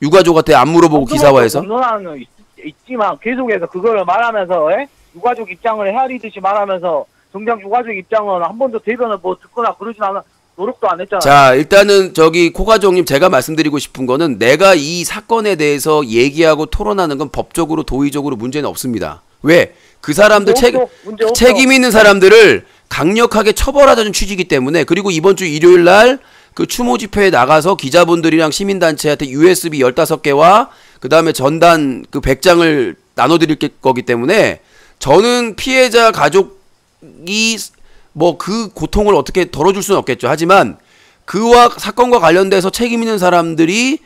유가족한테 안 물어보고 기사화해서. 공론화는 있지만 계속해서 그거를 말하면서 유가족 입장을 헤아리듯이 말하면서 정작 유가족 입장은 한 번도 대변을 뭐 듣거나 그러진 않아. 노력도 안 했잖아요. 자, 일단은 저기 코가족님 제가 말씀드리고 싶은 거는 내가 이 사건에 대해서 얘기하고 토론하는 건 법적으로 도의적으로 문제는 없습니다. 왜? 그 사람들 문제 없죠. 책임 있는 사람들을 강력하게 처벌하자는 취지이기 때문에 그리고 이번 주 일요일 날 그 추모 집회에 나가서 기자분들이랑 시민단체한테 USB 15개와 그 다음에 전단 그 100장을 나눠드릴 거기 때문에 저는 피해자 가족이 뭐 그 고통을 어떻게 덜어줄 수는 없겠죠. 하지만 그와 사건과 관련돼서 책임 있는 사람들이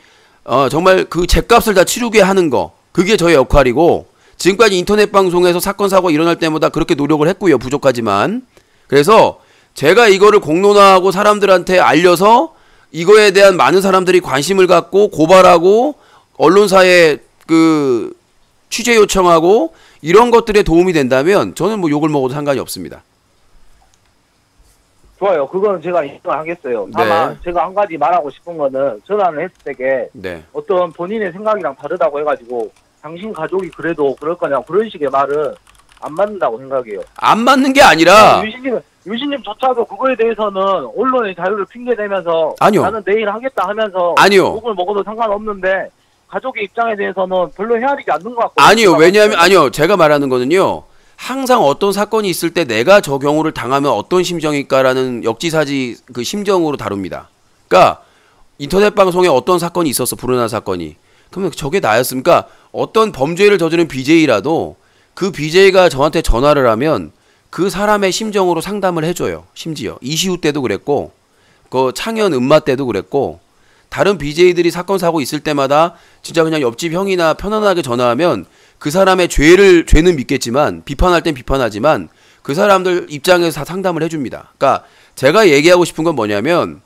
정말 그 죗값을 다 치르게 하는 거 그게 저의 역할이고 지금까지 인터넷 방송에서 사건 사고가 일어날 때마다 그렇게 노력을 했고요. 부족하지만 그래서 제가 이거를 공론화하고 사람들한테 알려서 이거에 대한 많은 사람들이 관심을 갖고 고발하고 언론사에 그 취재 요청하고 이런 것들에 도움이 된다면 저는 뭐 욕을 먹어도 상관이 없습니다. 좋아요. 그거는 제가 인정하겠어요. 다만 네. 제가 한 가지 말하고 싶은 거는 전화를 했을 때게 네. 어떤 본인의 생각이랑 다르다고 해가지고 당신 가족이 그래도 그럴 거냐 그런 식의 말은 안 맞는다고 생각해요. 안 맞는 게 아니라 유신님조차도 그거에 대해서는 언론의 자유를 핑계대면서 아니요. 나는 내일 하겠다 하면서 아니요. 욕을 먹어도 상관없는데 가족의 입장에 대해서는 별로 헤아리지 않는 것 같고 아니요. 왜냐하면 아니요. 제가 말하는 거는요. 항상 어떤 사건이 있을 때 내가 저 경우를 당하면 어떤 심정일까라는 역지사지 그 심정으로 다룹니다. 그러니까 인터넷 방송에 어떤 사건이 있었어. 불운한 사건이. 그러면 저게 나였습니까? 어떤 범죄를 저지른 BJ라도 그 BJ가 저한테 전화를 하면 그 사람의 심정으로 상담을 해줘요. 심지어 이시우 때도 그랬고 그 창현 음마 때도 그랬고 다른 BJ들이 사건 사고 있을 때마다 진짜 그냥 옆집 형이나 편안하게 전화하면 그 사람의 죄는 믿겠지만 비판할 땐 비판하지만 그 사람들 입장에서 다 상담을 해줍니다. 그러니까 제가 얘기하고 싶은 건 뭐냐면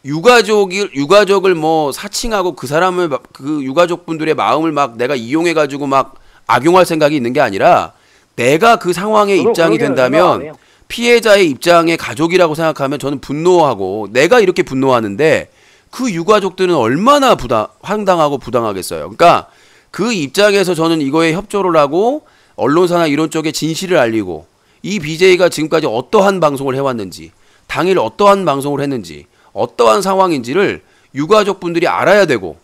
유가족을 뭐 사칭하고 그 사람을 그 유가족분들의 마음을 막 내가 이용해가지고 막 악용할 생각이 있는 게 아니라 내가 그 상황의 입장이 된다면 피해자의 입장의 가족이라고 생각하면 저는 분노하고 내가 이렇게 분노하는데 그 유가족들은 얼마나 황당하고 부당하겠어요. 그러니까 그 입장에서 저는 이거에 협조를 하고 언론사나 이런 쪽에 진실을 알리고 이 BJ가 지금까지 어떠한 방송을 해왔는지 당일 어떠한 방송을 했는지 어떠한 상황인지를 유가족분들이 알아야 되고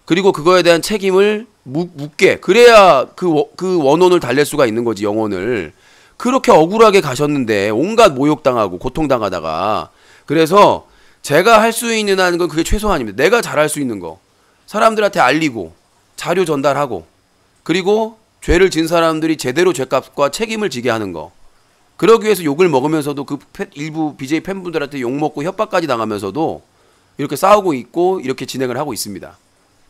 그리고 그거에 대한 책임을 묻게 그래야 그 원혼을 달랠 수가 있는 거지 영혼을. 그렇게 억울하게 가셨는데 온갖 모욕당하고 고통당하다가 그래서 제가 할 수 있는 한 건 그게 최소한입니다. 내가 잘할 수 있는 거 사람들한테 알리고 자료 전달하고 그리고 죄를 진 사람들이 제대로 죄값과 책임을 지게 하는 거 그러기 위해서 욕을 먹으면서도 그 일부 BJ 팬분들한테 욕먹고 협박까지 당하면서도 이렇게 싸우고 있고 이렇게 진행을 하고 있습니다.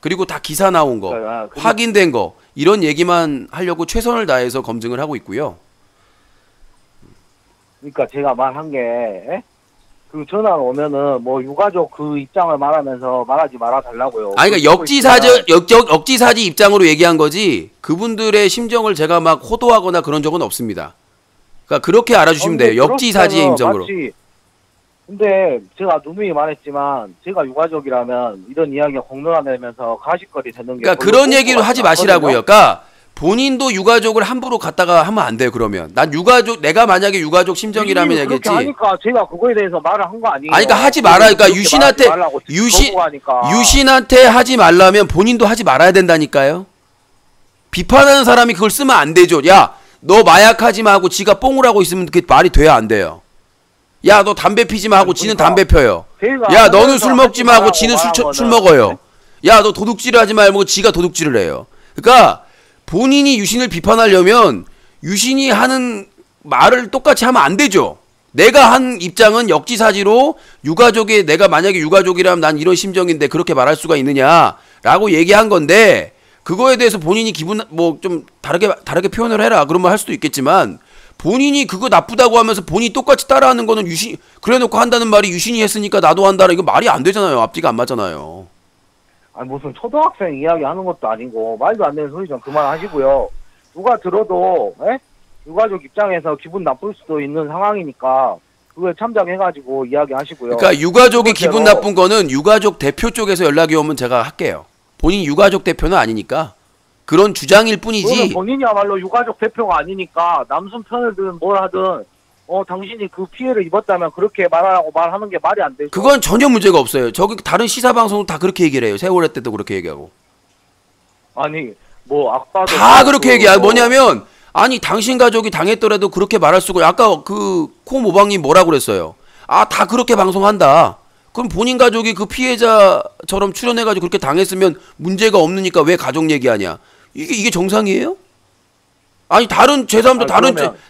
그리고 다 기사 나온 거 확인된 거 이런 얘기만 하려고 최선을 다해서 검증을 하고 있고요. 그러니까 제가 말한 게 그 전화 오면은 뭐 유가족 그 입장을 말하면서 말하지 말아 달라고요. 아니 그러니까 역지사지 입장으로 얘기한 거지 그분들의 심정을 제가 막 호도하거나 그런 적은 없습니다. 그러니까 그렇게 알아주시면 돼요. 역지사지의 심정으로. 마치 근데 제가 누누이 말했지만 제가 유가족이라면 이런 이야기가 공론화되면서 가십거리 되는 게 그러니까 그런 얘기를 하지 마시라고요. 그러니까 본인도 유가족을 함부로 갖다가 하면 안 돼요. 그러면 난 유가족 내가 만약에 유가족 심정이라면 얘기했지. 그렇게 하니까 제가 그거에 대해서 말을 한 거 아니에요. 아니 그러니까 하지 말아. 그러니까 유신한테 하지 말라면 본인도 하지 말아야 된다니까요. 비판하는 사람이 그걸 쓰면 안 되죠. 야, 너 마약하지 마 하고 지가 뽕을 하고 있으면 그게 말이 돼야 안 돼요. 야, 너 담배 피지 마 하고 지는 담배 펴요. 야, 너는 술 먹지 마 하고 지는 술 먹어요. 야, 너 도둑질을 하지 말고 지가 도둑질을 해요. 그러니까 본인이 유신을 비판하려면 유신이 하는 말을 똑같이 하면 안 되죠. 내가 한 입장은 역지사지로 유가족이 내가 만약에 유가족이라면 난 이런 심정인데 그렇게 말할 수가 있느냐라고 얘기한 건데 그거에 대해서 본인이 기분 뭐 좀 다르게 표현을 해라 그러면 할 수도 있겠지만 본인이 그거 나쁘다고 하면서 본인이 똑같이 따라하는 거는 유신 그래놓고 한다는 말이 유신이 했으니까 나도 한다라 이거 말이 안 되잖아요. 앞뒤가 안 맞잖아요. 아니 무슨 초등학생 이야기 하는 것도 아니고 말도 안 되는 소리 좀 그만하시고요. 누가 들어도 유가족 입장에서 기분 나쁠 수도 있는 상황이니까 그걸 참작해가지고 이야기하시고요. 그러니까 유가족이 기분 나쁜 거는 유가족 대표 쪽에서 연락이 오면 제가 할게요. 본인 유가족 대표는 아니니까 그런 주장일 뿐이지. 본인이야말로 유가족 대표가 아니니까 남순 편을 든 뭘 하든 당신이 그 피해를 입었다면 그렇게 말하라고 말하는 게 말이 안 되죠. 그건 전혀 문제가 없어요. 저기 다른 시사 방송도 다 그렇게 얘기를 해요. 세월호 때도 그렇게 얘기하고. 아니 뭐 아까도 다 그렇게 얘기해. 뭐냐면 아니 당신 가족이 당했더라도 그렇게 말할 수가. 아까 그 코모방님 뭐라 그랬어요. 아 다 그렇게 방송한다. 그럼 본인 가족이 그 피해자처럼 출연해가지고 그렇게 당했으면 문제가 없으니까 왜 가족 얘기하냐? 이게 정상이에요? 아니 다른 제3도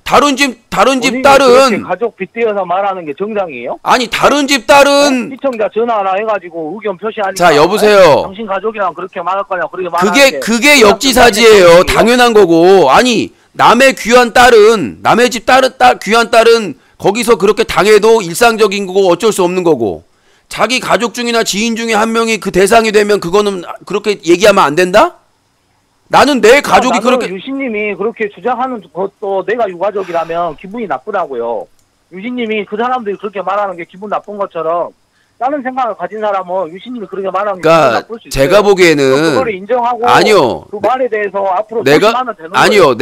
다른 집 딸은 가족 빗대어서 말하는 게 정상이에요? 아니 다른 집 딸은 시청자 전화 하나 해가지고 의견 표시하니까. 자 여보세요. 당신 가족이랑 그렇게 말할 거냐 그렇게 말하는 그게 역지사지예요. 당연한 거고. 아니 남의 귀한 딸은 남의 집 귀한 딸은 거기서 그렇게 당해도 일상적인 거고 어쩔 수 없는 거고. 자기 가족 중이나 지인 중에 한 명이 그 대상이 되면 그거는 그렇게 얘기하면 안 된다? 나는 내 가족이 그렇게 유신님이 그렇게 주장하는 것도 내가 유가족이라면 기분이 나쁘다고요. 유신님이 그 사람들이 그렇게 말하는 게 기분 나쁜 것처럼 다른 생각을 가진 사람은 유신님이 그렇게 말하는 게 기분 나쁠 수 있어요. 제가 보기에는 그거를 인정하고 아니요. 그 말에 대해서 앞으로 내가 되는 아니요. 거예요.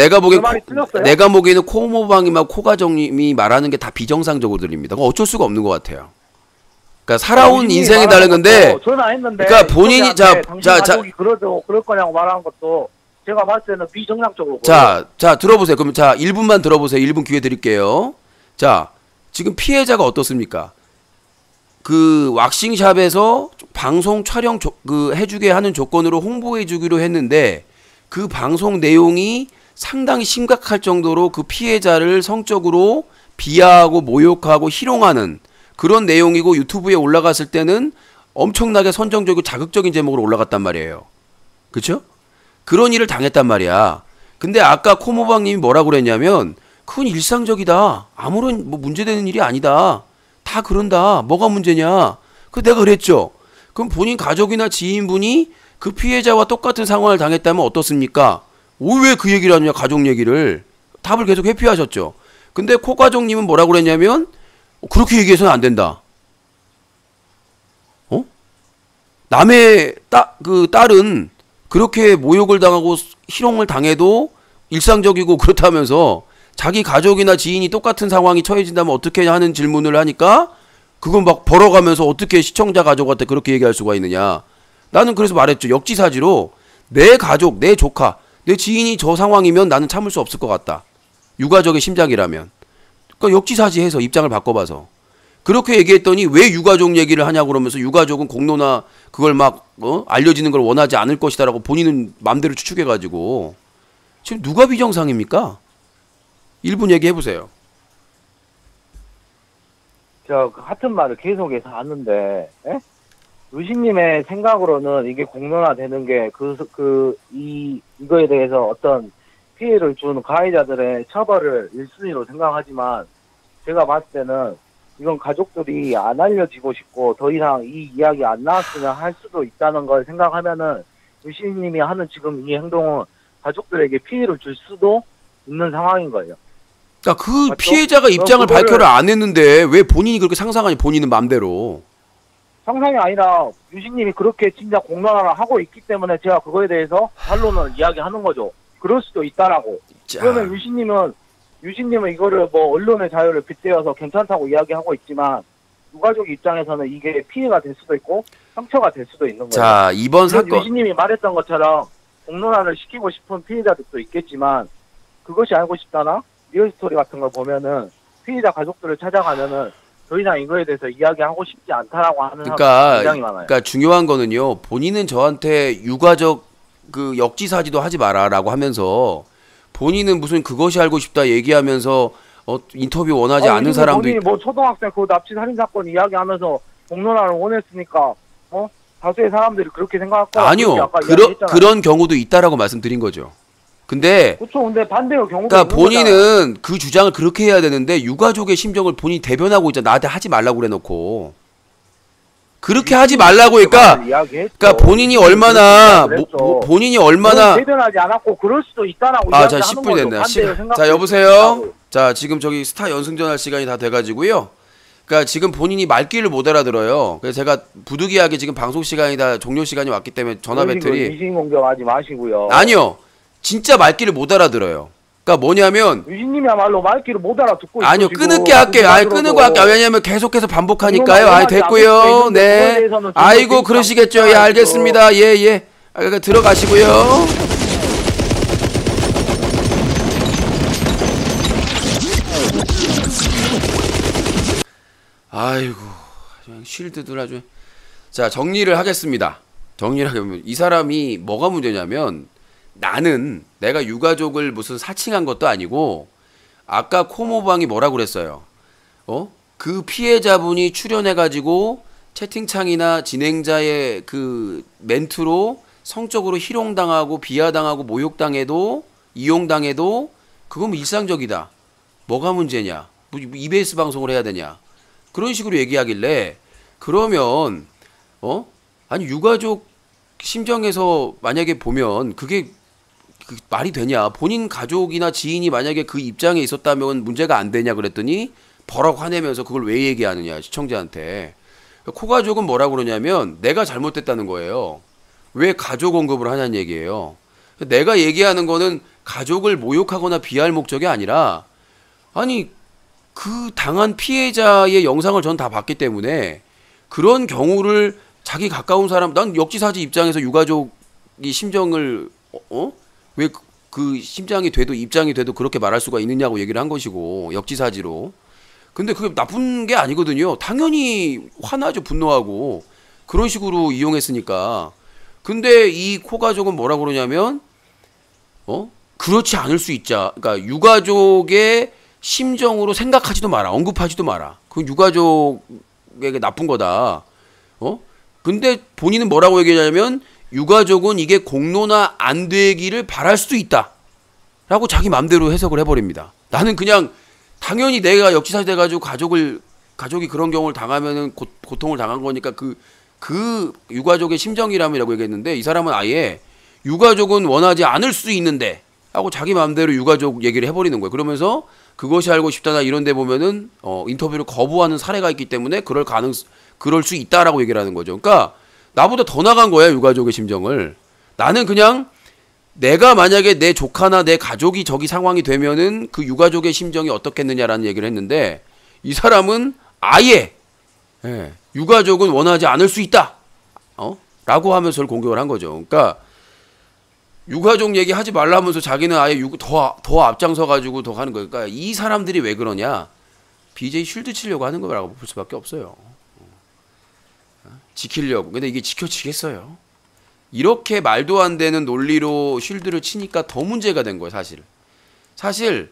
내가 보기에는 코모방이나 코가정님이 말하는 게 다 비정상적으로 들립니다. 그건 어쩔 수가 없는 것 같아요. 그러니까 살아온 인생이 다른 건데. 전화했는데. 그러니까 본인이 당신 가족이 그럴 거냐고 말하는 것도 제가 봤을 때는 비정상적으로. 자 들어보세요. 그럼 1분만 들어보세요. 1분 기회 드릴게요. 자 지금 피해자가 어떻습니까? 그 왁싱샵에서 방송 촬영 해주게 하는 조건으로 홍보해주기로 했는데 그 방송 내용이 상당히 심각할 정도로 그 피해자를 성적으로 비하하고 모욕하고 희롱하는 그런 내용이고 유튜브에 올라갔을 때는 엄청나게 선정적이고 자극적인 제목으로 올라갔단 말이에요. 그렇죠? 그런 일을 당했단 말이야. 근데 아까 코모방님이 뭐라고 그랬냐면 그건 일상적이다. 아무런 뭐 문제되는 일이 아니다. 다 그런다. 뭐가 문제냐? 그 내가 그랬죠. 그럼 본인 가족이나 지인분이 그 피해자와 똑같은 상황을 당했다면 어떻습니까? 왜 그 얘기를 하느냐? 가족 얘기를. 답을 계속 회피하셨죠. 근데 코가족님은 뭐라고 그랬냐면 그렇게 얘기해서는 안 된다. 남의 딸은 그렇게 모욕을 당하고 희롱을 당해도 일상적이고 그렇다면서 자기 가족이나 지인이 똑같은 상황이 처해진다면 어떻게 하는 질문을 하니까 그건 막 벌어가면서 어떻게 시청자 가족한테 그렇게 얘기할 수가 있느냐. 나는 그래서 말했죠. 역지사지로 내 가족, 내 조카, 내 지인이 저 상황이면 나는 참을 수 없을 것 같다. 유가족의 심장이라면. 그러니까 역지사지해서 입장을 바꿔봐서. 그렇게 얘기했더니 왜 유가족 얘기를 하냐고 그러면서 유가족은 공로나 그걸 막 알려지는 걸 원하지 않을 것이다라고 본인은 마음대로 추측해가지고 지금 누가 비정상입니까? 1분 얘기해보세요. 같은 말을 계속해서 하는데 루시님의 생각으로는 이게 공론화되는 게 이거에 대해서 어떤 피해를 준 가해자들의 처벌을 1순위로 생각하지만 제가 봤을 때는 이건 가족들이 안 알려지고 싶고 더 이상 이 이야기 안 나왔으면 할 수도 있다는 걸 생각하면은 유시님이 하는 지금 이 행동은 가족들에게 피해를 줄 수도 있는 상황인 거예요. 그러니까 그 맞죠? 피해자가 입장을 발표를 안 했는데 왜 본인이 그렇게 상상하니 본인은 맘대로. 상상이 아니라 유시님이 그렇게 진짜 공론화를 하고 있기 때문에 제가 그거에 대해서 반론을 이야기하는 거죠. 그럴 수도 있다라고. 그러면 유신님은 이거를 뭐 언론의 자유를 빗대어서 괜찮다고 이야기하고 있지만 유가족 입장에서는 이게 피해가 될 수도 있고 상처가 될 수도 있는 거예요. 자, 이번 사건 유신님이 말했던 것처럼 공론화를 시키고 싶은 피해자들도 있겠지만 그것이 알고 싶다나 리얼스토리 같은 걸 보면은 피해자 가족들을 찾아가면은 더 이상 이거에 대해서 이야기하고 싶지 않다라고 하는 사람이 굉장히 많아요. 그러니까 중요한 거는요. 본인은 저한테 유가족 그 역지사지도 하지 마라라고 하면서 본인은 무슨 그것이 알고 싶다 얘기하면서 인터뷰 원하지 아니, 않은 지금 사람도 본인이 뭐 초등학생 그 납치 살인 사건 이야기하면서 공론화를 원했으니까 다수의 사람들이 그렇게 생각할 거야. 아니요. 그런 경우도 있다라고 말씀드린 거죠. 근데 그렇죠. 근데 반대의 경우도 그러니까 있는 본인은 거잖아요. 그 주장을 그렇게 해야 되는데 유가족의 심정을 본인이 대변하고 있잖아. 나한테 하지 말라고 그래 놓고. 그렇게 하지 말라고 그러니까 본인이 얼마나 본인이 얼마나 대변하지 않았고 그럴 수도 있다라고 자 이야기하는 10분이 거죠. 됐네요. 반대의 생각도 자 여보세요. 있다고. 자 지금 저기 스타 연승전 할 시간이 다 돼가지고요. 그러니까 지금 본인이 말귀를 못 알아들어요. 그래서 제가 부득이하게 지금 방송 시간이 다 종료 시간이 왔기 때문에 전화 배터리 인신공격하지 마시고요. 아니요. 진짜 말귀를 못 알아들어요. 그러니까 뭐냐면 유진님이야말로 말귀를 못 알아듣고 아니요 있고 지금. 끊을게 할게요. 아니 끊고 할게요. 왜냐면 계속해서 반복하니까요. 아니 됐고요. 네. 아이고 그러시겠죠. 예 알겠습니다. 예. 그러니까 들어가시고요. 아이고 쉴드들 아주. 자 정리를 하겠습니다. 정리를 하면 이 사람이 뭐가 문제냐면 나는 내가 유가족을 무슨 사칭한 것도 아니고 아까 코모방이 뭐라고 그랬어요. 그 피해자분이 출연해가지고 채팅창이나 진행자의 그 멘트로 성적으로 희롱당하고 비하당하고 모욕당해도 이용당해도 그건 뭐 일상적이다. 뭐가 문제냐? 뭐 EBS 방송을 해야 되냐? 그런 식으로 얘기하길래 그러면 아니 유가족 심정에서 만약에 보면 그게 말이 되냐? 본인 가족이나 지인이 만약에 그 입장에 있었다면 문제가 안 되냐 그랬더니 버럭 화내면서 그걸 왜 얘기하느냐 시청자한테. 코가족은 뭐라고 그러냐면 내가 잘못됐다는 거예요. 왜 가족 언급을 하냐는 얘기예요. 내가 얘기하는 거는 가족을 모욕하거나 비할 목적이 아니라 아니 그 당한 피해자의 영상을 전 다 봤기 때문에 그런 경우를 자기 가까운 사람 난 역지사지 입장에서 유가족이 심정을 왜 그 심장이 돼도 입장이 돼도 그렇게 말할 수가 있느냐고 얘기를 한 것이고 역지사지로. 근데 그게 나쁜 게 아니거든요. 당연히 화나죠. 분노하고 그런 식으로 이용했으니까. 근데 이 코가족은 뭐라고 그러냐면 그렇지 않을 수 있자. 그러니까 유가족의 심정으로 생각하지도 마라. 언급하지도 마라. 그 유가족에게 나쁜 거다. 근데 본인은 뭐라고 얘기하냐면 유가족은 이게 공론화 안 되기를 바랄 수도 있다. 라고 자기 맘대로 해석을 해버립니다. 나는 그냥 당연히 내가 역지사지 돼가지고 가족이 그런 경우를 당하면은 고통을 당한 거니까 그 유가족의 심정이라고 얘기했는데 이 사람은 아예 유가족은 원하지 않을 수 있는데 하고 자기 맘대로 유가족 얘기를 해버리는 거예요. 그러면서 그것이 알고 싶다나 이런 데 보면은 인터뷰를 거부하는 사례가 있기 때문에 그럴 수 있다라고 얘기를 하는 거죠. 그러니까 나보다 더 나간 거야 유가족의 심정을. 나는 그냥 내가 만약에 내 조카나 내 가족이 저기 상황이 되면은 그 유가족의 심정이 어떻겠느냐라는 얘기를 했는데 이 사람은 아예 유가족은 원하지 않을 수 있다 라고 하면서 저를 공격을 한 거죠. 그러니까 유가족 얘기 하지 말라면서 자기는 아예 더 앞장서 가지고 더 하는 거예요. 그러니까 이 사람들이 왜 그러냐? BJ 쉴드 치려고 하는 거라고 볼 수밖에 없어요. 지키려고. 근데 이게 지켜지겠어요? 이렇게 말도 안 되는 논리로 쉴드를 치니까 더 문제가 된 거예요, 사실. 사실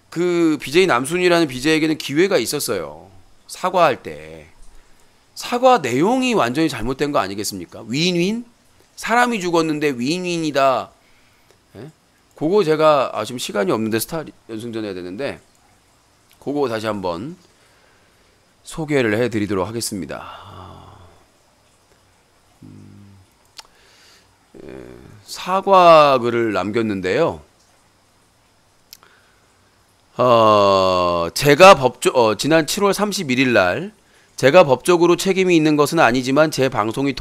그 BJ 남순이라는 BJ에게는 기회가 있었어요. 사과할 때. 사과 내용이 완전히 잘못된 거 아니겠습니까? 윈윈? 사람이 죽었는데 윈윈이다. 그거 제가 지금 시간이 없는데 스타 연승전 해야 되는데 그거 다시 한번 소개를 해드리도록 하겠습니다. 사과 글을 남겼는데요. 제가 지난 7월 31일 날 제가 법적으로 책임이 있는 것은 아니지만 제 방송이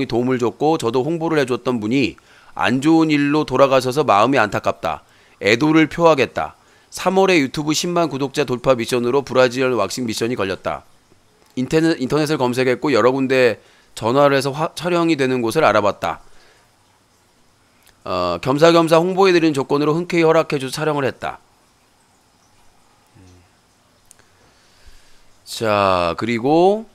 도움을 줬고 저도 홍보를 해줬던 분이 안 좋은 일로 돌아가셔서 마음이 안타깝다. 애도를 표하겠다. 3월에 유튜브 10만 구독자 돌파 미션으로 브라질 왁싱 미션이 걸렸다. 인터넷을 검색했고 여러 군데 전화를 해서 촬영이 되는 곳을 알아봤다. 겸사겸사 홍보해드리는 조건으로 흔쾌히 허락해줘서 촬영을 했다. 자, 그리고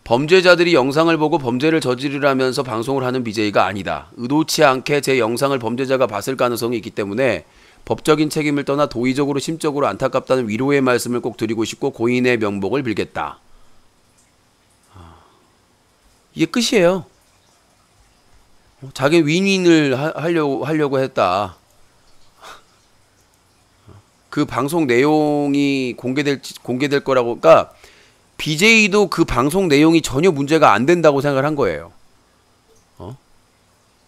범죄자들이 영상을 보고 범죄를 저지르라면서 방송을 하는 BJ가 아니다. 의도치 않게 제 영상을 범죄자가 봤을 가능성이 있기 때문에 법적인 책임을 떠나 도의적으로 심적으로 안타깝다는 위로의 말씀을 꼭 드리고 싶고 고인의 명복을 빌겠다. 이게 끝이에요. 자기 윈윈을 하려고 했다. 그 방송 내용이 공개될 거라고, 그러니까 BJ도 그 방송 내용이 전혀 문제가 안 된다고 생각을 한 거예요.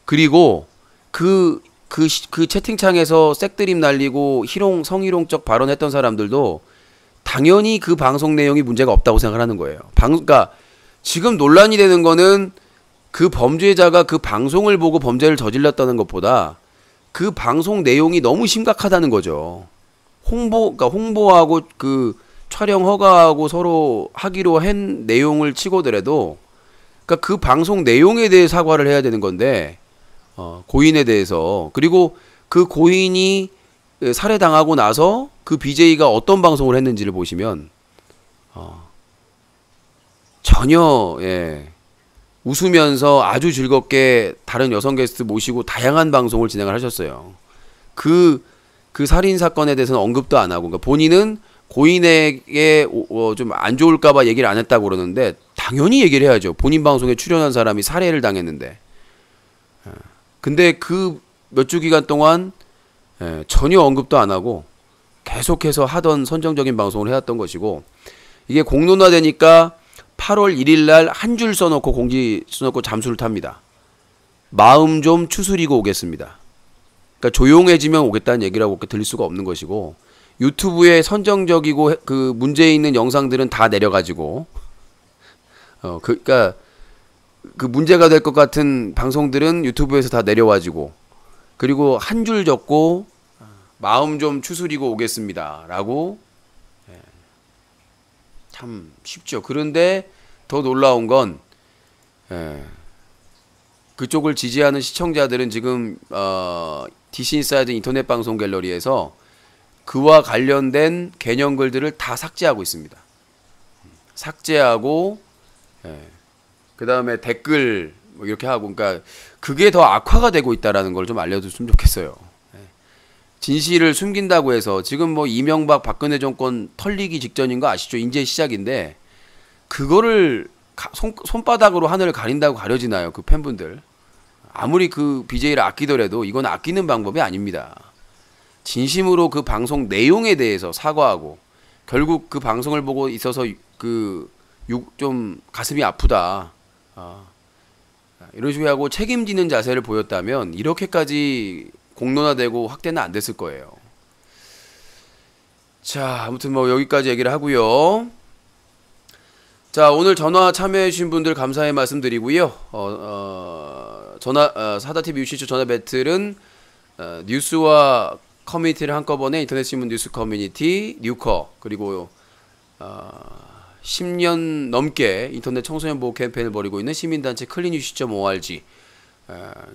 그리고 그 채팅창에서 색드립 날리고 성희롱적 발언했던 사람들도 당연히 그 방송 내용이 문제가 없다고 생각을 하는 거예요. 그러니까 지금 논란이 되는 거는 그 범죄자가 그 방송을 보고 범죄를 저질렀다는 것보다 그 방송 내용이 너무 심각하다는 거죠. 그러니까 홍보하고 그 촬영 허가하고 서로 하기로 한 내용을 치고더라도, 그러니까 그 방송 내용에 대해 사과를 해야 되는 건데, 고인에 대해서. 그리고 그 고인이 살해당하고 나서 그 BJ가 어떤 방송을 했는지를 보시면, 전혀, 예, 웃으면서 아주 즐겁게 다른 여성 게스트 모시고 다양한 방송을 진행을 하셨어요. 그 살인 사건에 대해서는 언급도 안 하고, 그러니까 본인은 고인에게 좀 안 좋을까봐 얘기를 안 했다고 그러는데 당연히 얘기를 해야죠. 본인 방송에 출연한 사람이 살해를 당했는데. 근데 그 몇 주 기간 동안 전혀 언급도 안 하고 계속해서 하던 선정적인 방송을 해왔던 것이고, 이게 공론화되니까 8월 1일 날 한 줄 써놓고 공지 써놓고 잠수를 탑니다. 마음 좀 추스리고 오겠습니다. 그러니까 조용해지면 오겠다는 얘기라고 들릴 수가 없는 것이고, 유튜브에 선정적이고 그 문제 있는 영상들은 다 내려가지고, 그러니까 그 문제가 될 것 같은 방송들은 유튜브에서 다 내려와지고, 그리고 한 줄 적고 마음 좀 추스리고 오겠습니다라고. 참 쉽죠. 그런데 더 놀라운 건 그쪽을 지지하는 시청자들은 지금 DC인사이드 인터넷 방송 갤러리에서 그와 관련된 개념글들을 다 삭제하고 있습니다. 삭제하고, 그 다음에 댓글 뭐 이렇게 하고, 그러니까 그게 더 악화가 되고 있다라는 걸 좀 알려줬으면 좋겠어요. 진실을 숨긴다고 해서 지금 뭐 이명박 박근혜 정권 털리기 직전인 거 아시죠? 이제 시작인데 그거를 손바닥으로 하늘을 가린다고 가려지나요? 그 팬분들. 아무리 그 BJ를 아끼더라도 이건 아끼는 방법이 아닙니다. 진심으로 그 방송 내용에 대해서 사과하고, 결국 그 방송을 보고 있어서 좀 가슴이 아프다, 이런 식으로 하고 책임지는 자세를 보였다면 이렇게까지 공론화되고 확대는 안 됐을 거예요. 자, 아무튼 뭐 여기까지 얘기를 하고요. 자, 오늘 전화 참여해 주신 분들 감사의 말씀드리고요. 사다TV UC쇼 전화 배틀은 뉴스와 커뮤니티를 한꺼번에 인터넷 신문 뉴스 커뮤니티 뉴커, 그리고 10년 넘게 인터넷 청소년 보호 캠페인을 벌이고 있는 시민단체 클린유시.org,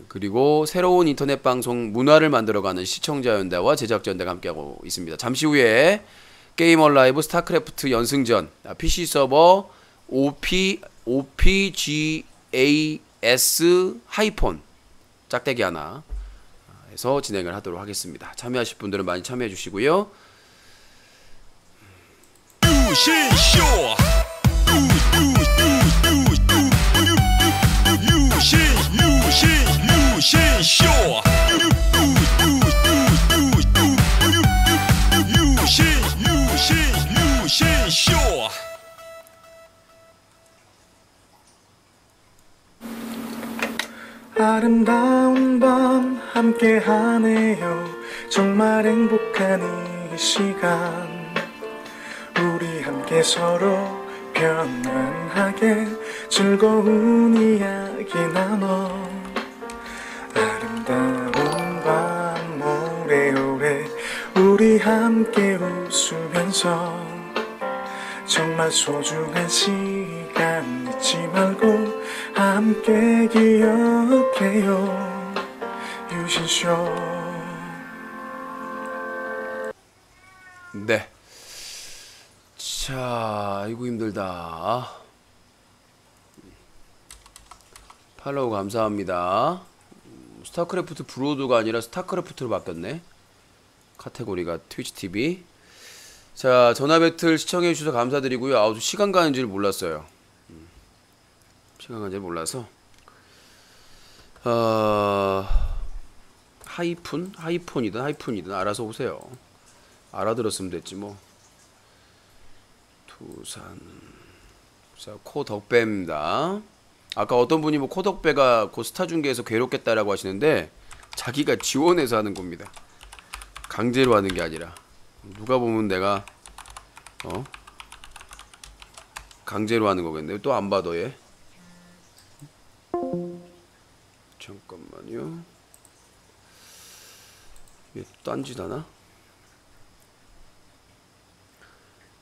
그리고 새로운 인터넷 방송 문화를 만들어가는 시청자연대와 제작자연대가 함께하고 있습니다. 잠시 후에 게이머 라이브 스타크래프트 연승전 PC 서버 OPGAS 하이폰 짝대기 하나 해서 진행을 하도록 하겠습니다. 참여하실 분들은 많이 참여해 주시고요. 아름다운 밤 함께하네요. 정말 행복한 이 시간, 우리 함께 서로 편안하게 즐거운 이야기 나눠. 아름다운 밤 오래오래 우리 함께 웃으면서 정말 소중한 시간 잊지 말고 함께 기억해요. 유신쇼. 네. 자, 아이고 힘들다. 팔로우 감사합니다. 스타크래프트 브로드가 아니라 스타크래프트로 바뀌었네. 카테고리가 트위치 TV. 자, 전화 배틀 시청해 주셔서 감사드리고요. 아우, 시간 가는 줄 몰랐어요. 시간 가는 줄 몰라서. 하이폰이든 알아서 오세요. 알아들었으면 됐지 뭐. 두산. 자, 코덕배입니다. 아까 어떤 분이 뭐 코덕배가 그 스타 중계에서 괴롭겠다라고 하시는데 자기가 지원해서 하는 겁니다. 강제로 하는 게 아니라. 누가 보면 내가 강제로 하는 거겠네. 또 안 봐도 얘. 잠깐만요. 얘 딴짓하나?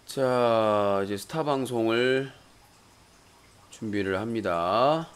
자, 이제 스타 방송을 준비를 합니다.